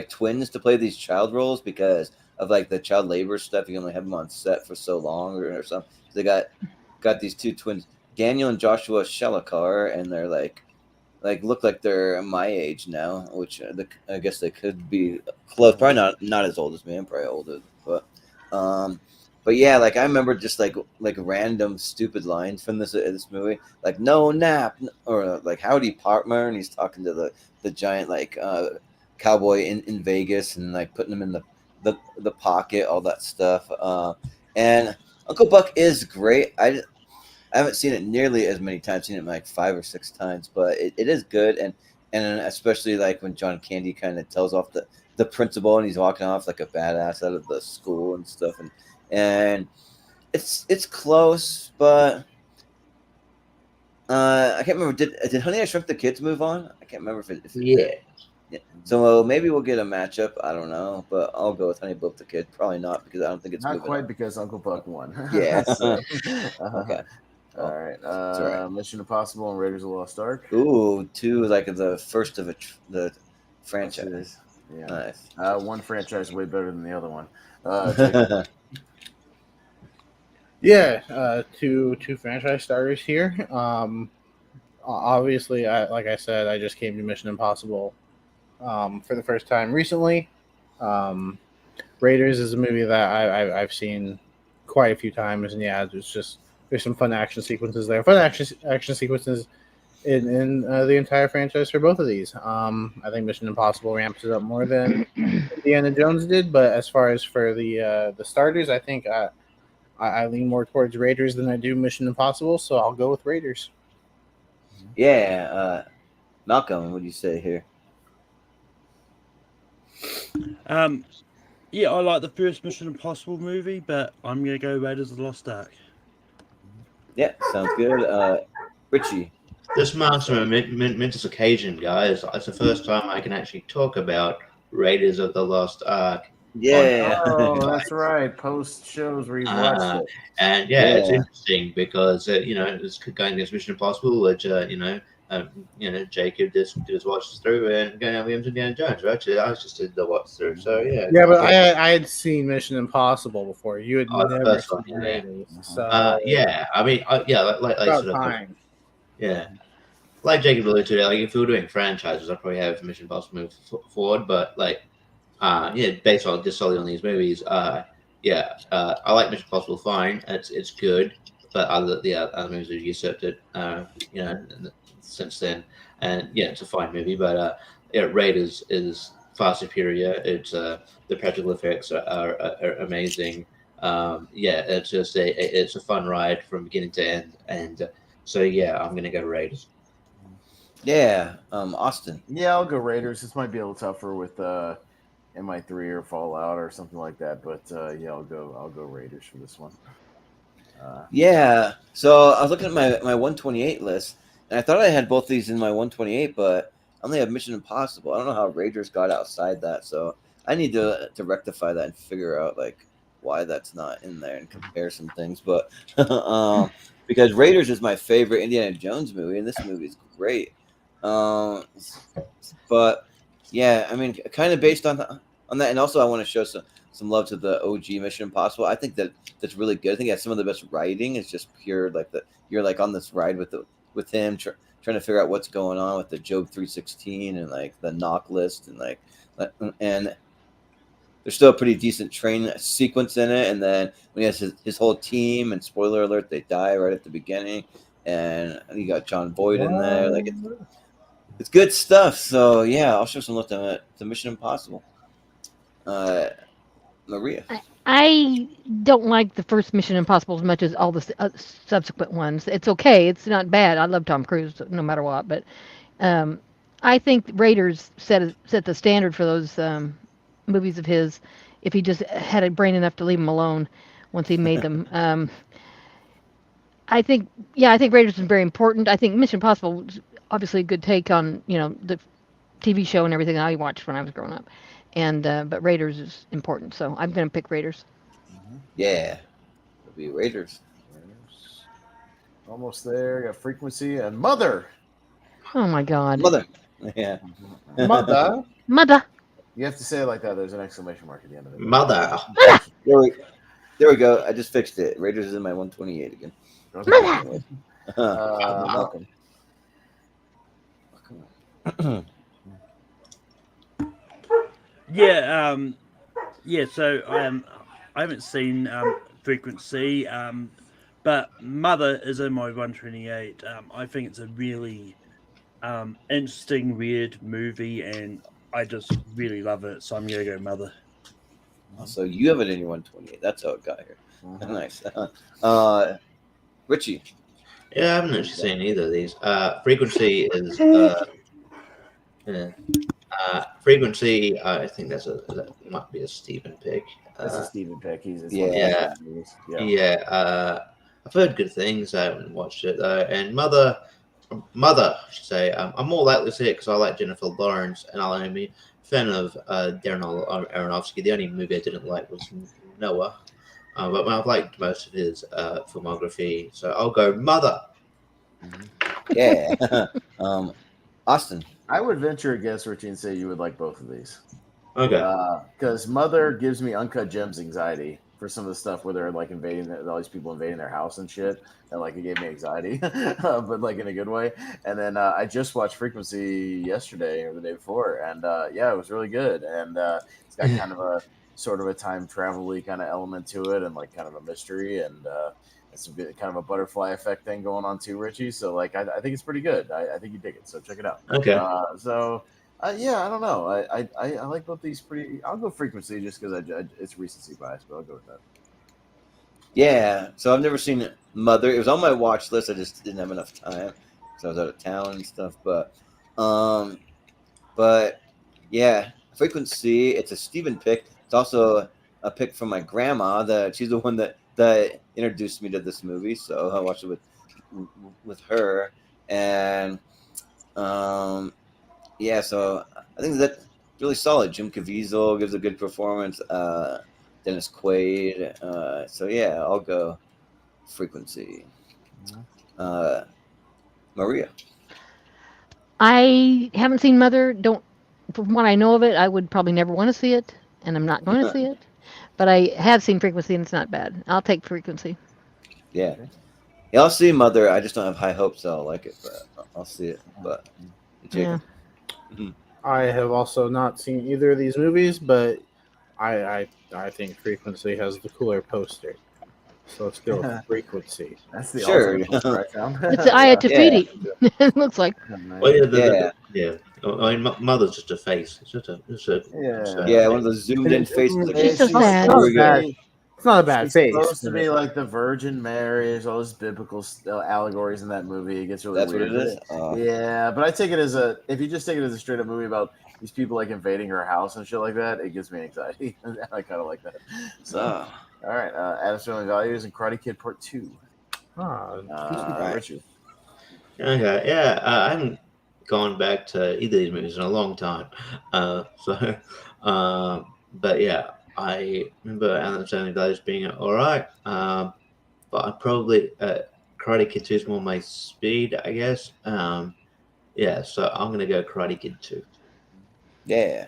twins to play these child roles because of like the child labor stuff. You only have them on set for so long or something. So they got these two twins, Daniel and Joshua Shalakar, and they're like look like they're my age now, which I guess they could be close. Probably not as old as me. I'm probably older, but yeah, like I remember just like random stupid lines from this movie, like no nap or like howdy partner, and he's talking to the giant like cowboy in Vegas and like putting him in the pocket, all that stuff. And Uncle Buck is great. I haven't seen it nearly as many times. I've seen it like 5 or 6 times, but it is good, and especially like when John Candy kind of tells off the principal and he's walking off like a badass out of the school and stuff, and it's close, but I can't remember. Did Honey, I Shrunk the Kids move on? I can't remember if it did. Yeah. So maybe we'll get a matchup. I don't know, but I'll go with Honey, Blew Up the Kid. Probably not because I don't think it's Not moving quite on. because Uncle Buck won. Yeah. So, Okay. All right. all right. Mission Impossible and Raiders of the Lost Ark. Ooh, 2 like the first of the franchise. Yeah. Nice. One franchise way better than the other one. Yeah, two franchise starters here. Obviously, like I said, I just came to Mission Impossible for the first time recently. Raiders is a movie that I've seen quite a few times, and yeah, there's some fun action sequences there. Fun action sequences in the entire franchise for both of these. I think Mission Impossible ramps it up more than Indiana Jones did, but as far as for the starters, I think I lean more towards Raiders than I do Mission Impossible, so I'll go with Raiders. Yeah, Malcolm, what do you say here? Yeah, I like the first Mission Impossible movie, but I'm gonna go Raiders of the Lost Ark. Yeah, sounds good. Richie. This marks a momentous occasion, guys. It's the first time I can actually talk about Raiders of the Lost Ark. Yeah. Oh, that's right. Post shows where you've watched it. And it's interesting because it's going against Mission Impossible, which Jacob just watched through, and going out with Indiana Jones. Actually, I was just did the watch through. So yeah. Yeah, but I had seen Mission Impossible before. You had never first one, seen Raiders. So I mean, like about sort of, time. yeah. Like Jacob alluded to, like if we were doing franchises, I'd probably have Mission Impossible move forward. But based on just solely on these movies, I like Mission Impossible fine. It's good, but other movies have usurped it. Since then, and it's a fine movie. But Raiders is far superior. It's the practical effects are amazing. It's just it's a fun ride from beginning to end, and so I'm gonna go Raiders. Yeah, Austin. Yeah, I'll go Raiders. This might be a little tougher with MI3 or Fallout or something like that, but I'll go Raiders for this one. So I was looking at my 128 list, and I thought I had both these in my 128, but I only have Mission Impossible. I don't know how Raiders got outside that, so I need to rectify that and figure out like why that's not in there and compare some things. But because Raiders is my favorite Indiana Jones movie, and this movie is great. But yeah, I mean, kind of based on that, and also I want to show some love to the OG Mission Impossible. I think that's really good. I think it has some of the best writing. It's just pure like you're like on this ride with him trying to figure out what's going on with the Job 316 and like the knock list and there's still a pretty decent train sequence in it. And then when he has his whole team, and spoiler alert, they die right at the beginning, and you got John Boyd in there. Like it's good stuff. So yeah, I'll show some love to Mission Impossible. Maria. I don't like the first Mission Impossible as much as all the subsequent ones. It's okay. It's not bad. I love Tom Cruise no matter what. But I think Raiders set the standard for those movies of his. If he just had a brain enough to leave them alone once he made them. I think Raiders is very important. I think Mission Impossible was obviously a good take on the TV show and everything I watched when I was growing up. And but Raiders is important, so I'm going to pick Raiders. Yeah, it'll be Raiders. Almost there. Got Frequency and Mother. Oh my God. Mother. Yeah. Mother. You have to say it like that. There's an exclamation mark at the end of it. Mother. There we go. I just fixed it. Raiders is in my 128 again. Mother. Malcolm. So I haven't seen Frequency, but Mother is in my 128. I think it's a really interesting, weird movie, and I just really love it. So I'm gonna go Mother. So you have it in your 128. That's how it got here. Nice. Richie. Yeah, I haven't actually seen either of these. Frequency is Frequency. I think that might be a Stephen pick. That's a Stephen pick. I've heard good things. I haven't watched it though. And Mother, I should say. I'm more likely to see it because I like Jennifer Lawrence, and I'm a fan of Darren Aronofsky. The only movie I didn't like was Noah, but I've liked most of his filmography. So I'll go Mother. Yeah. Austin. I would venture a guess, Richie, and say you would like both of these. Okay. Because Mother gives me Uncut Gems anxiety. for some of the stuff where they're like invading all these people invading their house and shit, and like it gave me anxiety, but like in a good way. And then I just watched Frequency yesterday or the day before, and yeah, it was really good. And it's got kind of a sort of a time travel-y kind of element to it, and like kind of a mystery, and it's a bit kind of a butterfly effect thing going on too, Richie. So like I think it's pretty good. I think you dig it. So check it out. Okay. Yeah, I don't know. I like both these pretty. I'll go Frequency just because it's recency bias, but I'll go with that. Yeah, so I've never seen Mother. It was on my watch list. I just didn't have enough time because I was out of town and stuff. But yeah, Frequency. It's a Steven pick. It's also a pick from my grandma. She's the one that introduced me to this movie. So I watched it with her, and yeah. So I think that's really solid. Jim Caviezel gives a good performance. Dennis Quaid. So yeah, I'll go Frequency. Maria. I haven't seen Mother. Don't, from what I know of it, I would probably never want to see it, and I'm not going to see it. But I have seen Frequency, and it's not bad. I'll take Frequency. Yeah. Yeah, I'll see Mother. I just don't have high hopes that I'll like it, but I'll see it. But Jacob. Yeah. I have also not seen either of these movies, but I think Frequency has the cooler poster. So let's go with Frequency. That's the Sure. ultimate poster I found. It's Aya Tafiti. It looks like. Well, Yeah. I mean, Mother's just a face. It's just a Yeah, one of those zoomed in faces. She's so sad. Not bad. It's not a bad She's face. supposed to be like the Virgin Mary. There's all those biblical allegories in that movie. It gets really That's weird. what it is. Yeah, but I take it as if you just take it as a straight up movie about these people like invading her house and shit like that, it gives me anxiety. I kind of like that. So, all right, Adam's Family Values and Karate Kid Part 2. Richard. Okay, yeah, I haven't gone back to either of these movies in a long time. But yeah, I remember Adam's Family Values being all right. But I probably Karate Kid 2 is more my speed, I guess. Yeah, so I'm gonna go Karate Kid 2. Yeah.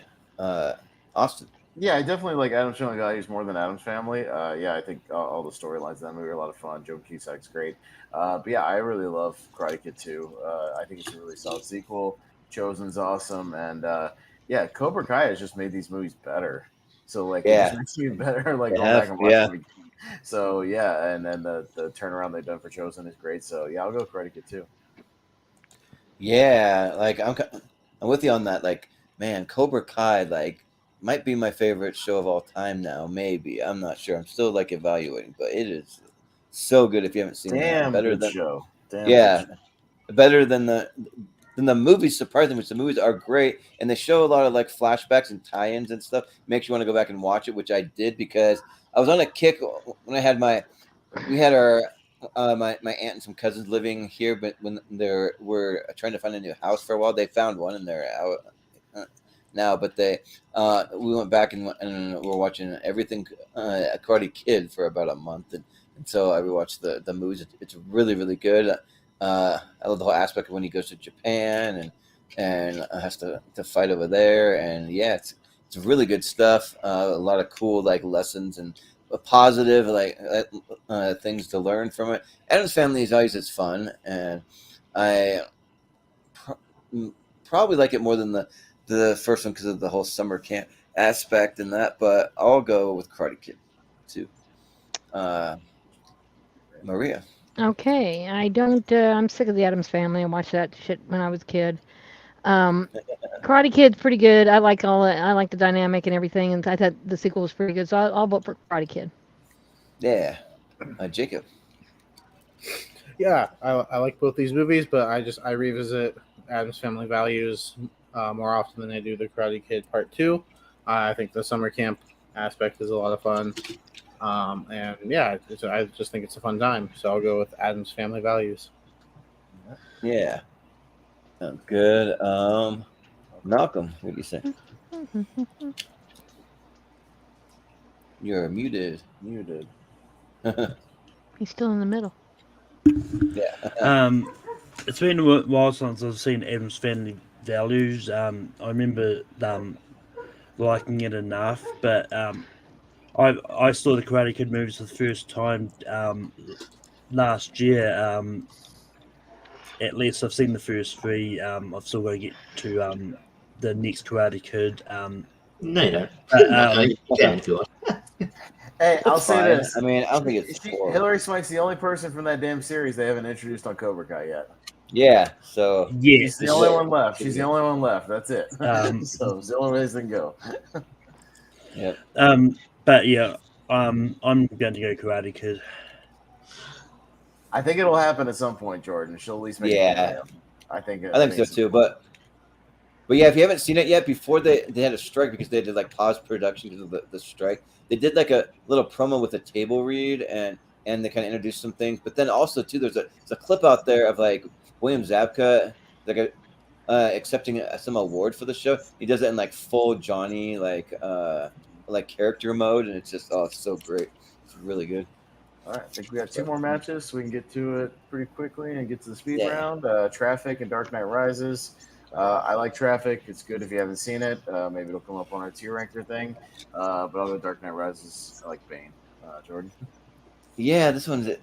Austin. Yeah, I definitely like Adam's Family Values more than Adam's Family. Yeah, I think all the storylines in that movie are a lot of fun. Joe Cusack's great. But yeah, I really love Karate Kid 2. I think it's a really solid sequel. Chosen's awesome. And yeah, Cobra Kai has just made these movies better. So like, it just makes me better. Like going back and watching them again. So yeah, and then the turnaround they've done for Chosen is great. So yeah, I'll go Karate Kid 2. Yeah, like I'm with you on that. Like, man, Cobra Kai like might be my favorite show of all time now. Maybe, I'm not sure. I'm still like evaluating, but it is so good. If you haven't seen it, better than show. Better than the movies. Surprisingly, which the movies are great, and they show a lot of like flashbacks and tie-ins and stuff. Makes you want to go back and watch it, which I did because I was on a kick when I had we had our my aunt and some cousins living here, but when they were trying to find a new house for a while, they found one and they're out now. But we went back and we're watching everything Karate Kid for about a month, and so I rewatched the movies. It's really, really good. I love the whole aspect of when he goes to Japan and has to fight over there, and yeah, it's really good stuff. A lot of cool like lessons and positive like things to learn from it. Adam's Family is always fun, and I probably like it more than the first one because of the whole summer camp aspect and that. But I'll go with Karate Kid too. Maria. Okay, I don't. I'm sick of the Addams Family. I watched that shit when I was a kid. Karate Kid's pretty good. I like I like the dynamic and everything, and I thought the sequel was pretty good. So I'll vote for Karate Kid. Yeah, Jacob. Yeah, I like both these movies, but I revisit Addams Family Values more often than I do the Karate Kid Part 2. I think the summer camp aspect is a lot of fun. And yeah, I just think it's a fun time. So I'll go with Addams Family Values. Yeah. Sounds good. Malcolm, what do you say? You're muted. He's still in the middle. Yeah. It's been a while since I've seen Addams Family Values. I remember liking it enough, but I I saw the Karate Kid movies for the first time last year. At least I've seen the first three. I've still got to get to the next Karate Kid. No, you don't. But, You can if you want. Hey, I'll That's say fine. this. I mean, I don't think it's horrible. Hillary Swank's the only person from that damn series they haven't introduced on Cobra Kai yet. Yeah, so yeah, She's the only one left. She's the only one left. That's it. So it's the only way they can go. yeah. But yeah, I'm going to go Karate Kid. I think it'll happen at some point, Jordan. She'll at least make Yeah. a cameo. I think so too. But yeah, if you haven't seen it yet, before they had a strike because they did like pause production because of the strike, they did like a little promo with a table read and they kind of introduced some things. But then also too, there's a clip out there of like William Zabka like accepting some award for the show. He does it in like full Johnny like character mode, and it's just it's so great. It's really good. All right, I think we got two more matches, so we can get to it pretty quickly and get to the speed Yeah. round. Traffic and Dark Knight Rises. I like Traffic. It's good if you haven't seen it. Maybe it'll come up on our tier ranker thing. But I'll go Dark Knight Rises. I like Bane. Jordan. Yeah, this one's an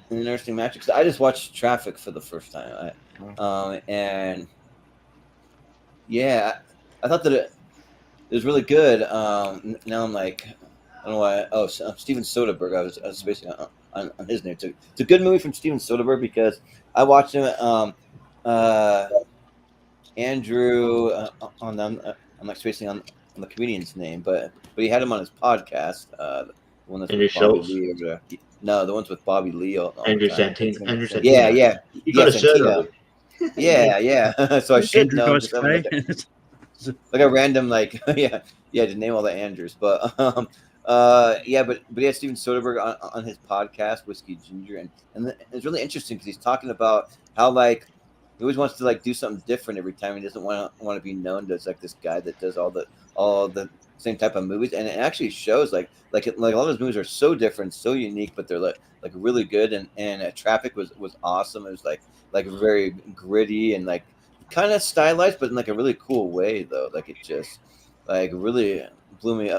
interesting match because I just watched Traffic for the first time. And yeah, I thought that it was really good. Now I'm like, I don't know why. Oh, Steven Soderbergh. I was basing on his name too. It's a good movie from Steven Soderbergh because I watched him. Andrew on them. I'm like spacing on the comedian's name, but he had him on his podcast. The one that's Andrew with Bobby Schultz? Lee. No, the one's with Bobby Lee. Andrew Santino. Andrew Santino. Yeah. You got a shirt Santino. on. Yeah. So I should Andrew know. Dice Just having, Clay. like a random to name all the Andrews, but but he had Steven Soderbergh on his podcast Whiskey Ginger, and it's really interesting because he's talking about how like he always wants to like do something different every time. He doesn't want to be known as like this guy that does all the same type of movies, and it actually shows like a lot of his movies are so different, so unique, but they're like really good. And Traffic was awesome. It was like very gritty and like kind of stylized, but in like a really cool way though. Like it just like really blew me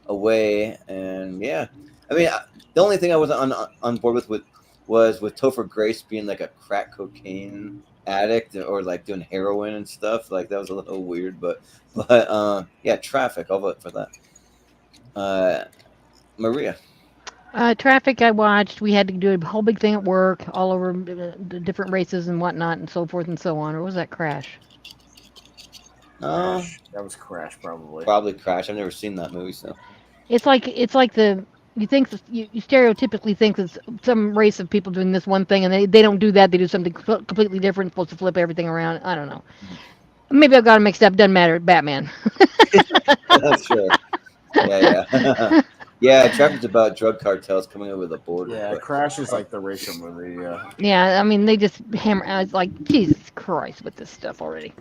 away. And yeah, I mean the only thing I wasn't on board with was with Topher Grace being like a crack cocaine addict or like doing heroin and stuff. Like that was a little weird, but yeah, Traffic. I'll vote for that. Maria. Traffic I watched. We had to do a whole big thing at work, all over the different races and whatnot, and so forth and so on. Or was that Crash? Crash. That was Crash, probably. Probably Crash. I've never seen that movie, so It's like the you think you stereotypically think that some race of people doing this one thing, and they don't do that. They do something completely different, supposed to flip everything around. I don't know. Maybe I got them mixed up. Doesn't matter. Batman. that's true. Yeah. Yeah, Traffic's about drug cartels coming over the border. Yeah, but Crash is like the racial movie. Yeah, I mean they just hammer. I was like, Jesus Christ, with this stuff already.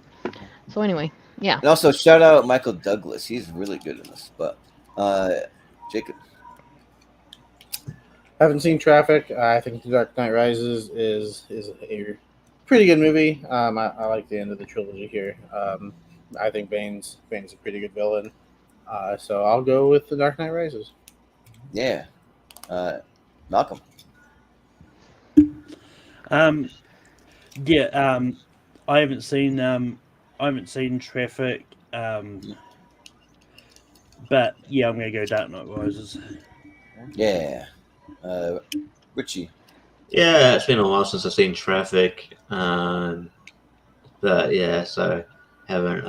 So anyway, yeah. And also shout out Michael Douglas. He's really good in this. But Jacob. Haven't seen Traffic. I think The Dark Knight Rises is a pretty good movie. I like the end of the trilogy here. I think Bane's a pretty good villain. So I'll go with The Dark Knight Rises. Yeah. Malcolm. Yeah. I haven't seen Traffic. But yeah, I'm gonna go Dark Knight Rises. Yeah. Richie. Yeah, it's been a while since I've seen Traffic. But yeah, so haven't.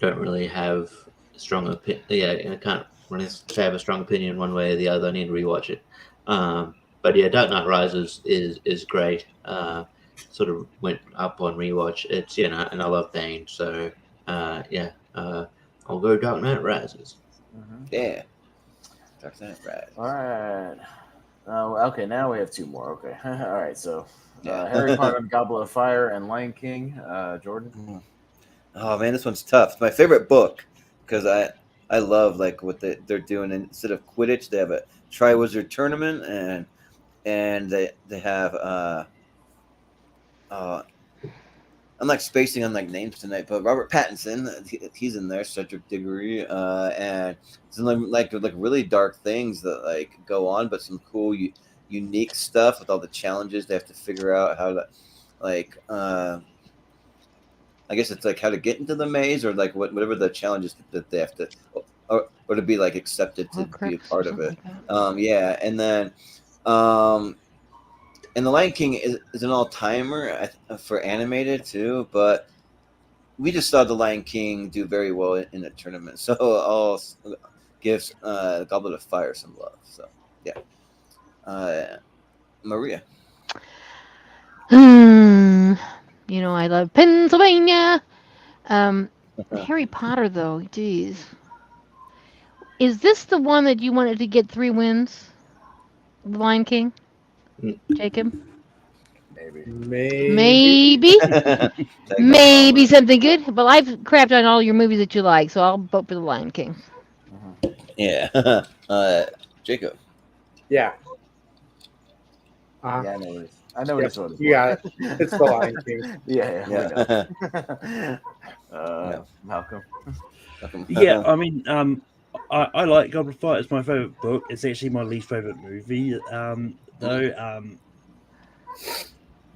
Don't really have a strong opinion. Yeah, I can't really have a strong opinion one way or the other. I need to rewatch it. But yeah, Dark Knight Rises is great. Sort of went up on rewatch. It's and I love Bane, so I'll go Dark Knight Rises. Yeah. Dark Knight Rises. All right. Okay, now we have two more. Okay. All right, so Harry Potter and Goblet of Fire and Lion King. Jordan? Oh, man, this one's tough. It's my favorite book because I love like what they're doing. And instead of Quidditch, they have a Triwizard Tournament, and they have I'm like spacing on like names tonight, but Robert Pattinson, he's in there. Cedric Diggory, and some like really dark things that like go on, but some cool, unique stuff with all the challenges they have to figure out how to, like, I guess it's like how to get into the maze or like whatever the challenges that they have to, or to be like accepted to be a part of it. Yeah, and then, and The Lion King is an all-timer for animated too, but we just saw The Lion King do very well in the tournament, so I'll give Goblet of Fire some love. So yeah, Maria. You know, I love Pennsylvania. Harry Potter, though, geez. Is this the one that you wanted to get 3 wins? The Lion King? Jacob? Maybe. Maybe something good. Well, I've crapped on all your movies that you like, so I'll vote for The Lion King. Yeah. Jacob. Yeah. Yeah, I know what it's voting for. You got it. It's The Lion King. Yeah. Malcolm. Yeah, I mean, I like Goblet of Fire. It's my favorite book. It's actually my least favorite movie, though.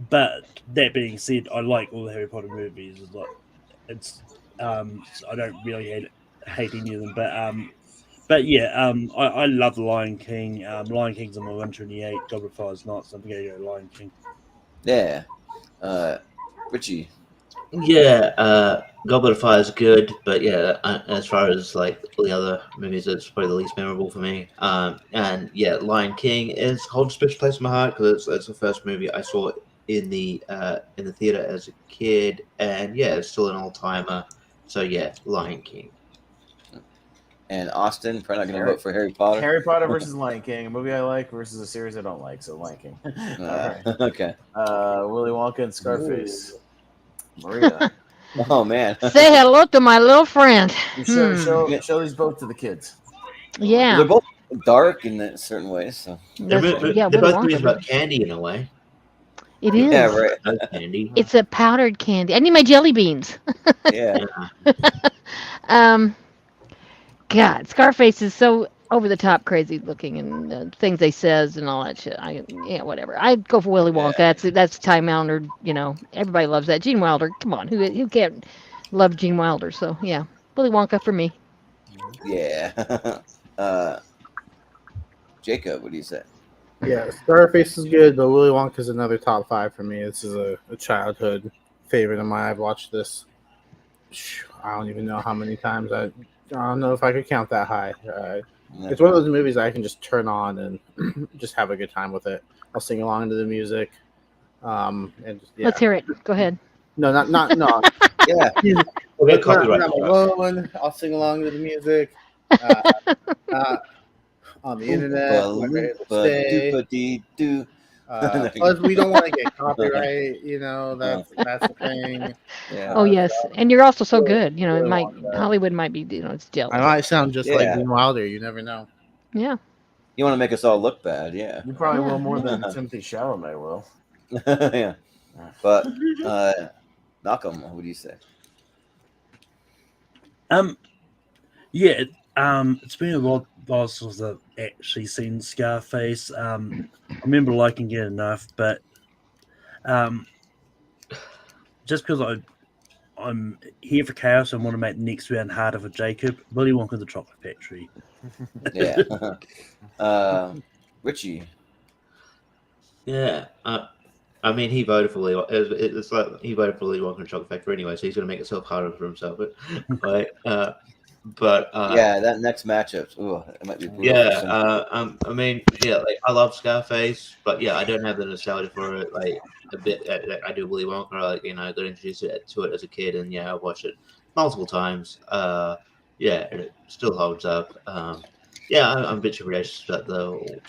But that being said, I like all the Harry Potter movies. It's I don't really hate any of them, but yeah, I love The Lion King. Lion King's on my 128. Goblet of Fire is not, so I'm gonna go Lion King. Yeah. Richie. Yeah, Goblet of Fire is good, but yeah, as far as like the other movies, it's probably the least memorable for me. And yeah, Lion King holds a special place in my heart because it's the first movie I saw in the theater as a kid, and yeah, it's still an all-timer. So yeah, Lion King. And Austin, probably not going to vote for Harry Potter. Harry Potter versus Lion King, a movie I like versus a series I don't like. So Lion King. All right. Okay. Willy Wonka and Scarface. Maria. Oh man. Say hello to my little friend. Show these both to the kids. Yeah. They're both dark in certain ways. So. They're both movies about candy in a way. It is. Yeah, right. Candy. It's a powdered candy. I need my jelly beans. Yeah. God, Scarface is so over the top, crazy looking, and things they says and all that shit. Whatever. I'd go for Willy Wonka. That's time honored. You know, everybody loves that. Gene Wilder. Come on, who can't love Gene Wilder? So yeah, Willy Wonka for me. Yeah. Jacob, what do you say? Yeah, Scarface is good, but Willy Wonka is another top 5 for me. This is a childhood favorite of mine. I've watched this. I don't even know how many times. I don't know if I could count that high. It's one of those movies I can just turn on and just have a good time with it. I'll sing along to the music. And just, yeah. Let's hear it. Go ahead. No, not no. Yeah. When I'm alone, I'll sing along to the music. On the internet, plus we don't want to get copyright. You know, that's the thing. Yeah. Oh yes, and you're also so good. You know, Hollywood might be. You know, it's jealous. I might sound just like Gene Wilder. You never know. Yeah. You want to make us all look bad, yeah. You probably will more than Timothy Chalamet will. Yeah. But Malcolm, what do you say? Yeah, it's been a while since I've actually seen Scarface. I remember liking it enough, but just because I'm here for chaos and want to make the next round harder for Jacob, Willy Wonka and the Chocolate Factory. Yeah. Richie. Yeah. I mean, he voted for Willy Wonka. It's like he voted for Willy Wonka and the Chocolate Factory anyway, so he's going to make himself harder for himself. But yeah, that next matchup, it might be brutal. Yeah, I mean, yeah, like I love Scarface, but yeah, I don't have the nostalgia for it like a bit. I do Willy Wonka. Like, you know, I got introduced to it as a kid, and yeah, I watched it multiple times. Yeah, and it still holds up. Yeah, I'm a bit appreciative about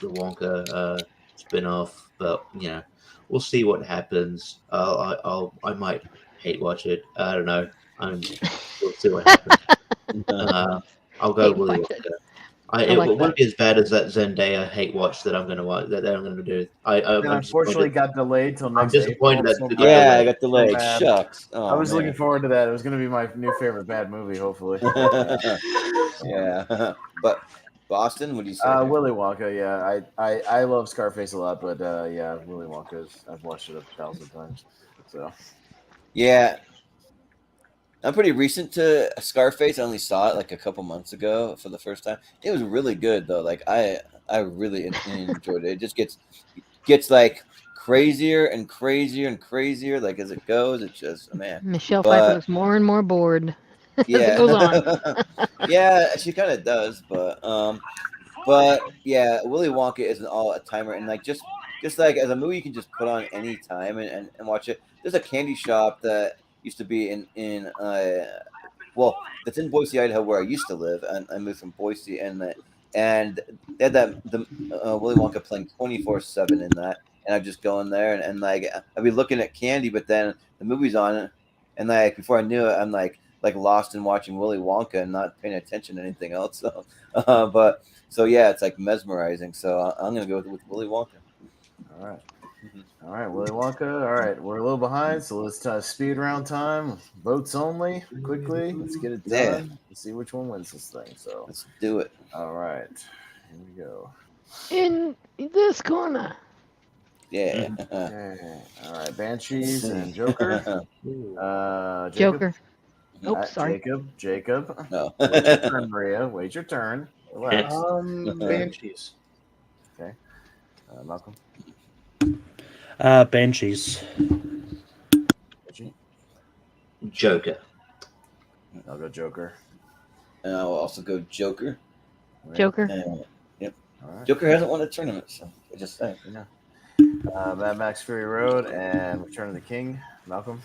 the Wonka spin-off, but yeah, we'll see what happens. I might hate watch it. I don't know. We'll see what happens. I'll go Willy Wonka. It like won't be as bad as that Zendaya hate watch that I'm going to watch. That I'm going to do. And I'm unfortunately, disappointed. got delayed till I'm next disappointed April. that So it got Yeah, I delayed. got delayed. bad. Shucks. I Oh, was man. looking forward to that. It was going to be my new favorite bad movie, hopefully. Yeah. But Boston, what do you say? here? Willy Wonka, yeah. I love Scarface a lot, but yeah, Willy Wonka, I've watched it 1,000 times. So Yeah. I'm pretty recent to Scarface. I only saw it like a couple months ago for the first time. It was really good though. Like I really enjoyed it. It just gets like crazier and crazier and crazier. Like as it goes, it's just man. Michelle Pfeiffer But looks more and more bored as it yeah, goes on. yeah, she kind of does. But yeah, Willy Wonka is an all a timer, and like just like as a movie, you can just put on any time and watch it. There's a candy shop that used to be in well, that's in Boise, Idaho, where I used to live, and I moved from Boise, and they had the Willy Wonka playing 24/7 in that, and I'd just go in there and like I'd be looking at candy, but then the movie's on, and like before I knew it, I'm like lost in watching Willy Wonka and not paying attention to anything else. So, but so yeah, it's like mesmerizing. So I'm gonna go with Willy Wonka. all right. All right, Willy Wonka. All right, we're a little behind, so let's speed round time. Votes only, quickly. Let's get it Yeah. done. Let's see which one wins this thing. So, Let's do it. all right, here we go. In this corner. Yeah. Okay. All right, Banshees and Joker. Jacob? Joker. Oh, sorry. Jacob. No. Wait your turn, Maria. Wait your turn. Relax. Banshees. Okay. Malcolm. Banshees. Richie? Joker. I'll go Joker. And I'll also go Joker. All right. Joker. Yep. All right. Joker hasn't won a tournament, so I just say. Yeah. Mad Max Fury Road and Return of the King. Malcolm.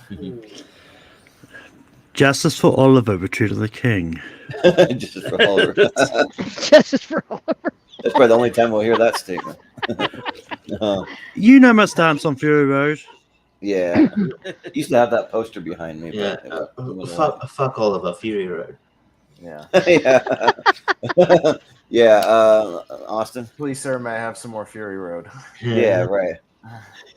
Justice for Oliver, Return of the King. Just for Oliver. Justice for Oliver. That's probably the only time we'll hear that statement. You know my stance on Fury Road. Yeah. Used to have that poster behind me. Yeah. But Fuck Oliver. Fury Road. Yeah. yeah. Yeah. Austin. Please, sir, may I have some more Fury Road? Yeah, right.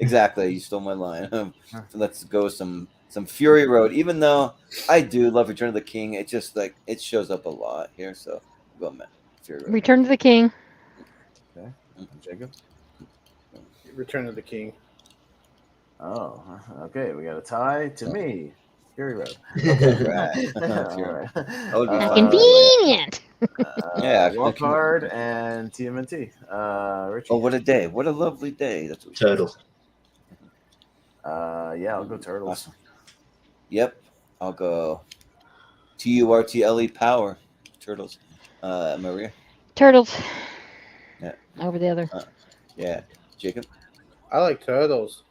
Exactly. You stole my line. So let's go some Fury Road. Even though I do love Return of the King, it just like it shows up a lot here. So go Fury Road. Return to the King. Okay. Jacob. Return of the King. Oh, okay. We got a tie to me. Fury Road. Right. All right. That would be How fun. convenient. Yeah. Walk Hard and TMNT. Richie. Oh, what a day! What a lovely day. That's what Turtles. Yeah, I'll go Turtles. Awesome. Yep. I'll go TURTLE Power. Turtles. Maria. Turtles. Yeah. Over the other. Yeah. Jacob. I like Turtles.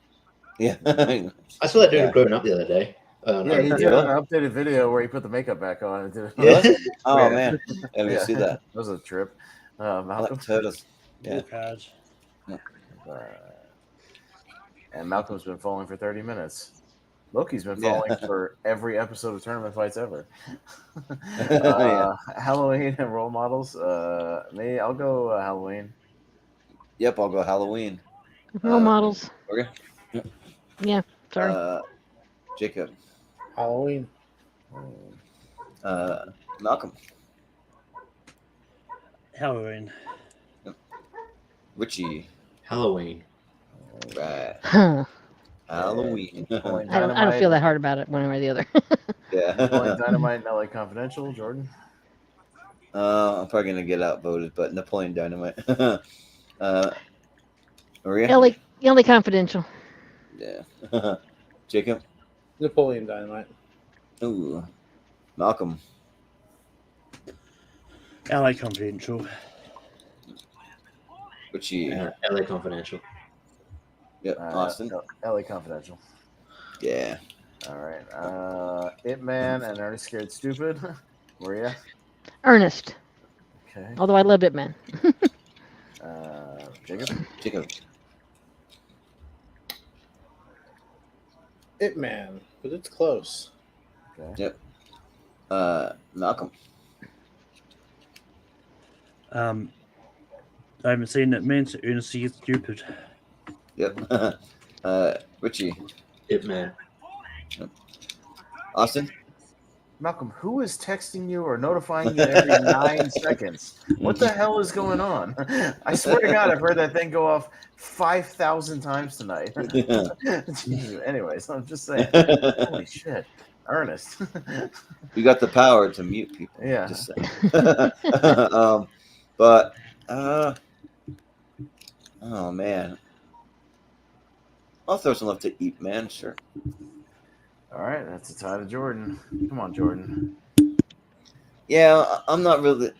Yeah. I saw that dude Yeah. growing up the other day. Yeah, he did an updated video where he put the makeup back on. Yeah? Oh Yeah. man. I didn't see that. That was a trip. I Malcolm. like Turtles. Yeah. Cards. And Malcolm's been falling for 30 minutes. Loki's been Yeah. falling for every episode of Tournament Fights ever. Yeah. Halloween and role models. Me, I'll go Halloween. Yep. I'll go Halloween. Role models. Okay. Yeah. Sorry. Jacob. Halloween. Malcolm. Halloween. Richie. Halloween. Right. Huh. Halloween. I don't feel that hard about it one way or the other. Yeah. Napoleon Dynamite and LA Confidential. Jordan. I'm probably gonna get outvoted, but Napoleon Dynamite. Maria. LA Confidential. Yeah. Jacob. Napoleon Dynamite. Ooh. Malcolm. LA Confidential. Richie. LA Confidential. Yep. Austin. LA Confidential. Yeah. All right. Ip Man and Ernest Scared Stupid. Maria. Ernest. Okay. Although I loved it, man. Jacob. Jacob. It Man, but it's close. Okay. Yep. Malcolm. I haven't seen it, man. So Ernest is stupid. Yep. Richie. Ip Man. Austin. Malcolm, who is texting you or notifying you every 9 seconds? What the hell is going on? I swear to God, I've heard that thing go off 5,000 times tonight. Anyways, I'm just saying. Holy shit. Ernest. You got the power to mute people. Yeah. Just but oh man, I'll throw some left to eat, man. Sure. All right, that's a tie to Jordan. Come on, Jordan. Yeah, I'm not really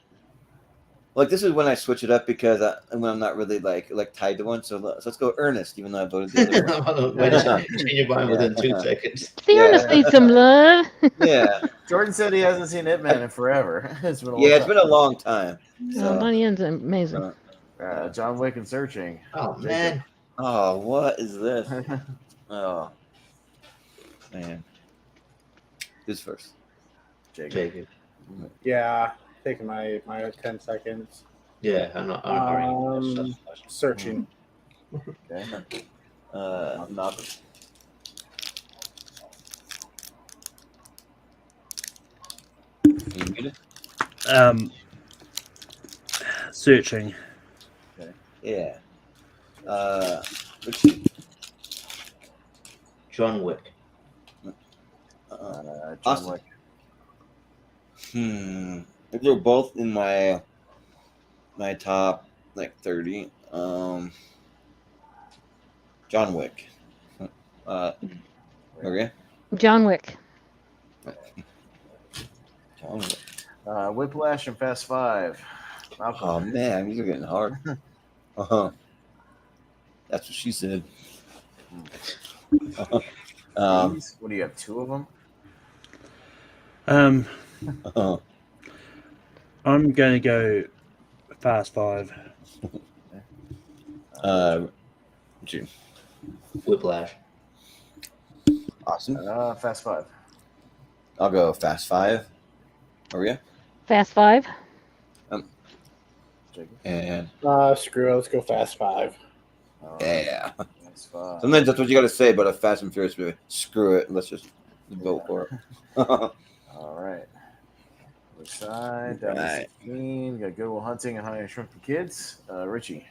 like this is when I switch it up because when I'm not really like tied to one. So let's go Ernest, even though I voted the other one. Wait a second. Change your mind within 2 seconds. The Ernest needs some love. Yeah, Jordan said he hasn't seen Ip Man in forever. It's been a long yeah, time. it's been a long time. Oh, Donnie Yen's amazing. John Wick and Searching. Oh, Jacob. man. Oh, what is this? Oh, man. Who's first? Jacob. Yeah, taking my 10 seconds. Yeah, I'm not hurrying. Searching. Okay. Malcolm. Can you mute it? Searching. Yeah. Richie. John Wick. John Austin. Wick. They're both in my top like 30. John Wick. Maria. John Wick. John Wick. Whiplash and Fast Five. Malcolm. Oh man, these are getting hard. That's what she said. What do you have? 2 of them? I'm going to go Fast Five. June. Whiplash. Awesome. Fast Five. I'll go Fast Five. Maria. Fast Five. Jacob. And Screw it. Let's go Fast Five. yeah. Fast Five. Sometimes that's what you got to say about a Fast and Furious movie. Screw it. Let's just vote for it. All right. Other side. Down to Right. 16. Got Good Will Hunting and Honey I Shrunk the Kids. Richie.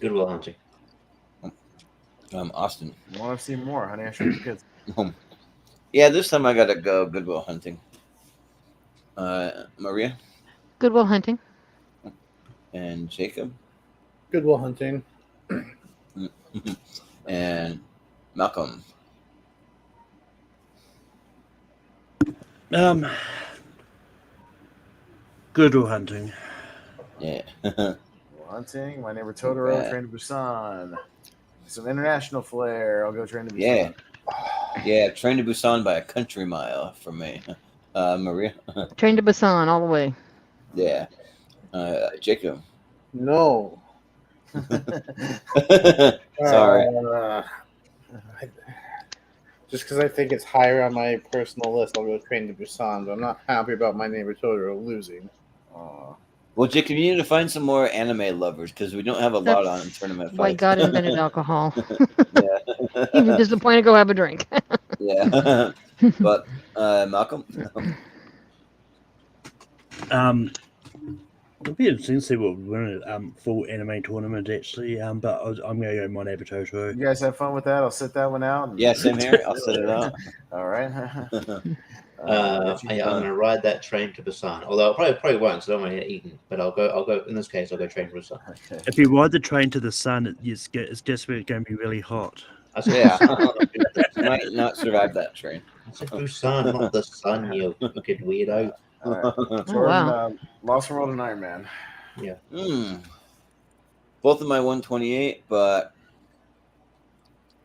Good Will Hunting. Austin. You want to see more? Honey I Shrunk the Kids. Yeah, this time I gotta go Good Will Hunting. Maria Good Will Hunting. and Jacob Good Will Hunting. and Malcolm. Good Will Hunting. Yeah. Good Will Hunting. My Neighbor Totoro. Yeah. Train to Busan. Some international flair. I'll go Train to Busan. Yeah. Yeah, Train to Busan by a country mile for me. Maria. Train to Busan all the way. Yeah. Jacob. No. Sorry. Just because I think it's higher on my personal list, I'll go Train to Busan, but I'm not happy about My Neighbor Totoro losing. Well, Jacob, you need to find some more anime lovers because we don't have a lot on That's tournament why fights. God invented alcohol. Yeah. Even disappointed, go have a drink. Yeah. But Malcolm. It'll be interesting to see what we win at full anime tournament actually. But I'm going to go My Neighbor Totoro. You guys have fun with that. I'll sit that one out. Yeah, same here. I'll set it out. All right. I'm going to ride that train to Busan. Although I probably won't, because I don't want to get eaten. But I'll go. In this case, I'll go train to Busan. Okay. If you ride the train to the sun, it's just going to be really hot. I said Yeah. Busan. Might not survive that train. I said Busan, not the sun, you fucking weirdo. All right. Oh, Jordan, wow. Lost World and Iron Man. Both of my 128, but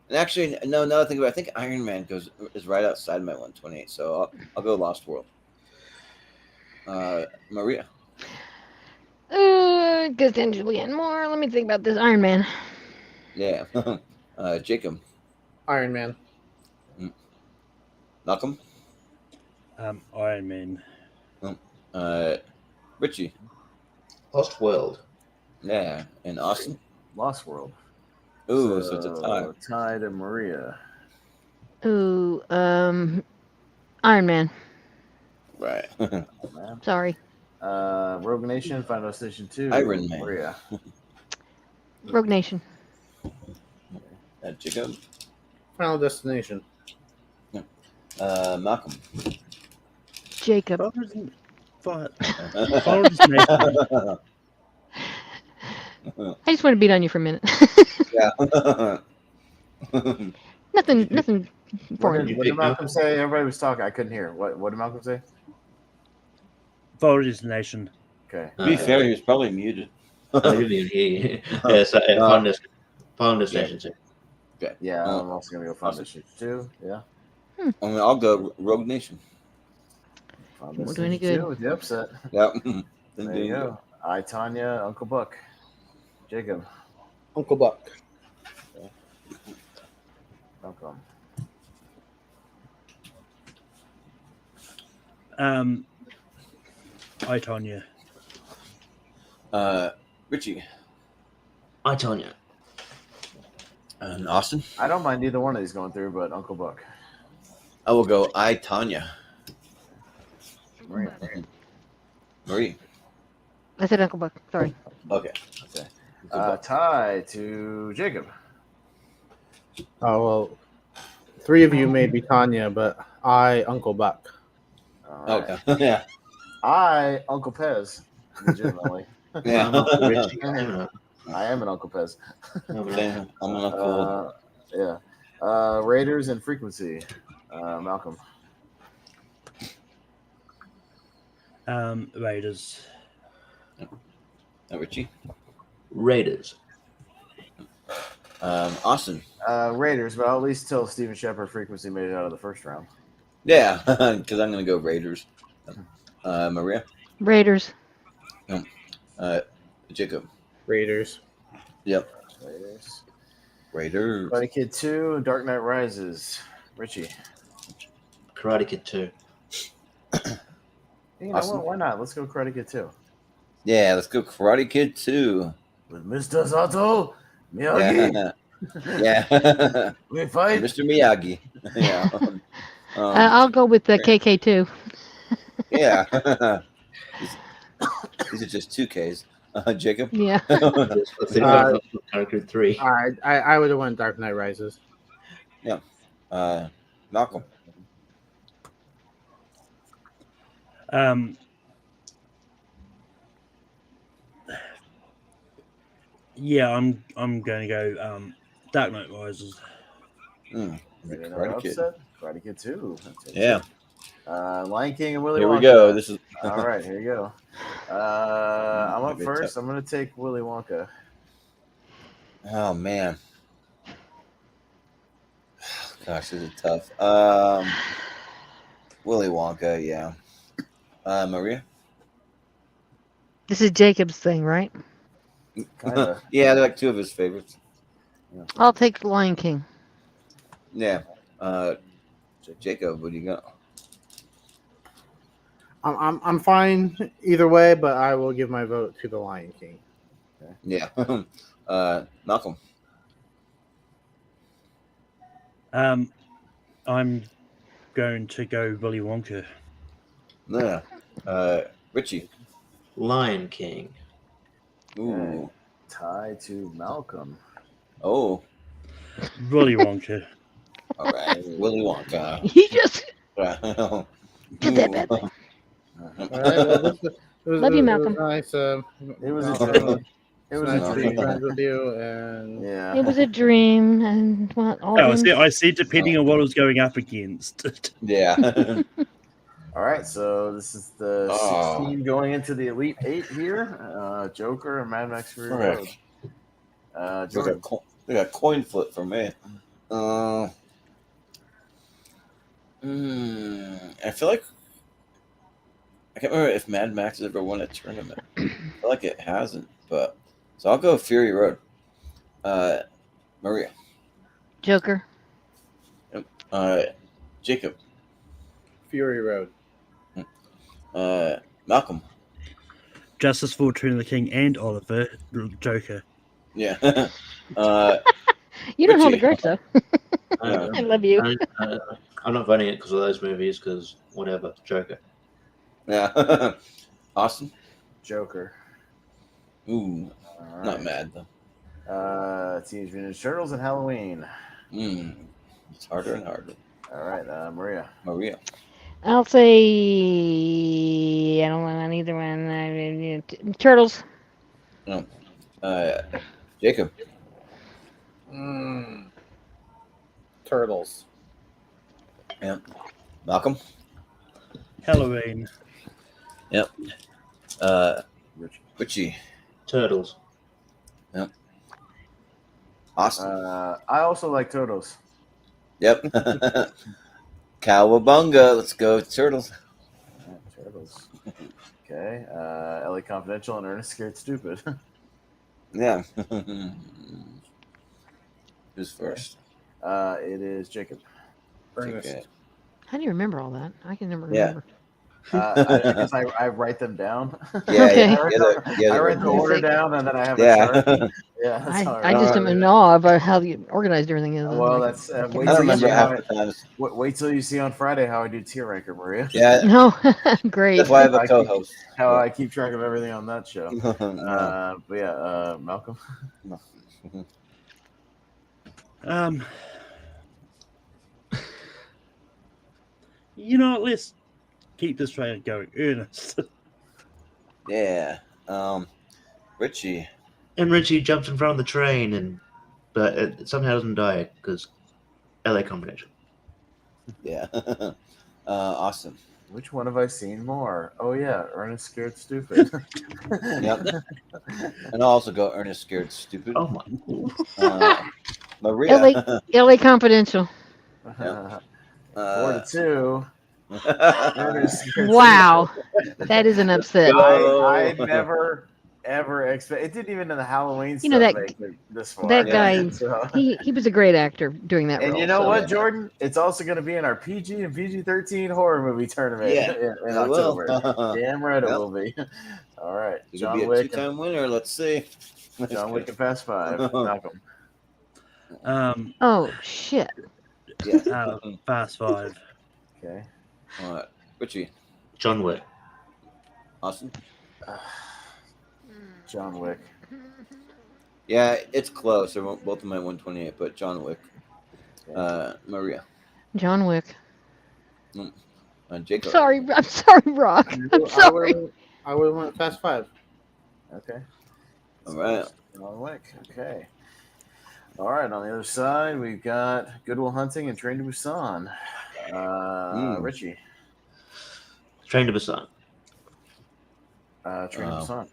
and actually, no. Now that I think about it, I think Iron Man is right outside my 128, so I'll go Lost World. Maria. Because then Julianne Moore. Let me think about this. Iron Man. Yeah. Jacob. Iron Man. Malcolm. Iron Man. Richie. Lost World. Yeah, and Austin. Lost World. Ooh, so it's a tie. Tie to Maria. Ooh, Iron Man. Right. Man. Sorry. Rogue Nation, Final Destination 2. Iron Man. Maria. Rogue Nation. Jacob. Final Destination. Malcolm. Jacob. Final Destination. I just want to beat on you for a minute. Yeah. nothing What foreign. did Malcolm say? Everybody was talking. I couldn't hear. What did Malcolm say? Final Destination. Okay. To be fair, he was probably muted. I didn't even hear you. Yeah, so Final Destination 2. Okay. Yeah, I'm also gonna go Final Destination 2. Yeah. I mean, I'll go Rogue Nation. Final We're doing it Destination good. 2 with the upset. Yep. There you go. I, Tanya, Uncle Buck, Jacob, Uncle Buck. Malcolm. I, Tanya. Richie. I, Tanya. And Austin. I don't mind either one of these going through, but Uncle Buck. I will go I, Tanya. Maria. Marie. I said Uncle Buck. Sorry. Okay. Tie to Jacob. Oh well, 3 of you may be Tanya, but I Uncle Buck. All right. Okay. Yeah. I, Uncle Pez. Legitimately. Yeah. Richie. I am an Uncle Pez. Same. I'm an uncle. Yeah. Raiders and Frequency. Malcolm. Raiders. Richie. Raiders. Austin. Raiders, but I'll at least tell Steven Shepard Frequency made it out of the first round. Yeah, because I'm gonna go Raiders. Maria. Raiders. Jacob. Raiders. Yep. Raiders. Raiders. Karate Kid 2, Dark Knight Rises. Richie. Karate Kid 2. You know Awesome. what? Why not? Let's go Karate Kid 2. Yeah, let's go Karate Kid 2. With Mr. Sato Miyagi. Yeah. Yeah. We fight. Mr. Miyagi. Yeah. I'll go with the KK too. Yeah. These are just 2Ks. Jacob. Yeah. Karate Kid 3. I would have went Dark Knight Rises. Yeah. Malcolm. Yeah, I'm going to go Dark Knight Rises. Karate Kid. Karate Kid 2. Yeah. Lion King and Willy Here Wonka. we go. This is All right, here you go. I'm up first. I'm going to take Willy Wonka. Oh man. Gosh, this is tough. Willy Wonka, yeah. Maria? This is Jacob's thing, right? Kinda. Yeah, they're like 2 of his favorites. I'll take the Lion King. Yeah. Jacob, what do you got? I'm fine either way, but I will give my vote to the Lion King. Yeah. Malcolm. I'm going to go Willy Wonka. Yeah. Richie. Lion King. Ooh. Tie to Malcolm. Oh. Willy Wonka. All right. Willy Wonka. He just Ooh. did that bad thing. All right, well, Love you, Malcolm. Nice. It was a Malcolm, dream. It was nice a to be dream. friends with you, and Yeah. It was a dream, and what all Oh, them- I see. Depending on what I was going up against. Yeah. All right, so this is the Oh. 16 going into the Elite 8 here. Joker and Mad Max Fury Road. Correct. Jordan. They got coin flip for me. I feel like I can't remember if Mad Max has ever won a tournament. I feel like it hasn't, but so I'll go Fury Road. Maria. Joker. Jacob. Fury Road. Malcolm. Justice for Return of the King and Oliver, Joker. Yeah. You don't hold a Richie. grudge, though. Yeah. I love you. I'm not voting it because of those movies. Because whatever, Joker. Yeah. Austin. Joker. Ooh, All not right. mad though. Teenage Mutant Ninja Turtles and Halloween. It's harder and harder. All right, Maria. Maria. I'll say I don't want either one. Turtles. Jacob. Turtles. Malcolm. Halloween. Yep. Richie. Turtles. Austin. I also like Turtles. Yep. Cowabunga. Let's go Turtles. Turtles. Okay. LA Confidential and Ernest Scared Stupid. Yeah. Who's first? It is Jacob. Ernest. Okay. How do you remember all that? I can never Yeah. remember. I guess I write them down. Yeah, Okay. I write the order down and then I have a Yeah. chart. Yeah, that's how I just am in awe of how organized everything is. Well, Like, that's I wait don't till you remember see half how the times. wait till you see on Friday how I do tier ranker, Maria. Yeah, no, great. that's why I have a I keep- co-host. How I keep track of everything on that show. No. But yeah, Malcolm. You know what? Let's keep this train going. Ernest. Yeah. Richie. And Richie jumps in front of the train, but it somehow doesn't die because LA Confidential. Yeah. Austin. Which one have I seen more? Oh yeah, Ernest Scared Stupid. Yep. And I'll also go Ernest Scared Stupid. Oh my! Maria. LA Confidential. 4-2. Ernest Scared Wow, that is an upset. I never ever expect it. Didn't even in the Halloween You know stuff that- make it this far. That guy, So- he was a great actor doing that and role. you know so. what, Jordan? It's also going to be in our PG and PG-13 horror movie tournament Yeah, in it will. October. Damn right it Yep. will be. All right, You could John be a Wick. two-time winner. Let's see. John Wick and Fast Five. Malcolm. Oh shit! Fast Five. Okay. Richie. John Wick. Austin. John Wick. Yeah, it's close. They're both of them at 128, but John Wick. Maria. John Wick. Jacob. Sorry, I'm sorry, Rock. I'm sorry. I would have went Fast Five. Okay. All right. John Wick. Okay. All right. On the other side, we've got Good Will Hunting and Train to Busan. Richie. Train to Busan. Train to Busan.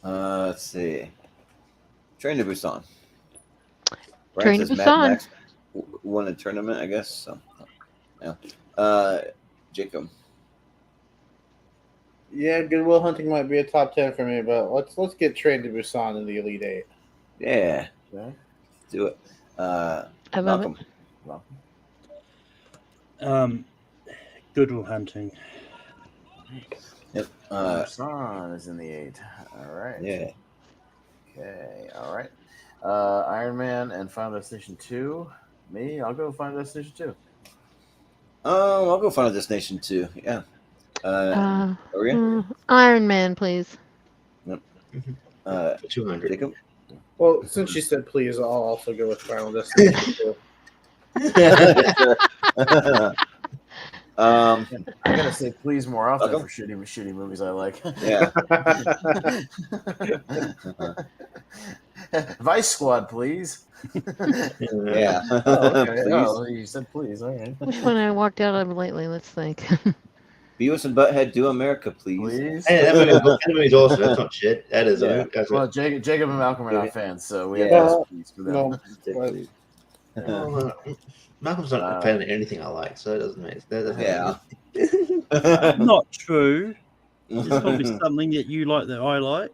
Let's see. Train to Busan. Train to Francis Mad Busan. Max won a tournament, I guess. So, yeah. Jacob. Yeah, Good Will Hunting might be a top 10 for me, but let's get Train to Busan in the Elite Eight. Yeah. Okay. Do it. I love Malcolm. Good Will Hunting. Yep. Busan is in the 8. All right. Yeah. Okay. All right. Iron Man and Final Destination 2. Me, I'll go Final Destination 2. I'll go Final Destination 2. Yeah. Maria? Iron Man, please. Yep. 200. Jacob? Well, since you said please, I'll also go with Final Destination 2. I gotta say please more often Welcome. for shitty movies I like. Yeah. Vice Squad, please. Yeah. Oh, okay. Please. Oh, you said please. All right. Which one I walked out of lately? Let's think. Beavis and Butthead Do America, please. Please. Hey, that movie's awesome. That's not shit. That is. Yeah. That's Well, Jacob and Malcolm are not fans, so we have Yeah. to ask please for them. No. Please. Malcolm's not a fan of anything I like, so it doesn't make that Yeah. Not true. There's probably something that you like that I like.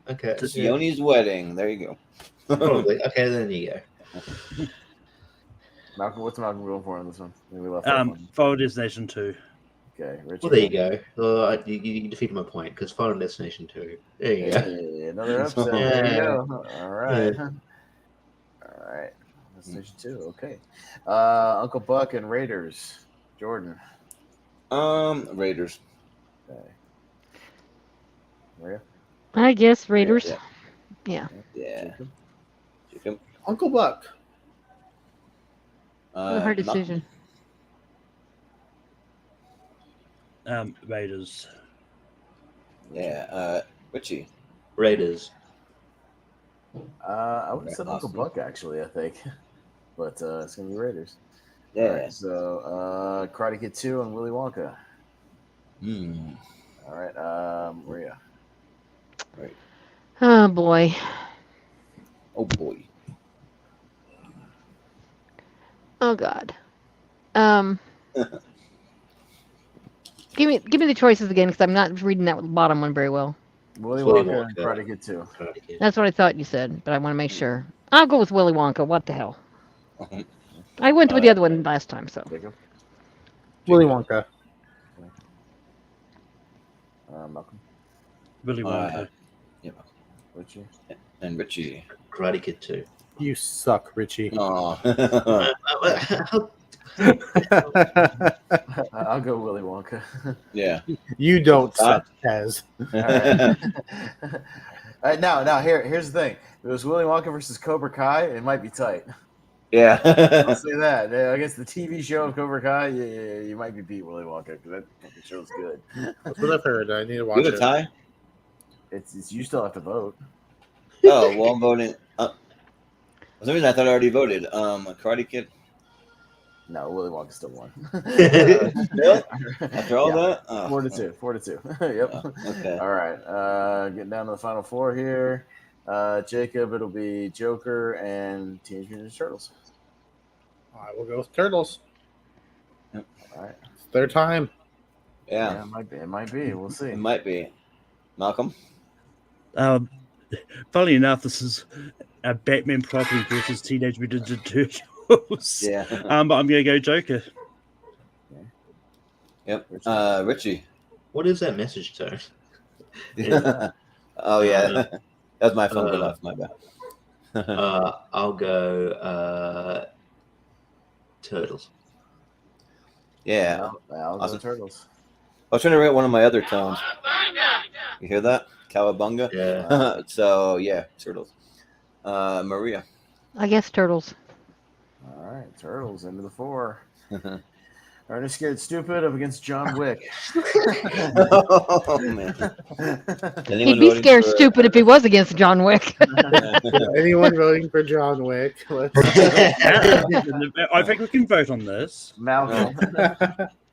Okay. Sioni's wedding. There you go. Probably. Okay, then you go. Malcolm, what's Malcolm going for on this one? Maybe we left off on. Final Destination 2. Okay, Richie. Well, there you go. Well, you defeated my point because Final Destination 2. There you go. Hey, another upset. There you Yeah. go. All right. Yeah. All right. Destination 2. Okay. Uncle Buck and Raiders. Jordan. Raiders. Okay. Maria. I guess Raiders. Yeah. Yeah. Yeah. Jacob? Jacob. Uncle Buck. A hard decision. Raiders. Yeah. Richie. Raiders. I would have said Uncle Austin. Buck actually. I think, but it's gonna be Raiders. Yeah. All right, so Karate Kid 2 and Willy Wonka. Hmm. All right. Maria. Oh boy. Oh boy. Oh God. Give me the choices again because I'm not reading that bottom one very well. Willy Willy Wonka and Wonka. Karate Kid 2. Karate Kid. That's what I thought you said, but I want to make sure. I'll go with Willy Wonka. What the hell? I went with the other one last time, so. Jacob. Willy Wonka. Malcolm. Willy Wonka. Richie. And Richie. Karate Kid 2. You suck, Richie. Oh. I'll go Willy Wonka. Yeah. You don't suck, Pez. All right. Now here's the thing. If it was Willy Wonka versus Cobra Kai, it might be tight. Yeah. I'll say that. Against the TV show of Cobra Kai, you might be beat Willy Wonka because that fucking show's good. That's what I've heard. I need to watch Good it. tie. It's you still have to vote. Oh well, I'm voting. For some reason, I thought I already voted. Karate Kid. No, Willy Wonka still won. Really? After all that, 4-2. 4-2. Yep. Oh, okay. All right. Getting down to the final four here. Jacob, it'll be Joker and Teenage Mutant Ninja Turtles. I will go with Turtles. All right. It's their time. Yeah, It might be. We'll see. it might be. Malcolm. Funnily enough, this is a Batman property versus Teenage Mutant Ninja Turtles. Yeah. But I'm going to go Joker. Yep. Richie. What is that message tone? Oh yeah, that was my phone going off. My bad. I'll go Turtles. Yeah. I'll go Awesome. Turtles. I was trying to write one of my other tones. You hear that? Cowabunga. Yeah. So yeah, Turtles. Maria. I guess Turtles. All right, Turtles into the four. Ernest Scared Stupid up against John Wick. Oh man. He'd be scared stupid if he was against John Wick. Anyone voting for John Wick? Let's... I think we can vote on this. Malcolm.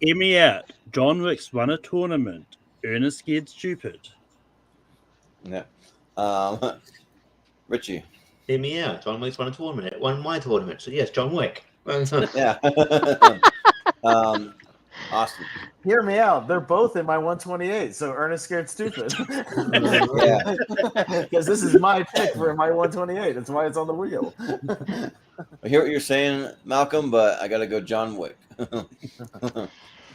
Hear me out. John Wick's won a tournament. Ernest Scared Stupid. Yeah. Richie. Hear me out. John Wick's won a tournament. It won my tournament. So yes, John Wick. Yeah. Austin. Hear me out. They're both in my 128, so Ernest Scared Stupid. Yeah. Because this is my pick for my 128. That's why it's on the wheel. I hear what you're saying, Malcolm, but I gotta go John Wick.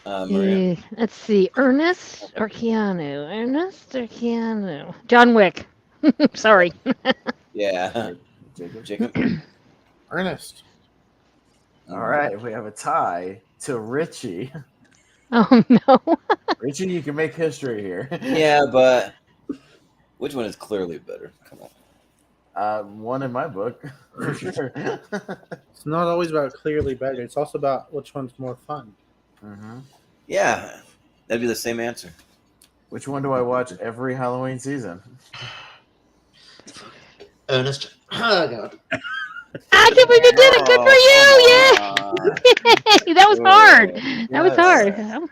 Maria. Let's see. Ernest or Keanu? Ernest or Keanu? John Wick. Sorry. Yeah. Jacob. Ernest. All right, we have a tie to Richie. Oh no. Richie, you can make history here. Yeah, but which one is clearly better? Come on. One in my book, for sure. It's not always about clearly better. It's also about which one's more fun. Mm-hmm. Yeah, that'd be the same answer. Which one do I watch every Halloween season? Ernest. Oh, God. I can't believe you did it. Good for you. Yeah. That was hard. That was hard. I'm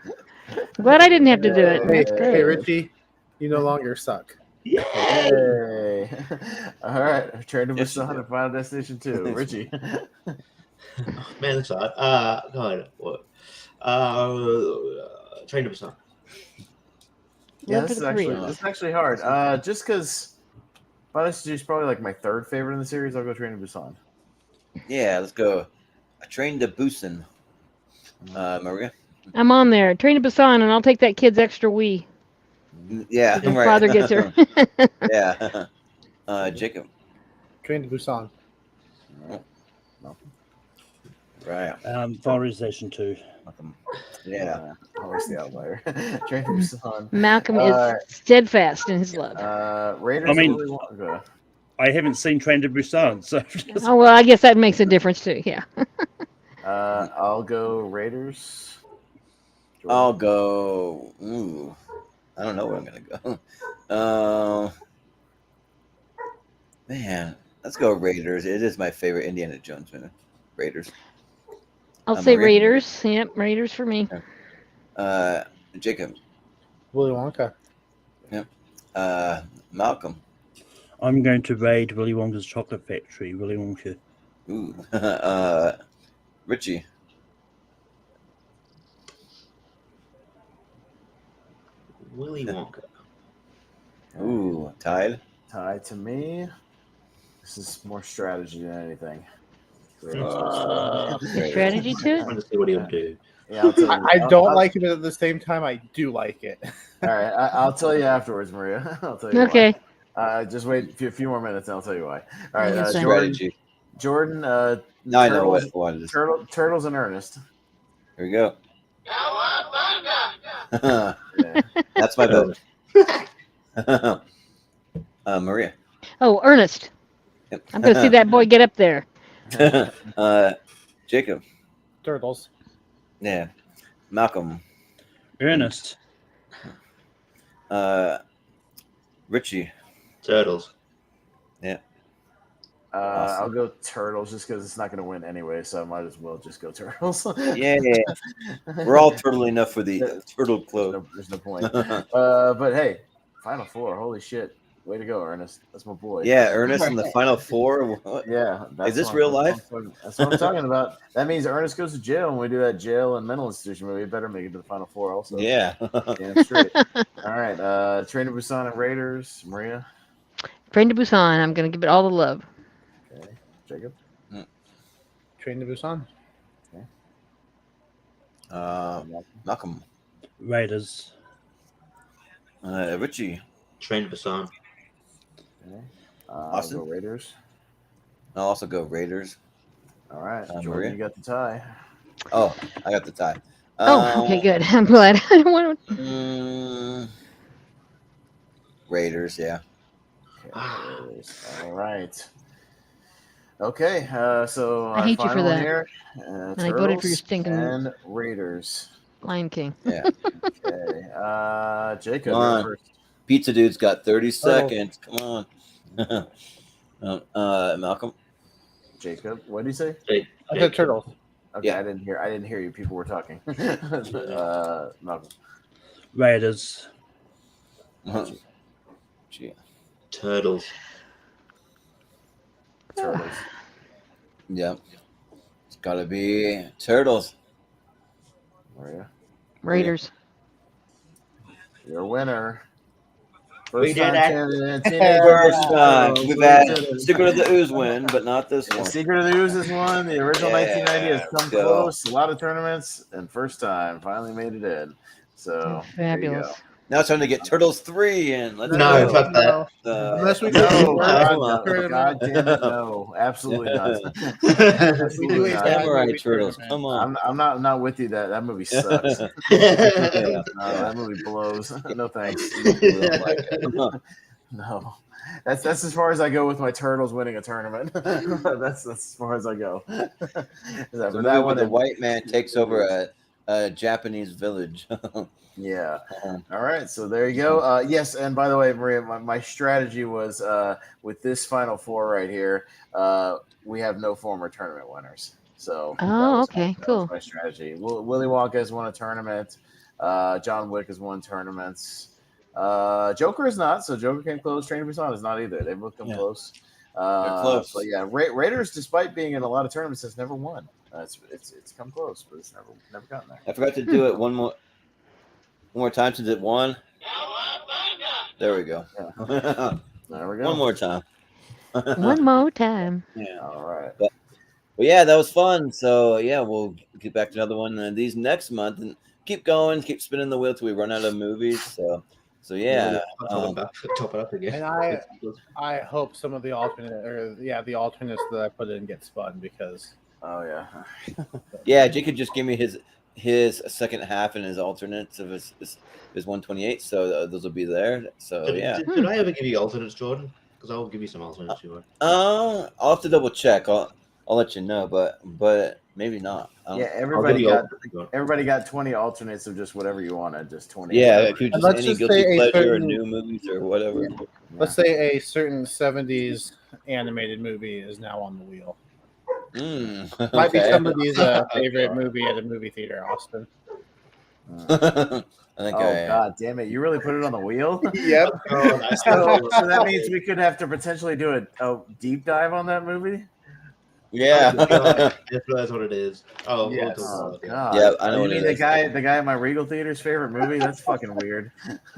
glad I didn't have to do it. Hey, That's hey, great. Richie, you no longer suck. Hey. All right, Train to Busan and Final Destination 2. Richie. Man, that's hard. God. What? Train to Busan. Yeah, One this for is the actually hard. Just because Final Destination is probably like my third favorite in the series, I'll go Train to Busan. Yeah, let's go. A Train to Busan. Maria. I'm on there. Train to Busan, and I'll take that kid's extra Wii. Yeah, His right. father gets her. Yeah. Jacob. Train to Busan. Right. Final Station 2. Yeah. Always the outlier. Train to Busan. Malcolm is steadfast in his love. Raiders. I mean- Willy Wonka. I haven't seen Train to Busan, so Oh well, I guess that makes a difference too. Yeah. I'll go Raiders. I'll go. Ooh, I don't know where I'm gonna go. Man, let's go Raiders. It is my favorite Indiana Jones movie. Raiders. I'll say Maria? Raiders. Yep, Raiders for me. Jacob. Willy Wonka. Malcolm. I'm going to raid Willy Wonka's Chocolate Factory. Willy Wonka. Ooh. Richie. Willy Wonka. Ooh, tied. Tie to me. This is more strategy than anything. Strategy to I'm trying to see what he'll do. Yeah, I'll tell you. I don't like it, but at the same time, I do like it. All right, I'll tell you afterwards, Maria. I'll tell you. Okay. Why. Just wait a few more minutes, and I'll tell you why. All right, Yes, sir. Strategy. Jordan. Now I know Turtles- what it is. Turtles and Ernest. Here we go. Yeah. That's my vote. Maria. Oh, Ernest. Yep. I'm gonna see that boy get up there. Jacob. Turtles. Yeah. Malcolm. Ernest. Richie. Turtles. Awesome. I'll go Turtles just because it's not going to win anyway, so I might as well just go Turtles. Yeah. We're all turtle enough for the turtle club. There's no point. But hey, Final Four. Holy shit. Way to go, Ernest. That's my boy. Yeah, Ernest in the final four. What? Yeah. Is this real life? That's what I'm talking about. That means Ernest goes to jail, and we do that jail and mental institution movie. Better make it to the Final Four also. Yeah. Damn straight. All right. Train to Busan and Raiders. Maria. Train to Busan. I'm gonna give it all the love. Okay. Jacob. Train to Busan. Malcolm. Raiders. Richie. Train to Busan. Okay. Austin? I'll go Raiders. I'll also go Raiders. All right. Maria? Jordan, you got the tie. Oh, I got the tie. Oh, okay, good. I'm glad. I don't want to. Raiders, yeah. Okay, Raiders. All right. Okay, so I hate you for final that. here, And I voted for your Turtles stinking and Raiders. Lion King. Yeah. Okay, Jacob, Come on. you're first. Pizza Dude's got 30 seconds. Come on. Malcolm. Jacob, what did you say? I said Turtles. Okay, Yeah. I didn't hear you. People were talking. Malcolm. Raiders. Gee. Turtles. Turtles. Yeah. It's got to be Turtles. Maria, Raiders. you're a winner. We First did time it. First time. Turtles. We've had Secret of the Ooze win, but not this The one. Secret of the Ooze is one. The original Yeah, 1990 has let's come go. close. A lot of tournaments, and first time finally made it in. So there you Fabulous. go. Now it's time to get Turtles 3 in. Let's No, go. fuck that. Unless we No, do God, Come on. God damn it, no, absolutely not. we do Absolutely a not. Samurai movie Turtles. tournament. Come on. I'm not with you. That movie sucks. Yeah. That movie blows. No thanks. We don't like it. No, that's as far as I go with my Turtles winning a tournament. that's as far as I go. The For movie that where one, the white man takes over a Japanese village. yeah. All right, so there you go. Yes, and by the way, Maria, my strategy was with this Final Four right here. We have no former tournament winners. So that Oh, was okay, that cool. was my strategy. Willy Wonka has won a tournament. John Wick has won tournaments. Joker is not. So Joker came close. Train to Busan is not either. They both come close. close. But yeah, Raiders, despite being in a lot of tournaments, has never won. It's come close, but it's never gotten there. I forgot to do it one more time since it won. There we go. Yeah. There we go. One more time. One more time. Yeah. All right. Well, yeah, that was fun. So yeah, we'll get back to another one these next month, and keep going, keep spinning the wheel till we run out of movies. So yeah. I'll top it up again. And I hope some of the the alternates that I put in get spun because Oh yeah. Yeah, Jake could just give me his second half and his alternates of his 128. So those will be there. So yeah. Did I ever give you alternates, Jordan? Because I'll give you some alternates. You want. I'll have to double check. I'll let you know, but maybe not. Yeah, I'll everybody got 20 alternates of just whatever you wanted, just 20. Yeah, if you just let's any just guilty say a pleasure or certain- new movies or whatever. let's say a certain 70s animated movie is now on the wheel. Might be Okay. somebody's favorite movie at a movie theater, Austin. I think Oh god damn it! You really put it on the wheel. Yep. So that means we could have to potentially do a deep dive on that movie. Yeah. That's what it is. Oh, Yes. Oh god. Yeah, I know You what mean it the is. guy at my Regal Theater's favorite movie? That's fucking weird.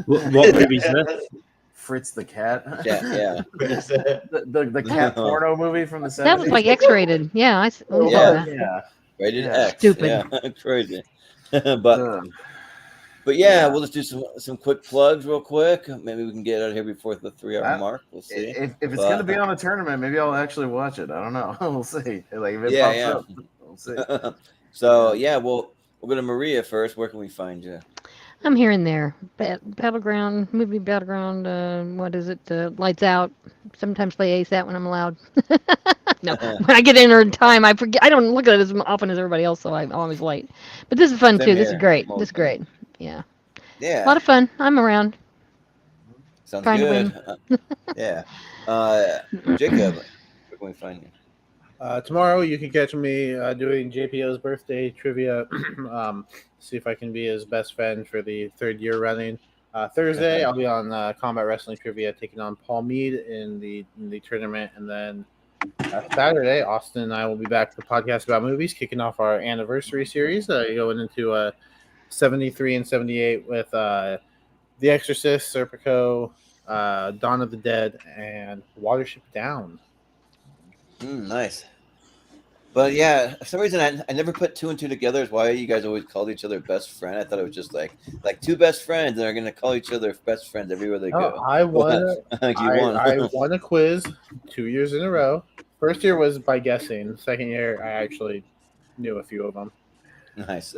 What movie is that? Fritz the cat. Yeah. The cat porno movie from the 70s. That was like X-rated. Yeah, I s- Oh, Yeah. yeah. Rated Yeah. X. Stupid. Yeah. Crazy. But Ugh. yeah, we'll just do some quick plugs real quick. Maybe we can get out of here before the 3-hour mark. We'll see. If it's gonna be on a tournament, maybe I'll actually watch it. I don't know. We'll see. Like if it Yeah, pops up, we'll see. So yeah, we'll go to Maria first. Where can we find you? I'm here and there. Battleground, movie Battleground. What is it? Lights Out. Sometimes play Ace that when I'm allowed. No, when I get in in time, I forget. I don't look at it as often as everybody else, so I'm always late. But this is fun Same too. This is here. great. Most This is great. Yeah, Yeah. a lot of fun. I'm around. Sounds trying to good. Yeah. Jacob, where can we find you? Tomorrow you can catch me doing JPO's birthday trivia. See if I can be his best friend for the third year running. Thursday I'll be on Combat Wrestling Trivia taking on Paul Mead in the tournament, and then Saturday Austin and I will be back to podcast about movies, kicking off our anniversary series, going into 73 and 78 with The Exorcist, Serpico, Dawn of the Dead, and Watership Down. Nice. But yeah, for some reason I never put two and two together as why you guys always called each other best friend. I thought it was just like two best friends and they're gonna call each other best friends everywhere they go. I won. Like you won. I won a quiz 2 years in a row. First year was by guessing. Second year, I actually knew a few of them. Nice.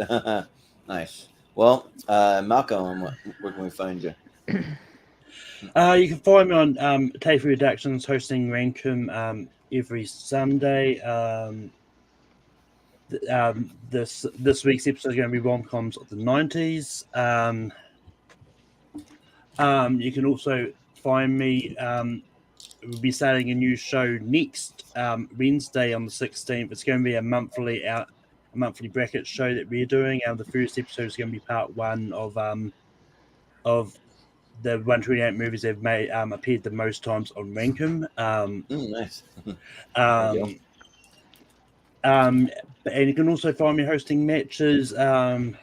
Nice. Well, Malcolm, where can we find you? You can find me on Take Redactions hosting Rankum every Sunday. This week's episode is going to be rom-coms of the 90s. You can also find me. We'll be starting a new show next Wednesday on the 16th. It's going to be a monthly bracket show that we're doing. The first episode is going to be part one of the 128 movies they've made appeared the most times on Rankum. Nice. And you can also find me hosting matches over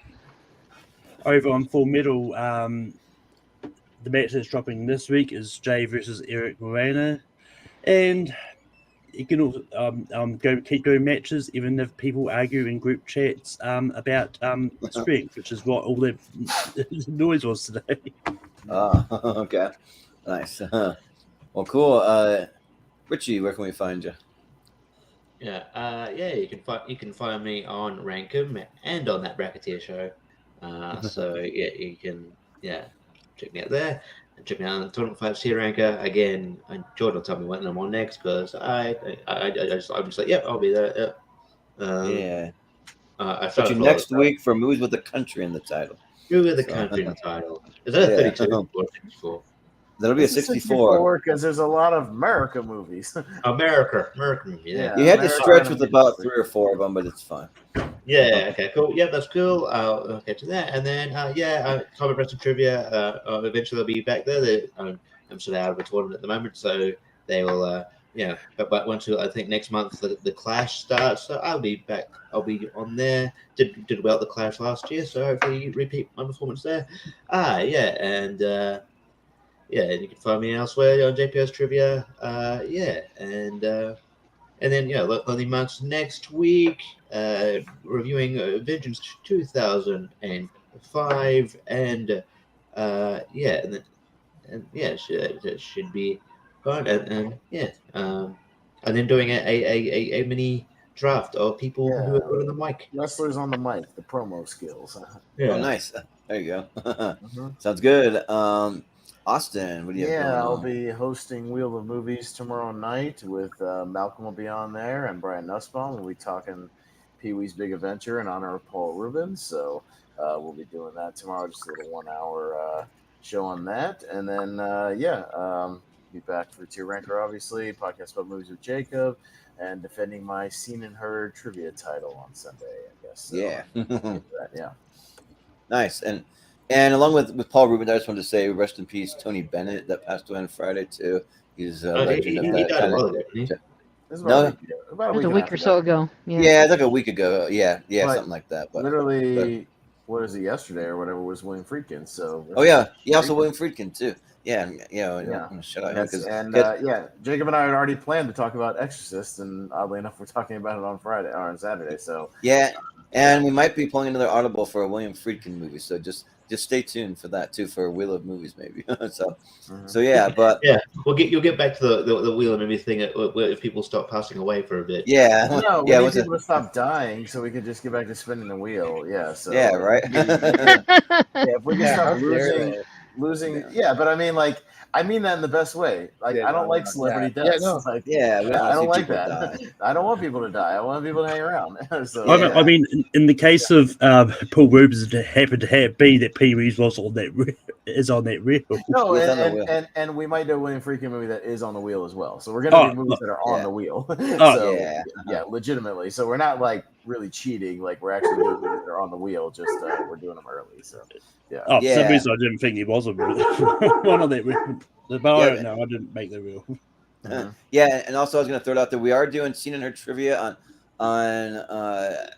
on Full Metal. The match that's dropping this week is Jay versus Eric Moreno, and you can also keep doing matches even if people argue in group chats about strength, which is what all the noise was today. Oh, okay. Nice. Well, cool. Richie, where can we find you? Yeah, you can find me on Rankum and on that Bracketeer show. So yeah, you can check me out there and check me out on the Tournament 5 tier ranker again. And Jordan will tell me when I'm on next because I'm just like, I'll be there. Yeah. I But you next week for Moves with the Country in the title. Move with the country in the title. Is that a 32 or 64? That'll be a 64. Because there's a lot of America movies. American movie. Yeah. You had to America stretch with animated about movie. 3 or 4 of them, but it's fine. Yeah. Okay. Cool. Yeah, that's cool. I'll get to that, and then Combat Wrestling Trivia. Eventually, they'll be back there. I'm sort of out of a tournament at the moment, so they will. But once I think next month the Clash starts, so I'll be back. I'll be on there. Did well at the Clash last year, so hopefully repeat my performance there. And you can find me elsewhere on JPS Trivia. And then Lonely Monks next week, reviewing Vengeance 2000 and 5, and yeah, and yeah, it should be fun, and yeah, and then doing a mini draft of people who are good on the mic. Wrestlers on the mic, the promo skills. Yeah. Oh, nice. There you go. Mhm. Sounds good. Austin, what do you have going I'll on? be hosting Wheel of Movies tomorrow night with Malcolm will be on there and Brian Nussbaum. We'll be talking Pee-wee's Big Adventure in honor of Paul Rubens. So we'll be doing that tomorrow, just a little 1 hour show on that. And then, be back for Tier Ranker, obviously, podcast about movies with Jacob, and defending my Seen and Heard trivia title on Sunday, I guess. So, Yeah. yeah. Nice. And along with Paul Rubens, I just wanted to say rest in peace, Tony Bennett, that passed away on Friday too. He's a legend of He that died kind a while of. ago, didn't he? This is No. about It was a and week half or so ago. Yeah, it's like a week ago. Yeah, But something like that. But literally, what is it, yesterday or whatever was William Friedkin. So oh yeah, also William Friedkin too. Yeah. Shout out him Yes, because and Jacob and I had already planned to talk about Exorcist, and oddly enough, we're talking about it on Friday or on Saturday. So yeah, and we might be pulling another Audible for a William Friedkin movie. So just stay tuned for that too, for Wheel of Movies maybe. So yeah, but Yeah, you'll get back to the wheel and everything if people stop passing away for a bit. yeah, no, we yeah, need people to stop dying so we could just get back to spinning the wheel. Yeah, so yeah, right. if we can Yeah, stop okay. losing, but I mean, like, I mean that in the best way. Like, I don't like celebrity yeah. deaths. Yeah, no. Like, Yeah, we don't I don't wanna see like people that. die. I don't want people to die. I want people to hang around. So Yeah. I mean, in the case of Paul Rubens, it happened to be that Pee-wee's was on that is on that reel. no, He was on the wheel. and we might do a William Friedkin movie that is on the wheel as well. So we're gonna do movies that are on yeah. the wheel. Oh, So yeah. legitimately. So we're not like really cheating. Like we're actually doing movies that are on the wheel. Just we're doing them early. So yeah. Oh, for some Yeah. reason I didn't think he was a one on that reel. But I don't know. I didn't make the reel. Yeah, and also I was gonna throw it out there. We are doing Seen and Heard trivia on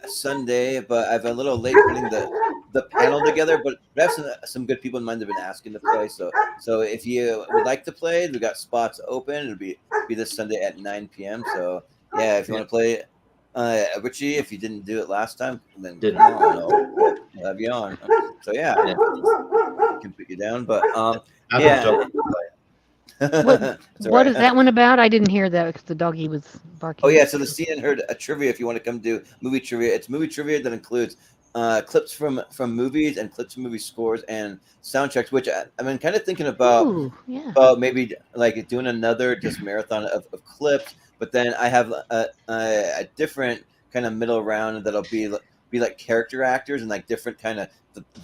Sunday, but I've been a little late putting the panel together. But I have some good people in mind that have been asking to play. So if you would like to play, we got spots open. It'll be this Sunday at 9 p.m. So yeah, if you want to play, Richie, if you didn't do it last time, then come on, we'll have you on. So yeah, I can put you down. But yeah. What is that one about? I didn't hear that because the doggy was barking. Oh yeah, so the Seen and Heard a trivia. If you want to come do movie trivia, it's movie trivia that includes clips from movies and clips from movie scores and soundtracks. Which I've been kind of thinking about maybe like doing another just marathon of clips. But then I have a different kind of middle round that'll be like character actors and like different kind of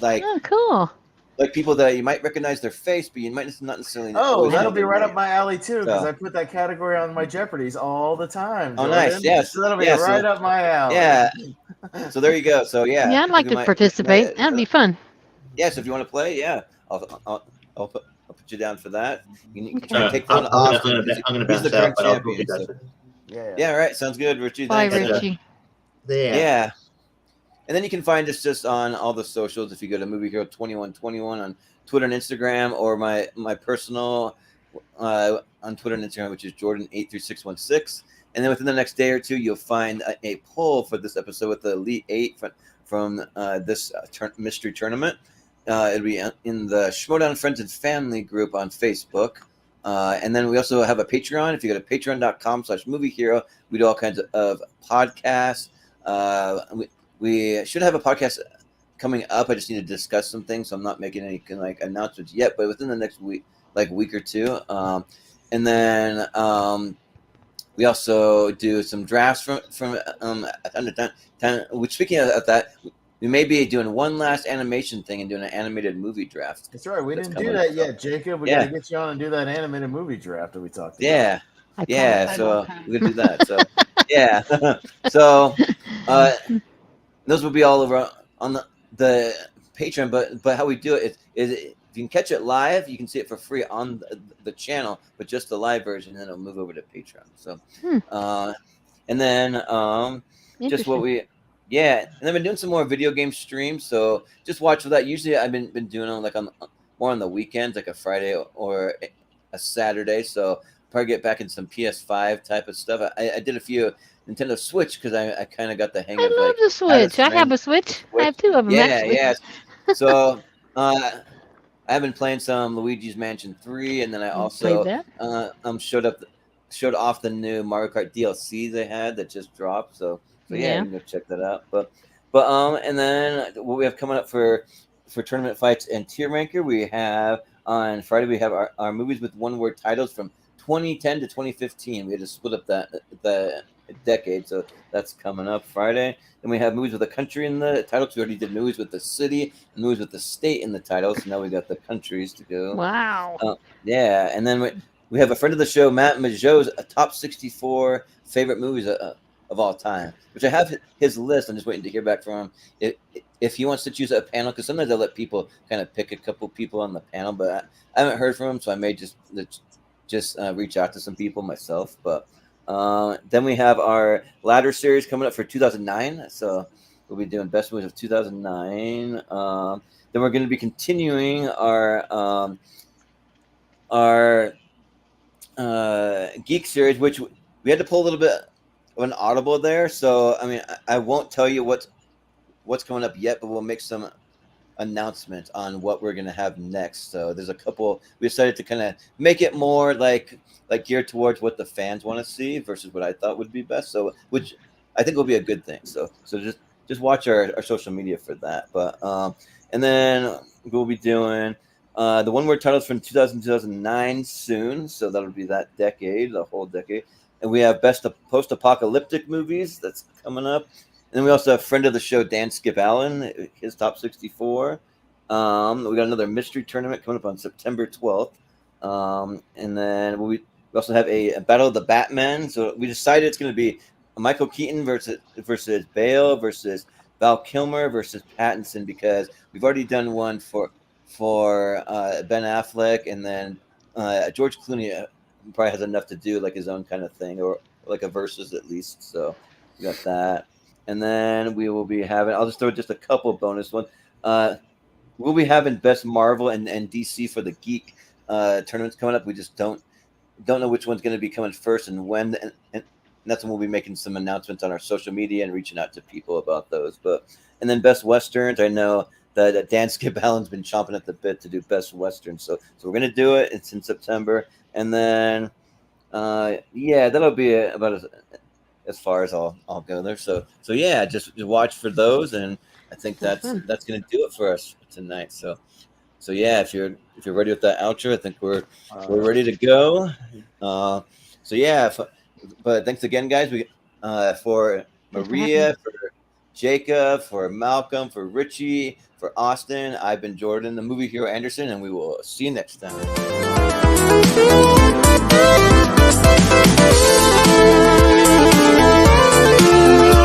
like cool. Like people that you might recognize their face, but you might not necessarily know. Oh, that'll be right up my alley too, because I put that category on my Jeopardies all the time. Jordan. Oh, nice. Yes. So that'll be right up my alley. Yeah. So there you go. So yeah. Yeah, I'd like to participate. That'd be fun. Yeah. So if you want to play, yeah, I'll put you down for that. You can try to take I'm one off. going to He's the current champion. Yeah. Right. Sounds good, Richie. Bye, Thanks. Richie. Yeah. And then you can find us just on all the socials. If you go to Movie Hero 2121 on Twitter and Instagram, or my personal on Twitter and Instagram, which is Jordan83616. And then within the next day or two, you'll find a poll for this episode with the Elite 8 from this mystery tournament. It'll be in the Schmodown Friends and Family group on Facebook. And then we also have a Patreon. If you go to patreon.com/moviehero, we do all kinds of podcasts. We should have a podcast coming up. I just need to discuss some things, so I'm not making any like announcements yet. But within the next week or two, and then we also do some drafts from time to time. Which, speaking of that, we may be doing one last animation thing and doing an animated movie draft. That's right. We didn't do that yet, Jacob. We got to get you on and do that animated movie draft that we talked about. Yeah. So we could do that. So yeah. So those will be all over on the Patreon. But how we do it is if you can catch it live, you can see it for free on the channel, but just the live version, and then it'll move over to Patreon. So, and then just what we. Yeah, and I've been doing some more video game streams, so just watch for that. Usually, I've been doing them like more on the weekends, like a Friday or a Saturday. So probably get back in some PS5 type of stuff. I did a few Nintendo Switch because I kind of got the hang of. I love the Switch. I have a Switch. I have two of them. Yeah. So I have been playing some Luigi's Mansion 3, and then I Played also that. showed off the new Mario Kart DLC they had that just dropped. So yeah, Yeah. you can go check that out. But and then what we have coming up for tournament fights and tier ranker, we have on Friday we have our movies with one word titles from 2010 to 2015. We had to split up the decade, so that's coming up Friday. Then we have movies with a country in the title. We already did movies with the city and movies with the state in the title. So now we got the countries to go. Wow. Yeah, and then we have a friend of the show, Matt Majot's top 64 favorite movies of all time, which I have his list. I'm just waiting to hear back from him if he wants to choose a panel, because sometimes I let people kind of pick a couple people on the panel, but I haven't heard from him, so I may just reach out to some people myself. But then we have our ladder series coming up for 2009, so we'll be doing best movies of 2009. Then we're going to be continuing our geek series, which we had to pull a little bit of an audible there. So I mean, I won't tell you what's coming up yet, but we'll make some announcement on what we're gonna have next. So there's a couple. We decided to kind of make it more like geared towards what the fans want to see versus what I thought would be best. So which I think will be a good thing. So just watch our social media for that. But and then we'll be doing the one word titles from 2000 2009 soon. So that'll be that decade, the whole decade. And we have best of post-apocalyptic movies that's coming up. And then we also have friend of the show, Dan Skip Allen, his top 64. We got another mystery tournament coming up on September 12th. And then we also have a Battle of the Batman. So we decided it's going to be Michael Keaton versus Bale versus Val Kilmer versus Pattinson, because we've already done one for Ben Affleck, and then George Clooney probably has enough to do like his own kind of thing, or like a versus at least. So we got that. And then we will be having, I'll just throw just a couple bonus ones. We'll be having best Marvel and DC for the geek tournaments coming up. We just don't know which one's going to be coming first and when. And that's when we'll be making some announcements on our social media and reaching out to people about those. And then best Westerns, I know that Dan Skip Allen's been chomping at the bit to do best Westerns. So we're going to do it. It's in September. And then, that'll be about as far as I'll go there. So yeah, just watch for those, and I think that's going to do it for us tonight. So yeah, if you're ready with that outro, I think we're ready to go. So yeah, but thanks again, guys. We for Maria, for Jacob, for Malcolm, for Richie, for Austin. I've been Jordan, the movie hero Anderson, and we will see you next time.